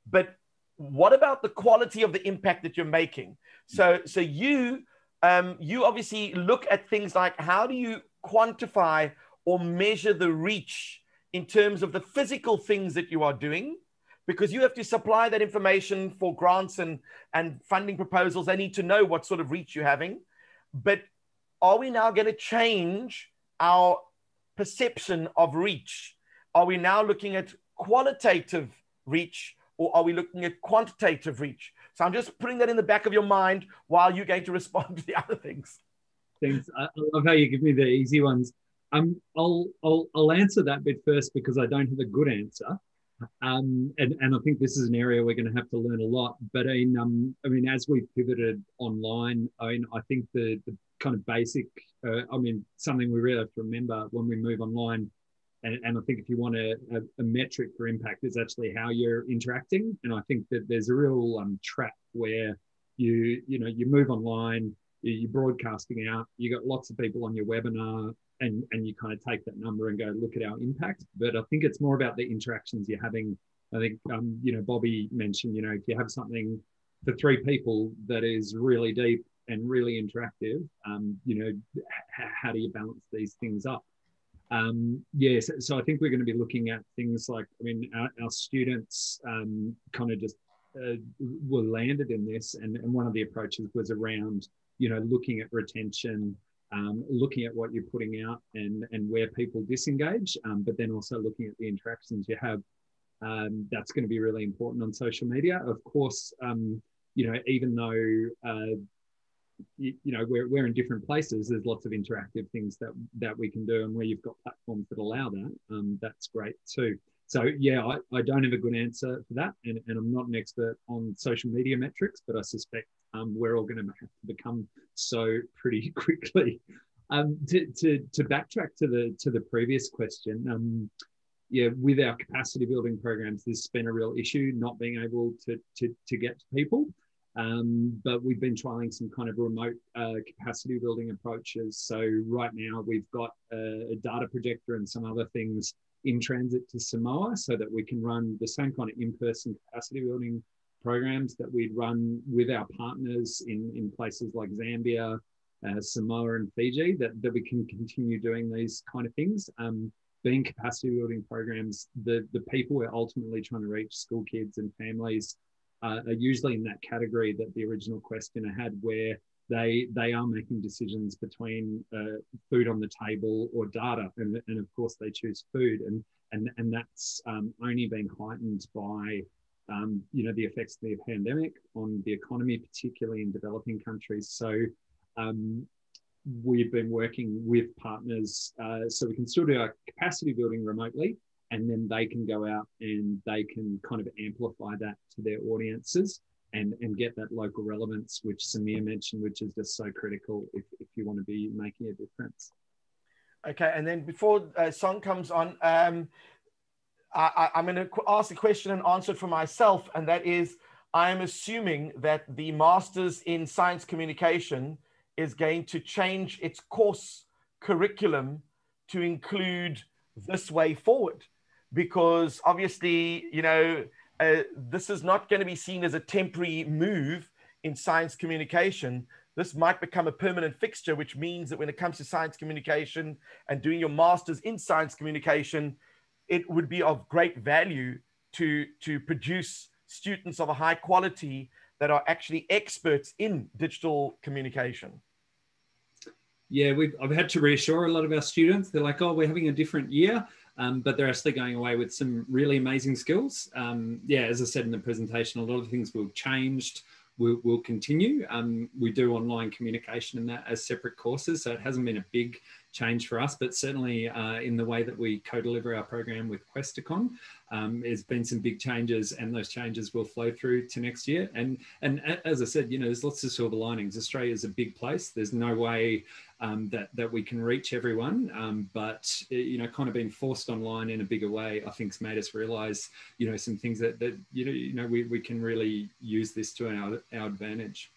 But what about the quality of the impact that you're making? So you obviously look at things like, how do you quantify or measure the reach in terms of the physical things that you are doing? Because you have to supply that information for grants and funding proposals. They need to know what sort of reach you're having. But are we now going to change our perception of reach? Are we now looking at qualitative reach, or are we looking at quantitative reach? So I'm just putting that in the back of your mind while you're going to respond to the other things. Thanks. I love how you give me the easy ones. I'll answer that bit first because I don't have a good answer. And I think this is an area we're going to have to learn a lot. But I mean, as we've pivoted online, I think the kind of basic, something we really have to remember when we move online, and I think if you want a metric for impact, is actually how you're interacting. And I think that there's a real trap where you move online, you're broadcasting out, you got lots of people on your webinar, and you kind of take that number and go, look at our impact. But I think it's more about the interactions you're having. I think, Bobby mentioned, if you have something for 3 people that is really deep and really interactive, how do you balance these things up? So I think we're going to be looking at things like, our students kind of just were landed in this, and one of the approaches was around, looking at retention, looking at what you're putting out and where people disengage, but then also looking at the interactions you have. That's going to be really important on social media. Of course, even though we're in different places, there's lots of interactive things that we can do, and where you've got platforms that allow that, that's great too. So yeah, I don't have a good answer for that, and I'm not an expert on social media metrics, but I suspect we're all going to have to become so pretty quickly. To backtrack to the previous question, with our capacity building programs, this has been a real issue, not being able to get to people. But we've been trialing some kind of remote capacity building approaches. So right now we've got a data projector and some other things in transit to Samoa, so that we can run the same kind of in-person capacity building programs that we'd run with our partners in places like Zambia, Samoa and Fiji, that we can continue doing these kind of things. Being capacity building programs, the people we're ultimately trying to reach, school kids and families, are usually in that category that the original questioner had, where they are making decisions between food on the table or data, and of course they choose food, and that's only been heightened by the effects of the pandemic on the economy, particularly in developing countries. So we've been working with partners so we can still do our capacity building remotely, and then they can go out and they can kind of amplify that to their audiences and get that local relevance, which Samir mentioned, which is just so critical if you want to be making a difference. Okay, and then before Song comes on, I'm going to ask the question and answer it for myself, and that is, I am assuming that the Masters in Science Communication is going to change its course curriculum to include this way forward, because obviously, this is not going to be seen as a temporary move in science communication. This might become a permanent fixture, which means that when it comes to science communication and doing your master's in science communication, it would be of great value to produce students of a high quality that are actually experts in digital communication. Yeah, I've had to reassure a lot of our students. They're like, oh, we're having a different year, but they're actually going away with some really amazing skills. As I said in the presentation, a lot of things will have changed, will continue. We do online communication and that as separate courses, so it hasn't been a big change for us, but certainly in the way that we co-deliver our program with Questacon, there's been some big changes, and those changes will flow through to next year. And as I said, there's lots of silver linings. Australia is a big place. There's no way that we can reach everyone, but kind of being forced online in a bigger way, I think, has made us realise, some things that we can really use this to our advantage.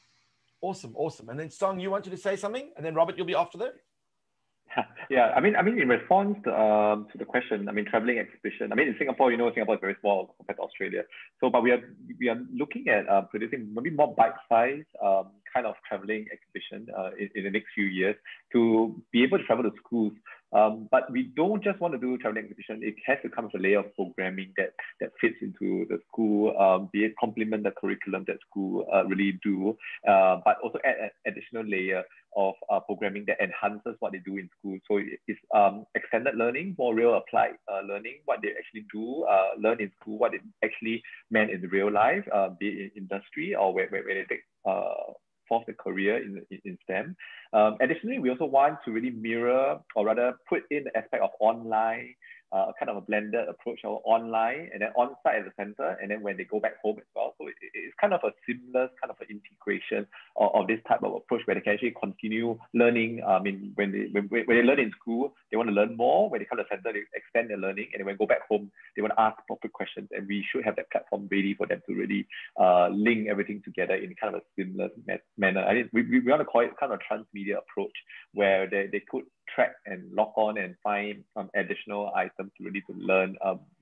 Awesome. And then Song, you wanted to say something, and then Robert, you'll be after that. Yeah, I mean, in response to the question, I mean, traveling exhibition. I mean, in Singapore, Singapore is very small compared to Australia. So, but we are looking at producing maybe more bite-sized kind of traveling exhibition in the next few years to be able to travel to schools. But we don't just want to do traveling exhibition. It has to come with a layer of programming that fits into the school, be it complement the curriculum that school really do, but also add an additional layer of programming that enhances what they do in school. So it's extended learning, more real applied learning, what they actually do, learn in school, what it actually meant in real life, be it in industry or where they take force a career in STEM. Additionally, we also want to really mirror, or rather put in the aspect of online, kind of a blended approach of online and then on-site at the center, and then when they go back home as well. So it's kind of a seamless kind of an integration of this type of approach where they can actually continue learning. I mean, when they learn in school, they want to learn more. When they come to the center, they extend their learning, and then when they go back home, they want to ask proper questions, and we should have that platform ready for them to really link everything together in kind of a seamless manner. I think we want to call it kind of a transmedia approach where they could track and log on and find some additional items to learn,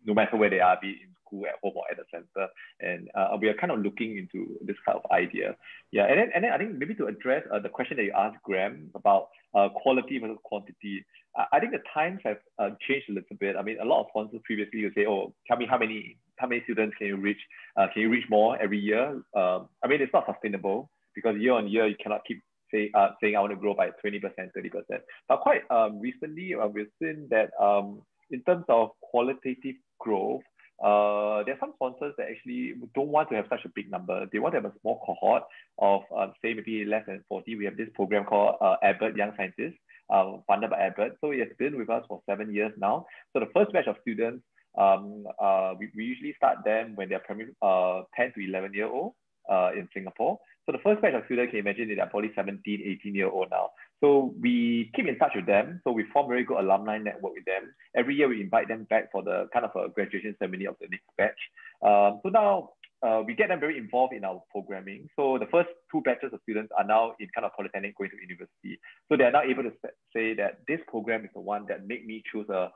no matter where they are, be it in school, at home, or at the center. And we are kind of looking into this kind of idea. Yeah, and then I think maybe to address the question that you asked, Graham, about quality versus quantity. I think the times have changed a little bit. I mean, a lot of sponsors previously would say, "Oh, tell me how many students can you reach? Can you reach more every year?" I mean, it's not sustainable because year on year you cannot keep saying I want to grow by 20%, 30%. But quite recently, we've seen that in terms of qualitative growth, there are some sponsors that actually don't want to have such a big number. They want to have a small cohort of, say, maybe less than 40. We have this program called Abbott Young Scientists, funded by Abbott. So it has been with us for 7 years now. So the first batch of students, we usually start them when they're primary 10 to 11 year old in Singapore. So the first batch of students, can you imagine, they're probably 17, 18-year-old now. So we keep in touch with them. So we form very good alumni network with them. Every year we invite them back for the kind of a graduation ceremony of the next batch. So now we get them very involved in our programming. So the first 2 batches of students are now in kind of polytechnic going to university. So they're now able to say that this program is the one that made me choose a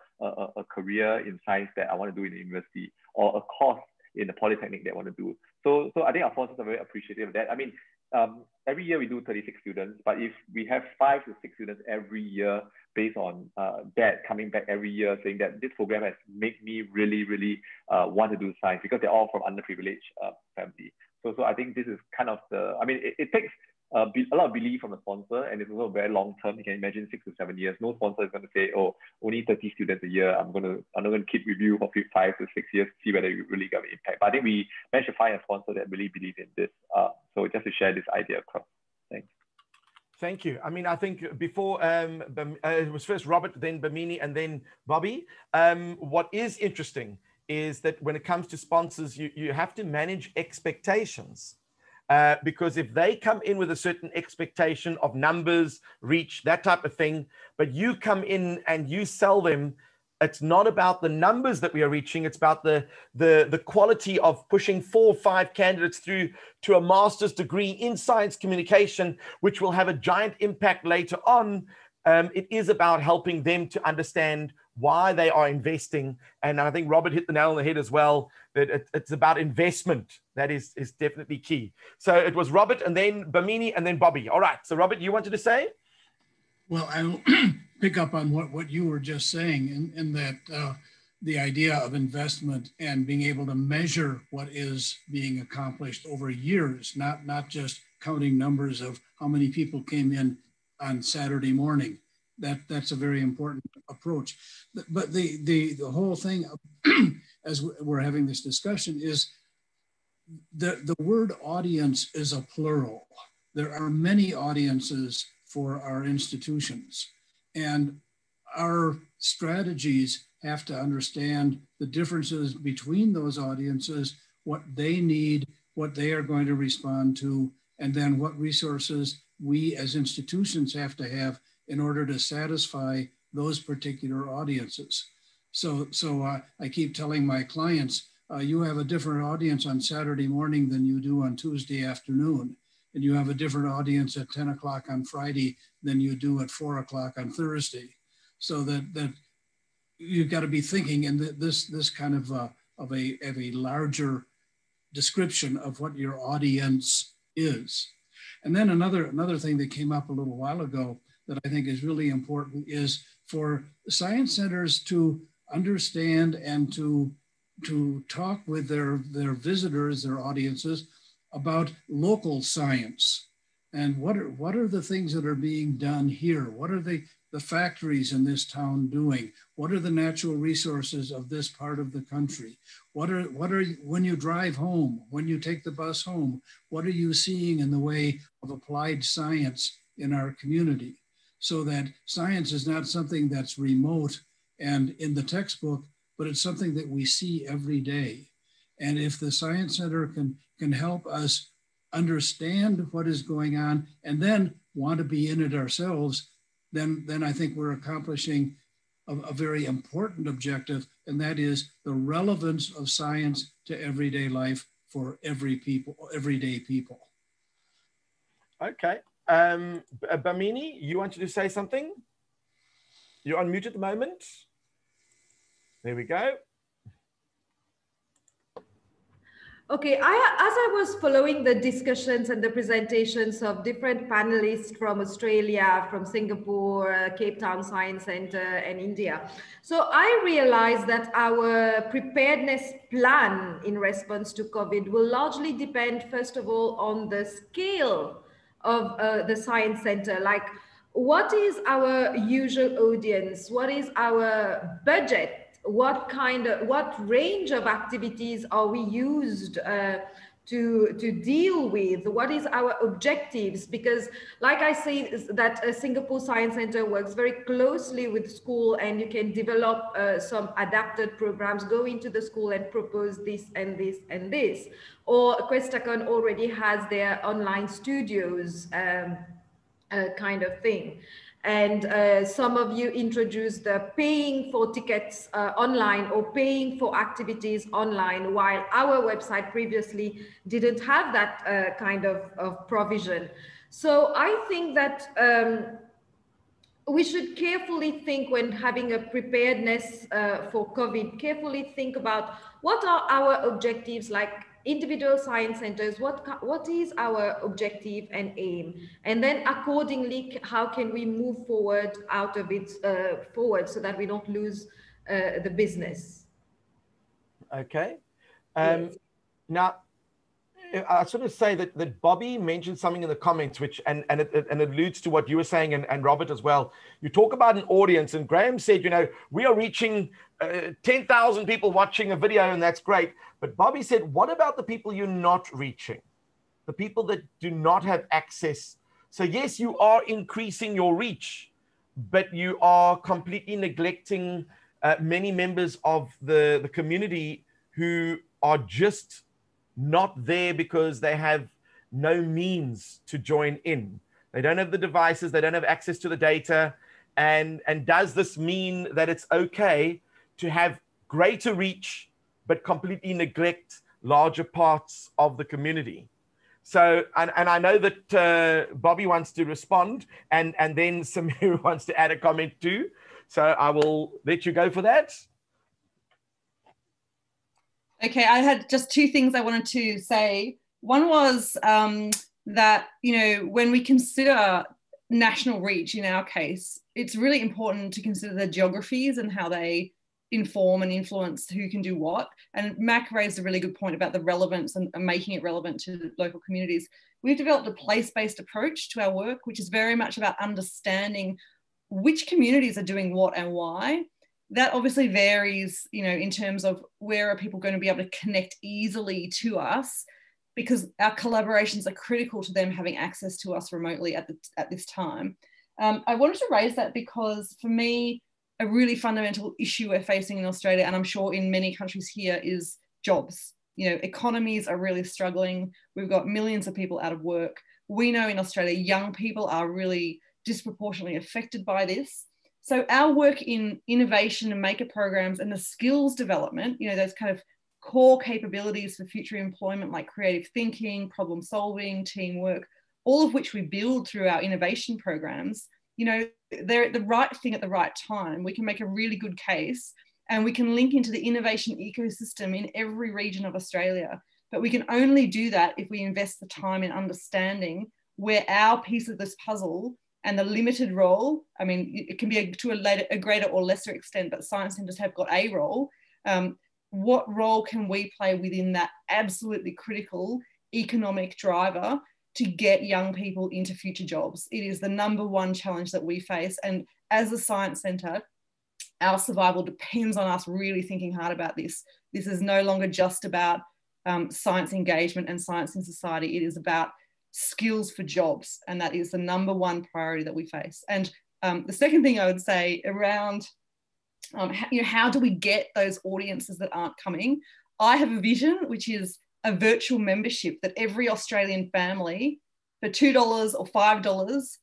career in science that I want to do in the university, or a course in the polytechnic that I want to do. So I think our sponsors are very appreciative of that. I mean, every year we do 36 students, but if we have 5 to 6 students every year based on that coming back every year saying that this program has made me really, really want to do science, because they're all from underprivileged family. So I think this is kind of I mean, it takes a lot of belief from the sponsor, and it's also very long term. You can imagine 6 to 7 years. No sponsor is going to say, "Oh, only 30 students a year. I'm not going to keep with you for 5 to 6 years to see whether you really got an impact." But I think we managed to find a sponsor that really believes in this. So just to share this idea across. Thanks. Thank you. I mean, I think before it was first Robert, then Bamini, and then Bobby. What is interesting is that when it comes to sponsors, you have to manage expectations. Because if they come in with a certain expectation of numbers, reach, that type of thing, but you come in and you sell them, it's not about the numbers that we are reaching. It's about the quality of pushing 4 or 5 candidates through to a master's degree in science communication, which will have a giant impact later on. It is about helping them to understand why they are investing. And I think Robert hit the nail on the head as well, that it's about investment. That is definitely key. So it was Robert, and then Bamini, and then Bobby. All right. So Robert, you wanted to say? Well, I'll pick up on what you were just saying, in that the idea of investment and being able to measure what is being accomplished over years, not just counting numbers of how many people came in on Saturday morning. That's a very important approach. But the whole thing, as we're having this discussion, is the word audience is a plural. There are many audiences for our institutions, and our strategies have to understand the differences between those audiences, what they need, what they are going to respond to, and then what resources we as institutions have to have in order to satisfy those particular audiences. So I keep telling my clients, you have a different audience on Saturday morning than you do on Tuesday afternoon. And you have a different audience at 10 o'clock on Friday than you do at 4 o'clock on Thursday. so that you've got to be thinking in this kind of a larger description of what your audience is. And then another thing that came up a little while ago that I think is really important is for science centers to understand and to talk with their visitors, their audiences, about local science. And what are the things that are being done here? What are the factories in this town doing? What are the natural resources of this part of the country? What are when you drive home, when you take the bus home, what are you seeing in the way of applied science in our community? So that science is not something that's remote and in the textbook, but it's something that we see every day. And if the Science Center can help us understand what is going on and then want to be in it ourselves, then I think we're accomplishing a very important objective, and that is the relevance of science to everyday life for everyday people. Okay. Bamini, you wanted to say something? You're on mute at the moment. There we go. Okay, as I was following the discussions and the presentations of different panelists from Australia, from Singapore, Cape Town Science Centre and India, so I realized that our preparedness plan in response to COVID will largely depend, first of all, on the scale of the Science Centre. Like, what is our usual audience? What is our budget? What range of activities are we used to deal with? What is our objectives? Because like I say, that Singapore Science Centre works very closely with school, and you can develop some adapted programs, go into the school and propose this and this and this. Or Questacon already has their online studios kind of thing. And some of you introduced paying for tickets online or paying for activities online, while our website previously didn't have that kind of provision. So I think that we should carefully think, when having a preparedness for COVID, carefully think about what are our objectives, like individual science centers, what is our objective and aim, and then accordingly, how can we move forward out of it forward so that we don't lose the business. Okay. Yes. Now, I sort of say that Bobby mentioned something in the comments, which and it alludes to what you were saying, and Robert as well. You talk about an audience, and Graham said, you know, we are reaching 10,000 people watching a video, and that's great. But Bobby said, what about the people you're not reaching? The people that do not have access. So yes, you are increasing your reach, but you are completely neglecting many members of the community who are just not there because they have no means to join in. They don't have the devices, they don't have access to the data. And does this mean that it's okay to have greater reach, but completely neglect larger parts of the community? So, and I know that Bobby wants to respond, and then Samir wants to add a comment too. So I will let you go for that. Okay, I had just two things I wanted to say. One was that, you know, when we consider national reach in our case, it's really important to consider the geographies and how they inform and influence who can do what. And Mac raised a really good point about the relevance and making it relevant to local communities. We've developed a place-based approach to our work, which is very much about understanding which communities are doing what and why. That obviously varies, you know, in terms of where are people going to be able to connect easily to us, because our collaborations are critical to them having access to us remotely at this time. I wanted to raise that because for me, a really fundamental issue we're facing in Australia, and I'm sure in many countries here, is jobs. You know, economies are really struggling. We've got millions of people out of work. We know in Australia, young people are really disproportionately affected by this. So our work in innovation and maker programs and the skills development, you know, those kind of core capabilities for future employment, like creative thinking, problem solving, teamwork, all of which we build through our innovation programs, you know, they're the right thing at the right time. We can make a really good case, and we can link into the innovation ecosystem in every region of Australia. But we can only do that if we invest the time in understanding where our piece of this puzzle and the limited role, I mean, it can be to a greater or lesser extent, but science centres have got a role. What role can we play within that absolutely critical economic driver to get young people into future jobs? It is the #1 challenge that we face. And as a science centre, our survival depends on us really thinking hard about this. This is no longer just about science engagement and science in society. It is about skills for jobs. And that is the #1 priority that we face. And the second thing I would say around, how do we get those audiences that aren't coming? I have a vision, which is a virtual membership that every Australian family for $2 or $5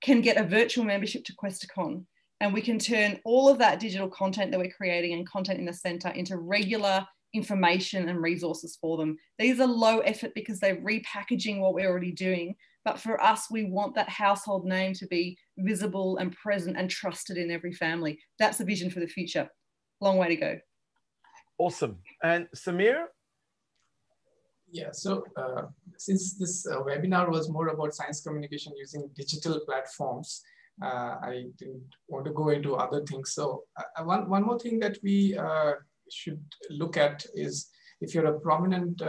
can get a virtual membership to Questacon. And we can turn all of that digital content that we're creating and content in the centre into regular information and resources for them. These are low effort because they're repackaging what we're already doing. But for us, we want that household name to be visible and present and trusted in every family. That's the vision for the future. Long way to go. Awesome. And Samir? Yeah, so since this webinar was more about science communication using digital platforms, I didn't want to go into other things. So one more thing that we should look at is, if you're a prominent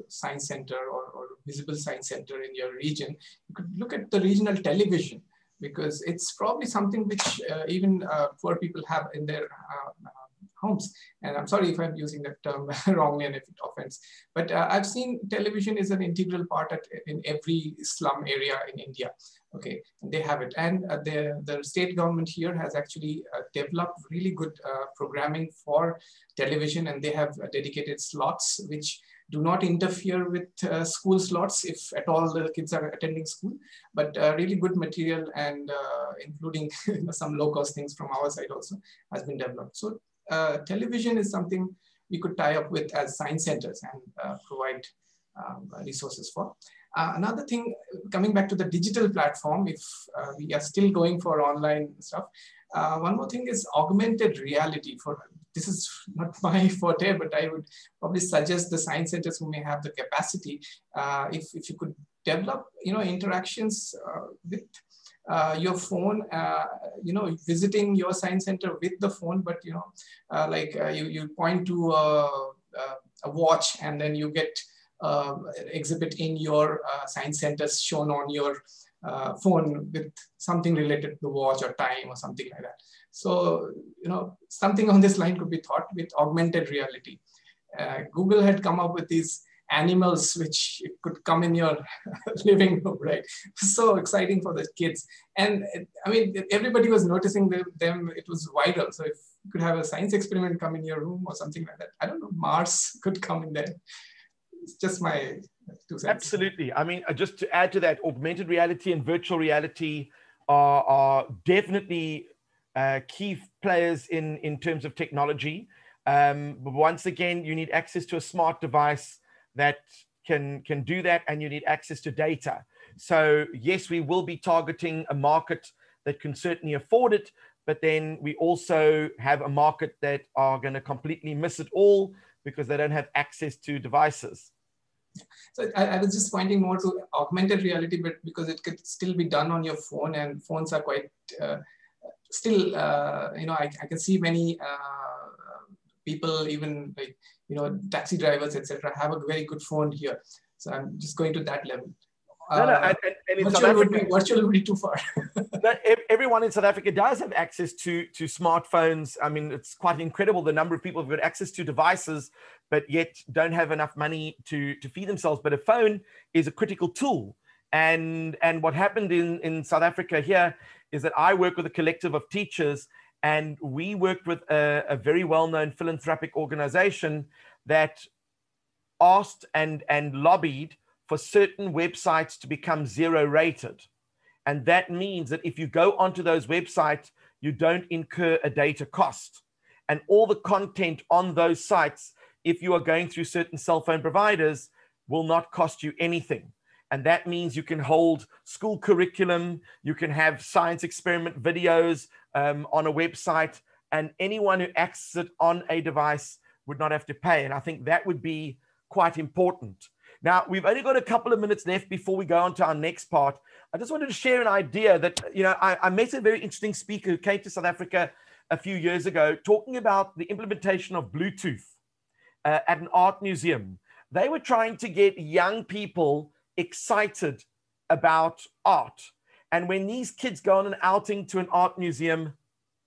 science center or visible science center in your region, you could look at the regional television, because it's probably something which even poor people have in their homes. And I'm sorry if I'm using that term wrongly and if it offends, but I've seen television is an integral part in every slum area in India. Okay, and they have it. And the state government here has actually developed really good programming for television, and they have dedicated slots which do not interfere with school slots if at all the kids are attending school, but really good material, and including some low-cost things from our side also has been developed. So television is something we could tie up with as science centers and provide resources for. Another thing, coming back to the digital platform, if we are still going for online stuff, one more thing is augmented reality. This is not my forte, but I would probably suggest the science centers who may have the capacity, if you could develop, interactions with your phone, visiting your science center with the phone, but you point to a watch, and then you get exhibit in your science centers shown on your phone with something related to the watch or time or something like that. So, something on this line could be thought with augmented reality. Google had come up with these animals which could come in your living room, right? So exciting for the kids. And I mean, everybody was noticing them, it was viral. So if you could have a science experiment come in your room or something like that, I don't know, Mars could come in there. It's just my 2 cents. Absolutely. I mean, just to add to that, augmented reality and virtual reality are definitely key players in terms of technology. But once again, you need access to a smart device that can do that, and you need access to data. So yes, we will be targeting a market that can certainly afford it, but then we also have a market that are going to completely miss it all because they don't have access to devices. So I was just pointing more to augmented reality, but because it could still be done on your phone, and phones are quite still, I can see many people, even like, taxi drivers, etc., have a very good phone here. So I'm just going to that level. And in virtual would be too far. Everyone in South Africa does have access to smartphones. I mean, it's quite incredible the number of people who've got access to devices, but yet don't have enough money to feed themselves. But a phone is a critical tool. And what happened in South Africa here is that I work with a collective of teachers, and we worked with a very well-known philanthropic organization that asked and lobbied for certain websites to become 0 rated. And that means that if you go onto those websites, you don't incur a data cost. And all the content on those sites, if you are going through certain cell phone providers, will not cost you anything. And that means you can hold school curriculum, you can have science experiment videos on a website, and anyone who accesses it on a device would not have to pay. And I think that would be quite important. Now, we've only got a couple of minutes left before we go on to our next part. I just wanted to share an idea that, I met a very interesting speaker who came to South Africa a few years ago talking about the implementation of Bluetooth at an art museum. They were trying to get young people excited about art. And when these kids go on an outing to an art museum,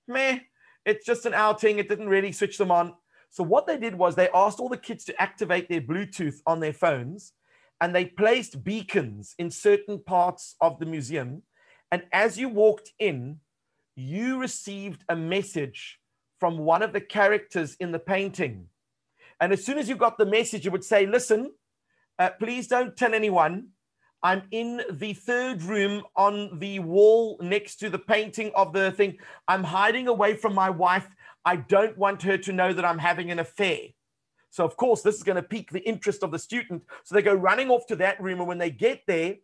it's just an outing. It didn't really switch them on. So what they did was they asked all the kids to activate their Bluetooth on their phones, and they placed beacons in certain parts of the museum. And as you walked in, you received a message from one of the characters in the painting. And as soon as you got the message, it would say, listen, please don't tell anyone. I'm in the third room on the wall next to the painting of the thing. I'm hiding away from my wife. I don't want her to know that I'm having an affair. So, of course, this is going to pique the interest of the student. So they go running off to that room. And when they get there,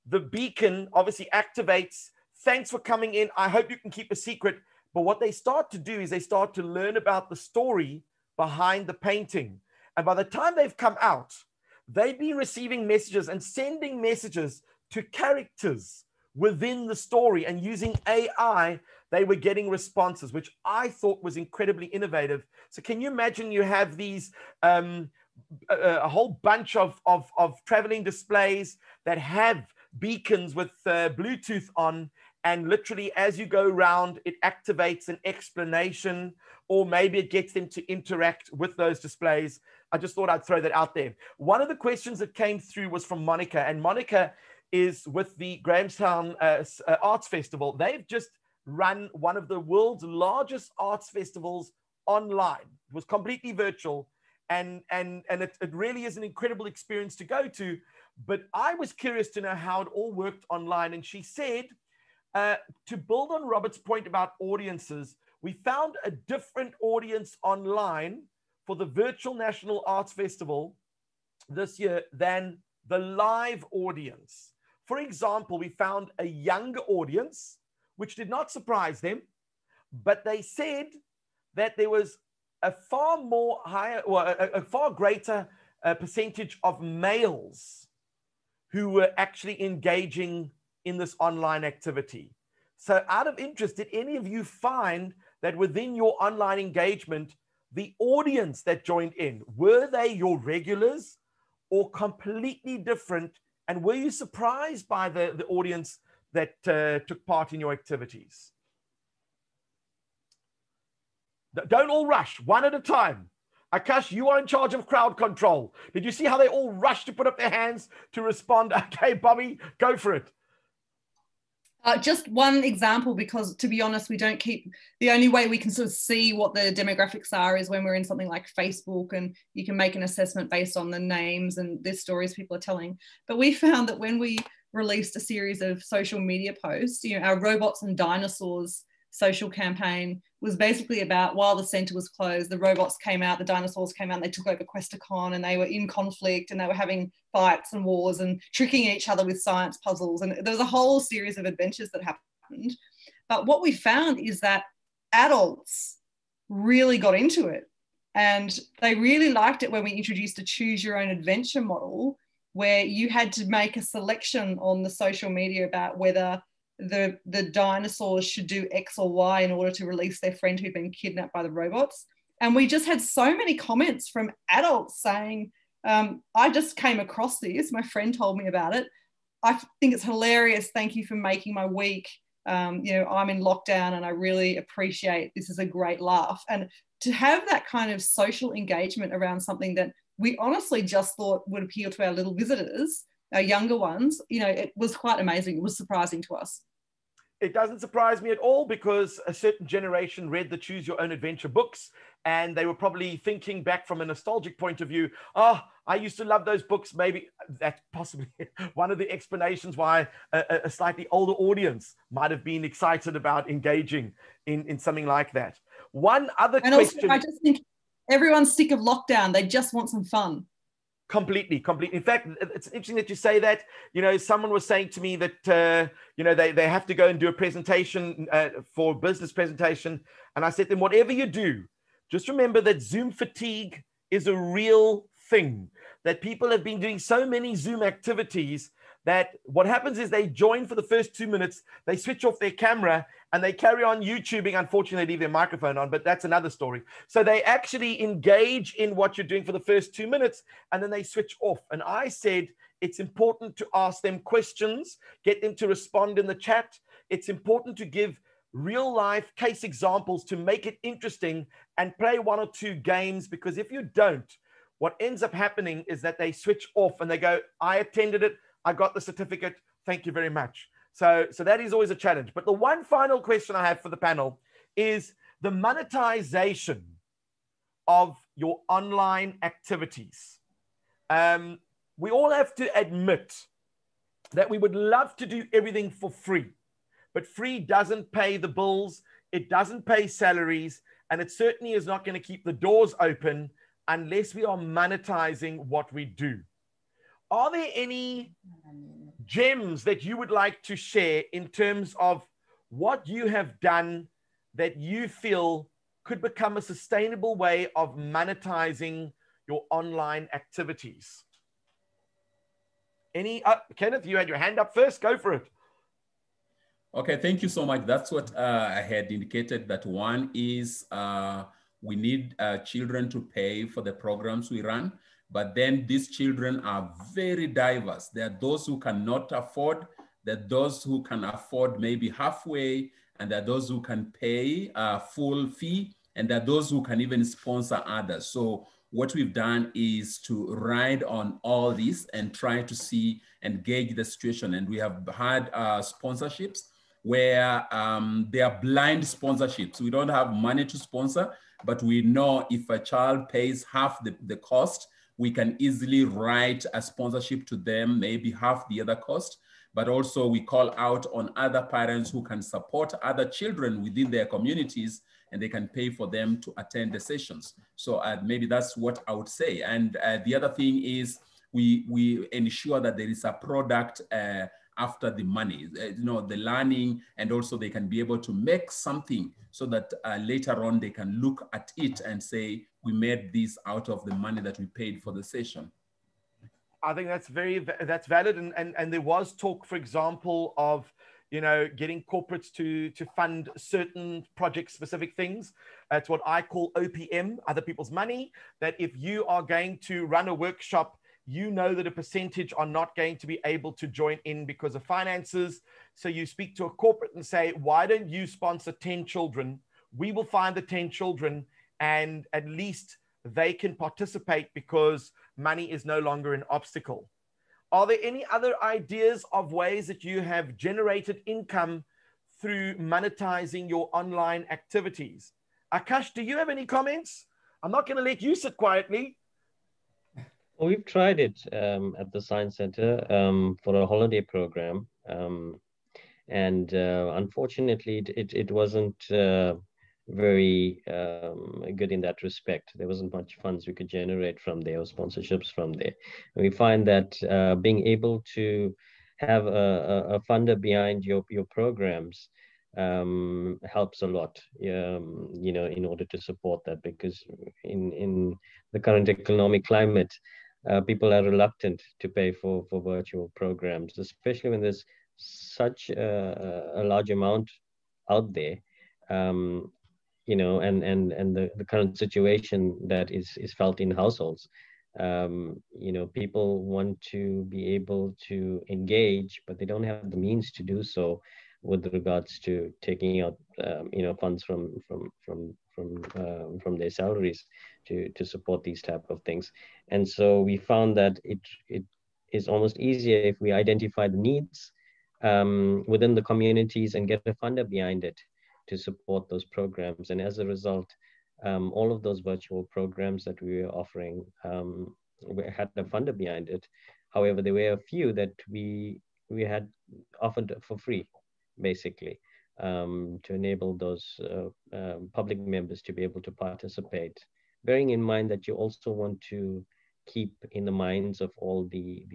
the beacon obviously activates. Thanks for coming in. I hope you can keep a secret. But what they start to do is they start to learn about the story behind the painting. And by the time they've come out, they've been receiving messages and sending messages to characters within the story, and using AI, they were getting responses, which I thought was incredibly innovative. So can you imagine you have these, a whole bunch of traveling displays that have beacons with Bluetooth on, and literally as you go around, it activates an explanation, or maybe it gets them to interact with those displays. I just thought I'd throw that out there. One of the questions that came through was from Monica, and Monica is with the Grahamstown Arts Festival. They've just run one of the world's largest arts festivals online. It was completely virtual, and it really is an incredible experience to go to. But I was curious to know how it all worked online, and she said, to build on Robert's point about audiences, we found a different audience online for the virtual National Arts Festival this year than the live audience. For example, we found a younger audience, which did not surprise them, but they said that there was a far greater percentage of males who were actually engaging in this online activity. So out of interest, did any of you find that within your online engagement, the audience that joined in, were they your regulars or completely different? And were you surprised by the audience that took part in your activities? Don't all rush, one at a time. Akash, you are in charge of crowd control. Did you see how they all rushed to put up their hands to respond? Okay, Bobby, go for it. Just one example, because to be honest, we don't keep, the only way we can sort of see what the demographics are is when we're in something like Facebook, and you can make an assessment based on the names and the stories people are telling. But we found that when we released a series of social media posts, our robots and dinosaurs social campaign was basically about, while the centre was closed, the robots came out, the dinosaurs came out, and they took over Questacon, and they were in conflict, and they were having fights and wars and tricking each other with science puzzles. And there was a whole series of adventures that happened. But what we found is that adults really got into it, and they really liked it when we introduced a choose your own adventure model, where you had to make a selection on the social media about whether the dinosaurs should do X or Y in order to release their friend who'd been kidnapped by the robots. And we just had so many comments from adults saying, I just came across this, my friend told me about it, I think it's hilarious, thank you for making my week. I'm in lockdown and I really appreciate, this is a great laugh. And to have that kind of social engagement around something that we honestly just thought would appeal to our little visitors, our younger ones, it was quite amazing. It was surprising to us. It doesn't surprise me at all, because a certain generation read the Choose Your Own Adventure books, and they were probably thinking back from a nostalgic point of view, I used to love those books. Maybe that's possibly one of the explanations why a slightly older audience might have been excited about engaging in something like that. One other question. Also, I just think everyone's sick of lockdown. They just want some fun. Completely, completely. In fact, it's interesting that you say that. Someone was saying to me that, they have to go and do a presentation for business presentation. And I said to them, whatever you do, just remember that Zoom fatigue is a real thing, that people have been doing so many Zoom activities that what happens is they join for the first 2 minutes, they switch off their camera and they carry on YouTubing. Unfortunately, they leave their microphone on, but that's another story. So they actually engage in what you're doing for the first 2 minutes and then they switch off. And I said, it's important to ask them questions, get them to respond in the chat. It's important to give real life case examples to make it interesting and play 1 or 2 games, because if you don't, what ends up happening is that they switch off and they go, I attended it, I got the certificate, thank you very much. So that is always a challenge. But the one final question I have for the panel is the monetization of your online activities. We all have to admit that we would love to do everything for free, but free doesn't pay the bills, it doesn't pay salaries, and it certainly is not going to keep the doors open unless we are monetizing what we do. Are there any gems that you would like to share in terms of what you have done that you feel could become a sustainable way of monetizing your online activities? Kenneth, you had your hand up first. Go for it. Okay, thank you so much. That's what I had indicated, that one is we need children to pay for the programs we run. But then these children are very diverse. There are those who cannot afford, there are those who can afford maybe halfway, and there are those who can pay a full fee, and there are those who can even sponsor others. So what we've done is to ride on all this and try to see and gauge the situation. And we have had sponsorships where they are blind sponsorships. We don't have money to sponsor, but we know if a child pays half the cost, we can easily write a sponsorship to them, maybe half the other cost. But also we call out on other parents who can support other children within their communities, and they can pay for them to attend the sessions. So maybe that's what I would say. And the other thing is we ensure that there is a product after the money, the learning, and also they can be able to make something so that later on they can look at it and say, we made this out of the money that we paid for the session. I think that's that's valid. And there was talk, for example, of, getting corporates to fund certain project-specific things. It's what I call OPM, other people's money, that if you are going to run a workshop, that a percentage are not going to be able to join in because of finances. So you speak to a corporate and say, why don't you sponsor 10 children? We will find the 10 children, and at least they can participate because money is no longer an obstacle. Are there any other ideas of ways that you have generated income through monetizing your online activities? Akash, do you have any comments? I'm not going to let you sit quietly. Well, we've tried it at the Science Center for a holiday program. And unfortunately, it wasn't very good in that respect. There wasn't much funds we could generate from there or sponsorships from there. And we find that being able to have a funder behind your programs helps a lot, in order to support that, because in the current economic climate, people are reluctant to pay for virtual programs, especially when there's such a large amount out there. And the current situation that is felt in households. People want to be able to engage, but they don't have the means to do so with regards to taking out, funds from their salaries to support these type of things. And so we found that it is almost easier if we identify the needs within the communities and get a funder behind it to support those programs. And as a result, all of those virtual programs that we were offering we had a funder behind it. However, there were a few that we had offered for free, basically, to enable those public members to be able to participate, bearing in mind that you also want to keep in the minds of all the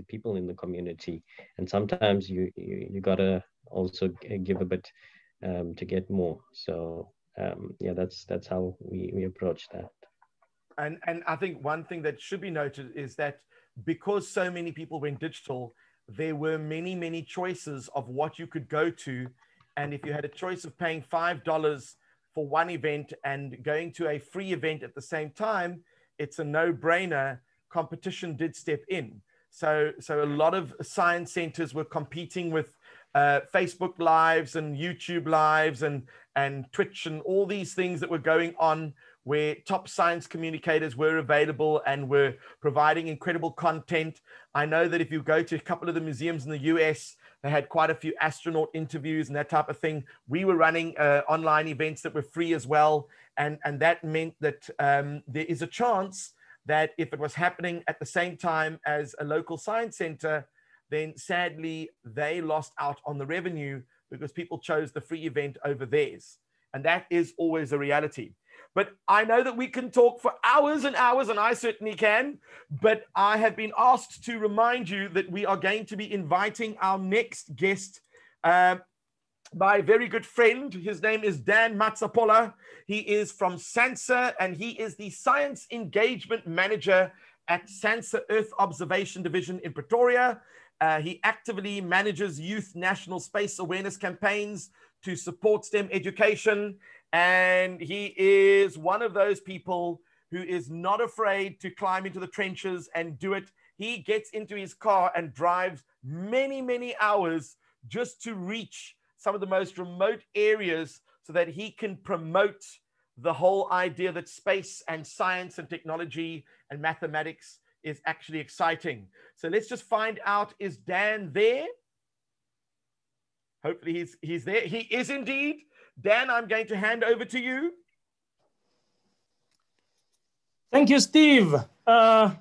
people in the community. And sometimes you gotta also give a bit to get more. So yeah, that's how we approach that. And I think one thing that should be noted is that because so many people went digital, there were many choices of what you could go to. And if you had a choice of paying $5 for one event and going to a free event at the same time, it's a no-brainer. Competition did step in. So a lot of science centers were competing with Facebook Lives and YouTube Lives and Twitch and all these things that were going on, where top science communicators were available and were providing incredible content. I know that if you go to a couple of the museums in the US, they had quite a few astronaut interviews and that type of thing. We were running online events that were free as well. And that meant that there is a chance that if it was happening at the same time as a local science center, then sadly, they lost out on the revenue because people chose the free event over theirs. And that is always a reality. But I know that we can talk for hours and hours, and I certainly can. But I have been asked to remind you that we are going to be inviting our next guest, my very good friend. His name is Dan Matsapola. He is from SANSA, and he is the Science Engagement Manager at SANSA Earth Observation Division in Pretoria. He actively manages youth national space awareness campaigns to support STEM education. And he is one of those people who is not afraid to climb into the trenches and do it. He gets into his car and drives many hours just to reach some of the most remote areas so that he can promote the whole idea that space and science and technology and mathematics is actually exciting. So let's just find out, is Dan there? Hopefully he's there. He is indeed. Dan, I'm going to hand over to you. Thank you, Steve. And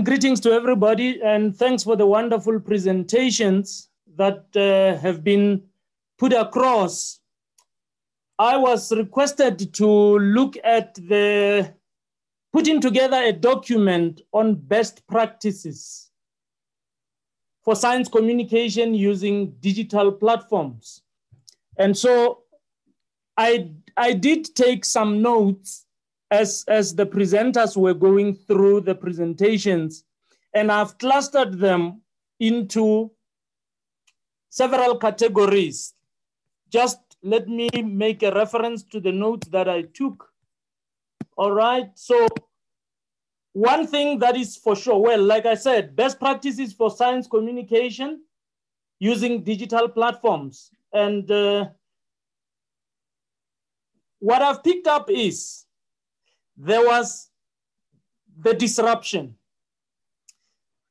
greetings to everybody. And thanks for the wonderful presentations that have been put across. I was requested to look at putting together a document on best practices for science communication using digital platforms. And so I did take some notes as the presenters were going through the presentations, and I've clustered them into several categories. Just let me make a reference to the notes that I took. All right, so one thing that is for sure, well, like I said, best practices for science communication using digital platforms. And what I've picked up is there was the disruption.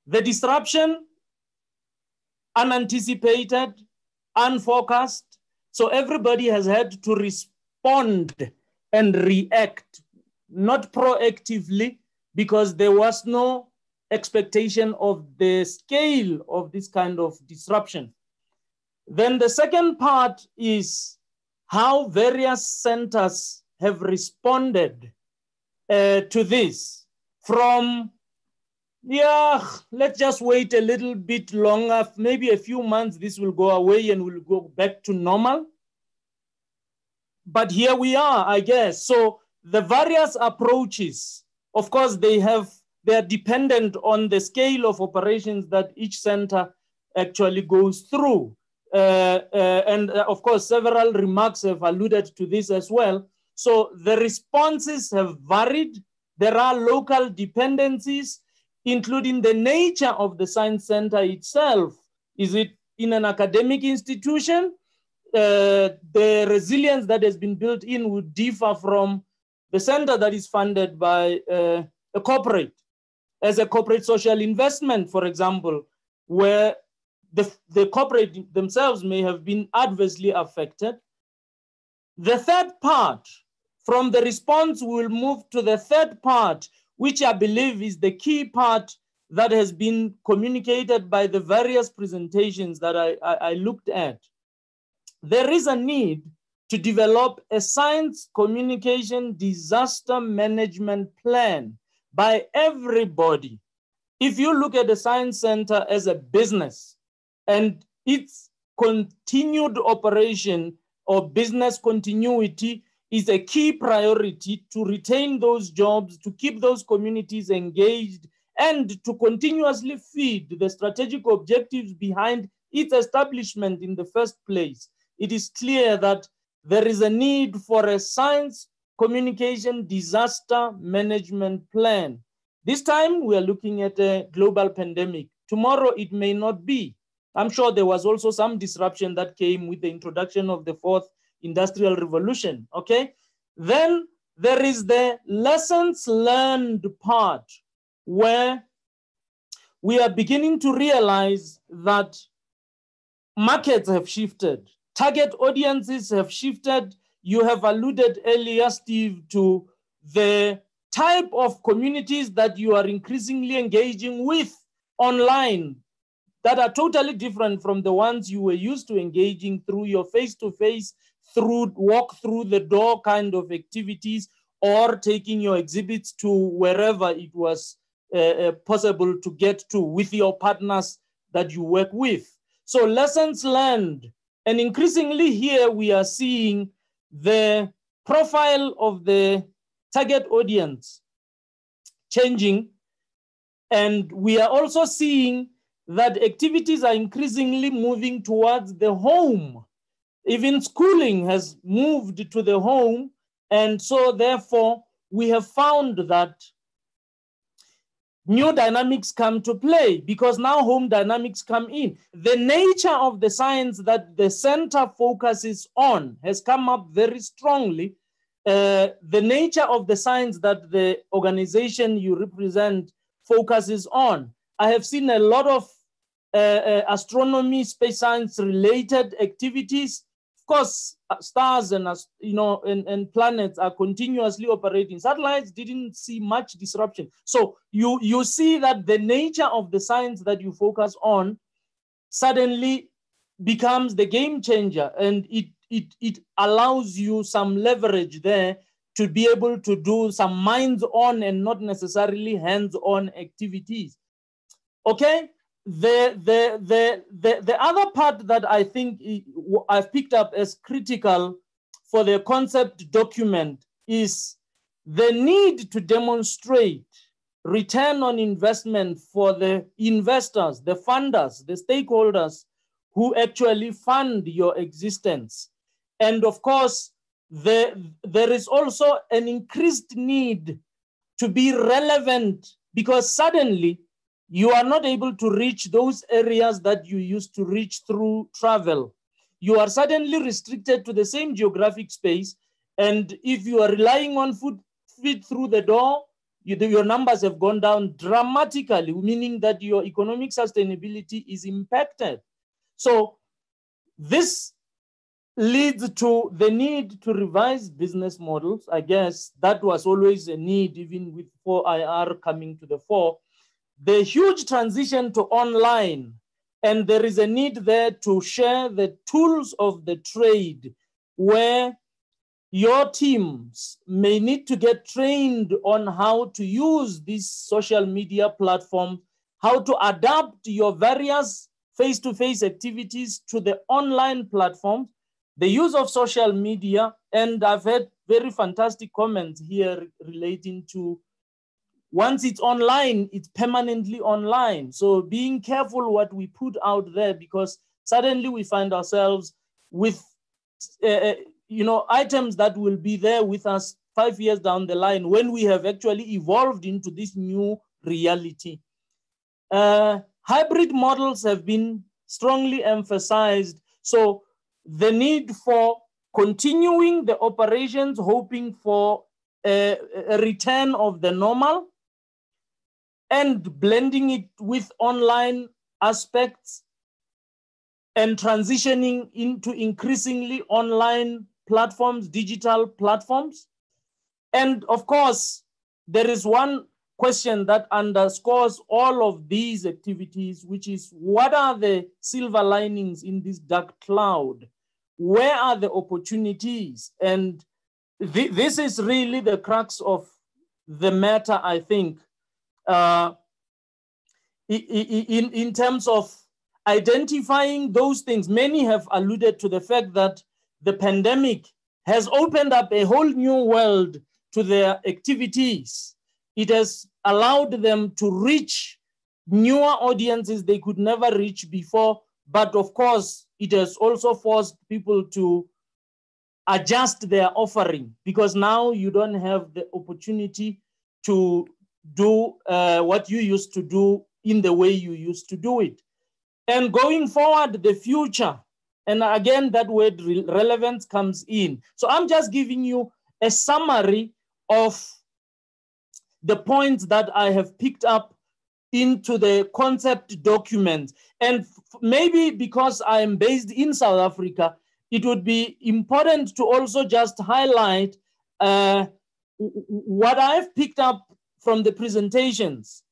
The disruption, unanticipated, unfocused. So everybody has had to respond and react, not proactively, because there was no expectation of the scale of this kind of disruption. Then the second part is how various centers have responded to this from, yeah, let's just wait a little bit longer, maybe a few months, this will go away and we'll go back to normal. But here we are, I guess. So the various approaches, of course, they are dependent on the scale of operations that each center actually goes through. And of course, several remarks have alluded to this as well. So the responses have varied. There are local dependencies, including the nature of the science center itself. Is it in an academic institution? The resilience that has been built in would differ from the center that is funded by a corporate, as a corporate social investment, for example, where the corporate themselves may have been adversely affected. The third part, from the response, we'll move to the third part, which I believe is the key part that has been communicated by the various presentations that I looked at. There is a need to develop a science communication disaster management plan by everybody. If you look at the Science Center as a business and its continued operation or business continuity is a key priority to retain those jobs, to keep those communities engaged, and to continuously feed the strategic objectives behind its establishment in the first place, it is clear that there is a need for a science communication disaster management plan. This time we are looking at a global pandemic. Tomorrow it may not be. I'm sure there was also some disruption that came with the introduction of the fourth industrial revolution, okay? Then there is the lessons learned part where we are beginning to realize that markets have shifted, target audiences have shifted. You have alluded earlier, Steve, to the type of communities that you are increasingly engaging with online that are totally different from the ones you were used to engaging through your face-to-face, through walk through the door kind of activities, or taking your exhibits to wherever it was possible to get to with your partners that you work with. So lessons learned. And increasingly here we are seeing the profile of the target audience changing. And we are also seeing that activities are increasingly moving towards the home. Even schooling has moved to the home. And so therefore, we have found that new dynamics come to play because now home dynamics come in. The nature of the science that the center focuses on has come up very strongly. The nature of the science that the organization you represent focuses on. I have seen a lot of astronomy, space science related activities. Of course, stars and and planets are continuously operating. Satellites didn't see much disruption. So you see that the nature of the science that you focus on suddenly becomes the game changer, and it allows you some leverage there to be able to do some minds-on and not necessarily hands-on activities. Okay. The other part that I think I've picked up as critical for the concept document is the need to demonstrate return on investment for the investors, the funders, the stakeholders who actually fund your existence. And of course, there is also an increased need to be relevant because suddenly you are not able to reach those areas that you used to reach through travel. You are suddenly restricted to the same geographic space. And if you are relying on feet through the door, your numbers have gone down dramatically, meaning that your economic sustainability is impacted. So this leads to the need to revise business models. I guess that was always a need, even with 4IR coming to the fore. The huge transition to online, and there is a need there to share the tools of the trade where your teams may need to get trained on how to use these social media platforms, how to adapt your various face-to-face activities to the online platforms, the use of social media, and I've heard very fantastic comments here relating to once it's online, it's permanently online. So being careful what we put out there, because suddenly we find ourselves with items that will be there with us 5 years down the line when we have actually evolved into this new reality. Hybrid models have been strongly emphasized. So the need for continuing the operations, hoping for a return of the normal, and blending it with online aspects and transitioning into increasingly online platforms, digital platforms. And of course, there is one question that underscores all of these activities, which is what are the silver linings in this dark cloud? Where are the opportunities? And this is really the crux of the matter, I think, in terms of identifying those things. Many have alluded to the fact that the pandemic has opened up a whole new world to their activities. It has allowed them to reach newer audiences they could never reach before. But of course, it has also forced people to adjust their offering, because now you don't have the opportunity to do what you used to do in the way you used to do it. And going forward, the future, and again, that word relevance comes in. So I'm just giving you a summary of the points that I have picked up into the concept document. And maybe because I am based in South Africa, it would be important to also just highlight what I've picked up from the presentations.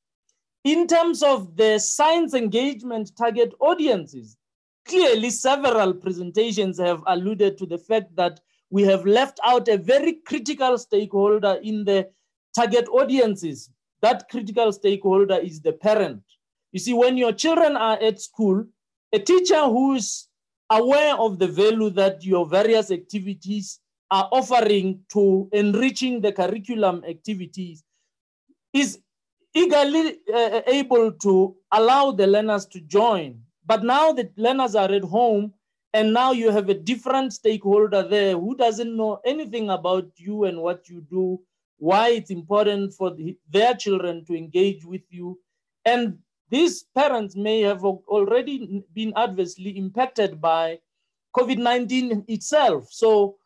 In terms of the science engagement target audiences, clearly several presentations have alluded to the fact that we have left out a very critical stakeholder in the target audiences. That critical stakeholder is the parent. You see, when your children are at school, a teacher who is aware of the value that your various activities are offering to enriching the curriculum activities is eagerly able to allow the learners to join. But now the learners are at home, and now you have a different stakeholder there who doesn't know anything about you and what you do, why it's important for their children to engage with you. And these parents may have already been adversely impacted by COVID-19 itself. So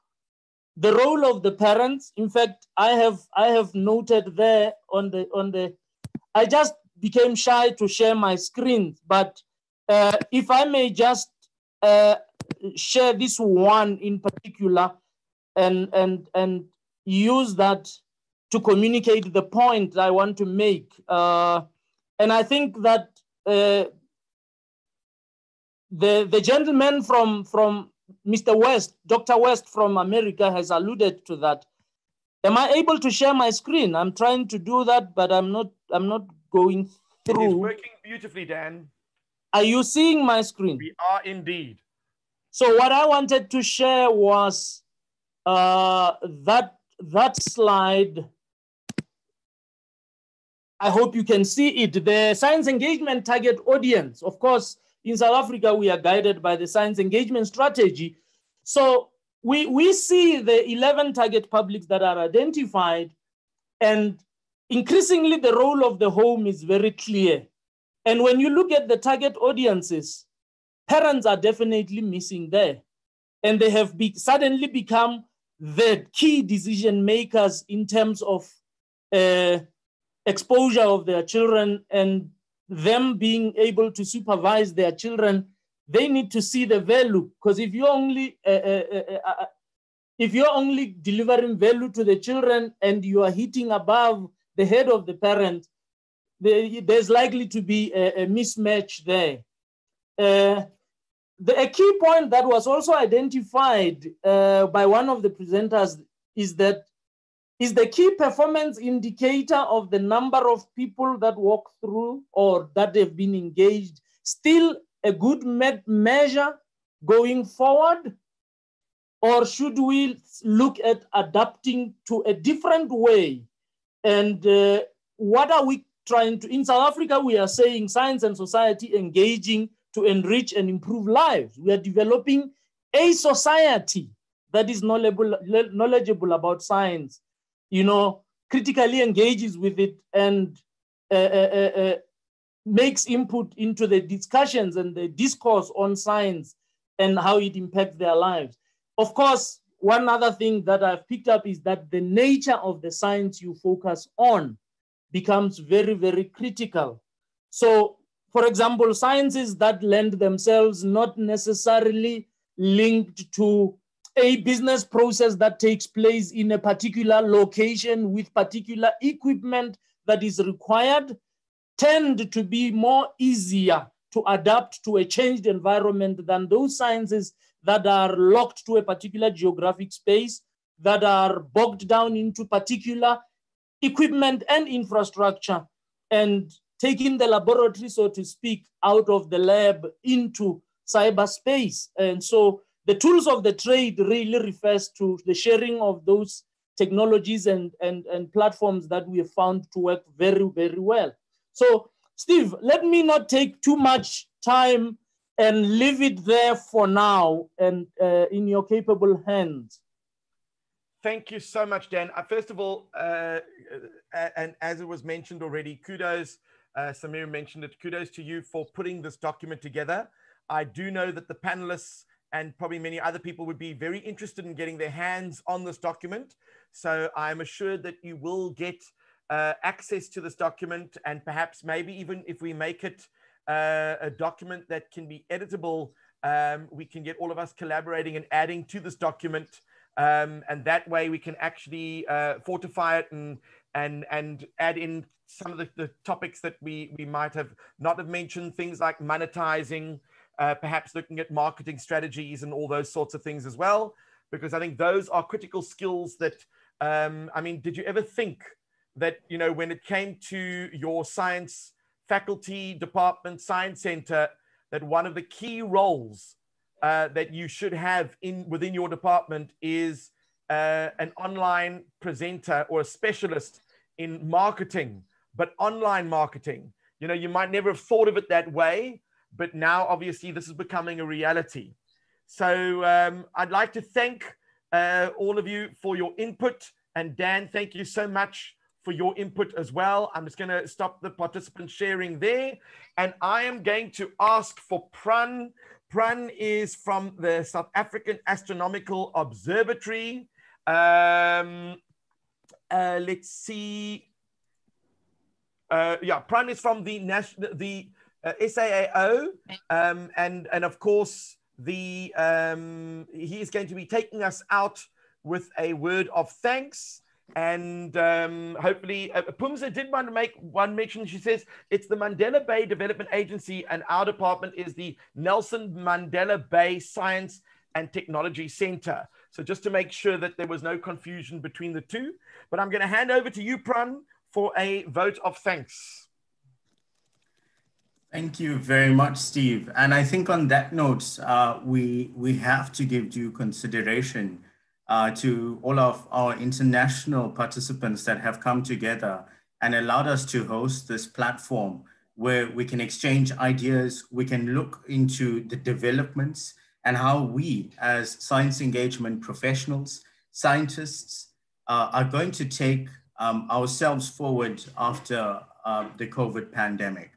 the role of the parents, in fact, I have noted there on the I just became shy to share my screen, but if I may just share this one in particular and use that to communicate the point I want to make. And I think that the gentleman from Mr. West, Dr. West from America has alluded to that. Am I able to share my screen? I'm trying to do that, but I'm not going through. It is working beautifully, Dan. Are you seeing my screen? We are indeed. So what I wanted to share was that slide. I hope you can see it. The science engagement target audience. Of course, in South Africa, we are guided by the science engagement strategy. So we see the 11 target publics that are identified, and increasingly the role of the home is very clear. And when you look at the target audiences, parents are definitely missing there. And they have suddenly become the key decision makers in terms of exposure of their children and them being able to supervise their children. They need to see the value, because if you're only delivering value to the children and you are hitting above the head of the parent, there's likely to be a mismatch there. A key point that was also identified by one of the presenters is that is the key performance indicator of the number of people that walk through or that have been engaged still a good measure going forward? Or should we look at adapting to a different way? And what are we trying to, in South Africa, we are saying science and society engaging to enrich and improve lives. We are developing a society that is knowledgeable about science, critically engages with it and makes input into the discussions and the discourse on science and how it impacts their lives. Of course, one other thing that I've picked up is that the nature of the science you focus on becomes very, very critical. So, for example, sciences that lend themselves not necessarily linked to a business process that takes place in a particular location with particular equipment that is required tend to be more easier to adapt to a changed environment than those sciences that are locked to a particular geographic space, that are bogged down into particular equipment and infrastructure and taking the laboratory, so to speak, out of the lab into cyberspace. And so the tools of the trade really refers to the sharing of those technologies and platforms that we have found to work very, very well. So Steve, let me not take too much time and leave it there for now and in your capable hands. Thank you so much, Dan. First of all, and as it was mentioned already, kudos, Samir mentioned it, kudos to you for putting this document together. I do know that the panelists and probably many other people would be very interested in getting their hands on this document. So I'm assured that you will get access to this document, and perhaps maybe even if we make it a document that can be editable, we can get all of us collaborating and adding to this document. And that way we can actually fortify it and add in some of the topics that we might have not have mentioned, things like monetizing, perhaps looking at marketing strategies and all those sorts of things as well, because I think those are critical skills that, I mean, did you ever think that, you know, when it came to your science faculty department, science center, that one of the key roles that you should have within your department is an online presenter or a specialist in marketing, but online marketing? You know, you might never have thought of it that way, but now obviously this is becoming a reality. So I'd like to thank all of you for your input, and Dan, thank you so much for your input as well. I'm just going to stop the participant sharing there, and I am going to ask for Pran. Pran is from the South African Astronomical Observatory. Let's see. Yeah, Pran is from the SAAO, and of course he is going to be taking us out with a word of thanks. And hopefully, Pumza did want to make one mention. She says it's the Mandela Bay Development Agency, and our department is the Nelson Mandela Bay Science and Technology Center. So just to make sure that there was no confusion between the two. But I'm going to hand over to you, Pran, for a vote of thanks. Thank you very much, Steve. And I think on that note, we have to give due consideration to all of our international participants that have come together and allowed us to host this platform where we can exchange ideas, we can look into the developments and how we as science engagement professionals, scientists, are going to take ourselves forward after the COVID pandemic.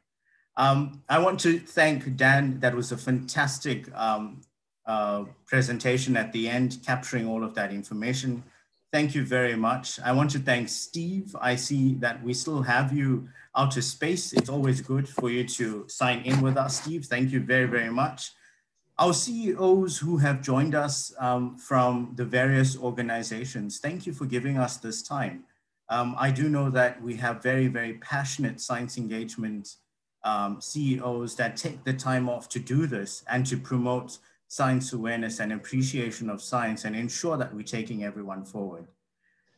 I want to thank Dan. That was a fantastic presentation at the end, capturing all of that information. Thank you very much. I want to thank Steve. I see that we still have you out of space. It's always good for you to sign in with us, Steve. Thank you very, very much. Our CEOs who have joined us from the various organizations, thank you for giving us this time. I do know that we have very, very passionate science engagement CEOs that take the time off to do this and to promote science awareness and appreciation of science and ensure that we're taking everyone forward.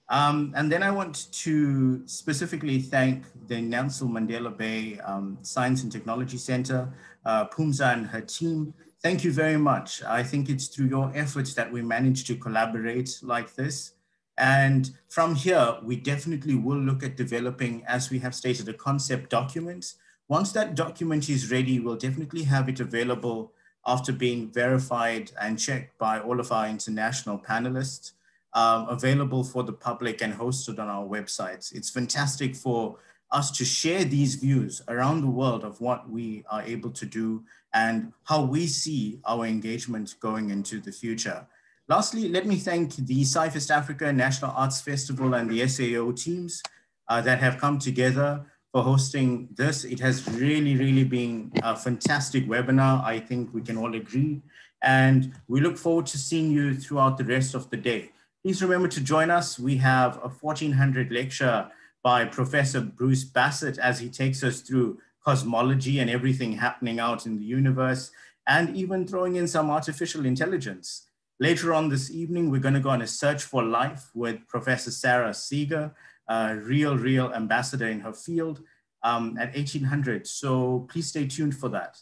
And then I want to specifically thank the Nelson Mandela Bay Science and Technology Center, Pumza and her team. Thank you very much. I think it's through your efforts that we managed to collaborate like this. And from here, we definitely will look at developing, as we have stated, a concept document. Once that document is ready, we'll definitely have it available after being verified and checked by all of our international panelists, available for the public and hosted on our websites. It's fantastic for us to share these views around the world of what we are able to do and how we see our engagement going into the future. Lastly, let me thank the SciFest Africa National Arts Festival and the SAO teams that have come together for hosting this. It has really, really been a fantastic webinar. I think we can all agree. And we look forward to seeing you throughout the rest of the day. Please remember to join us. We have a 1400 lecture by Professor Bruce Bassett as he takes us through cosmology and everything happening out in the universe, and even throwing in some artificial intelligence. Later on this evening, we're going to go on a search for life with Professor Sarah Seeger. a real ambassador in her field at 1800. So please stay tuned for that.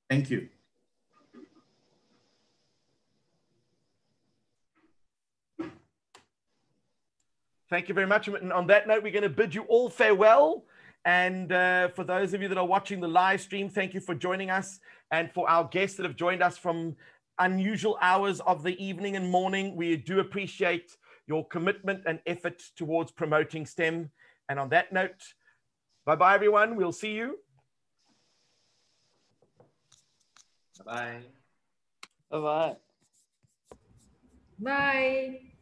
Thank you. Thank you very much. And on that note, we're going to bid you all farewell. And for those of you that are watching the live stream, thank you for joining us. And for our guests that have joined us from unusual hours of the evening and morning, we do appreciate your commitment and effort towards promoting STEM. And on that note, bye-bye, everyone. We'll see you. Bye-bye. Bye-bye. Bye.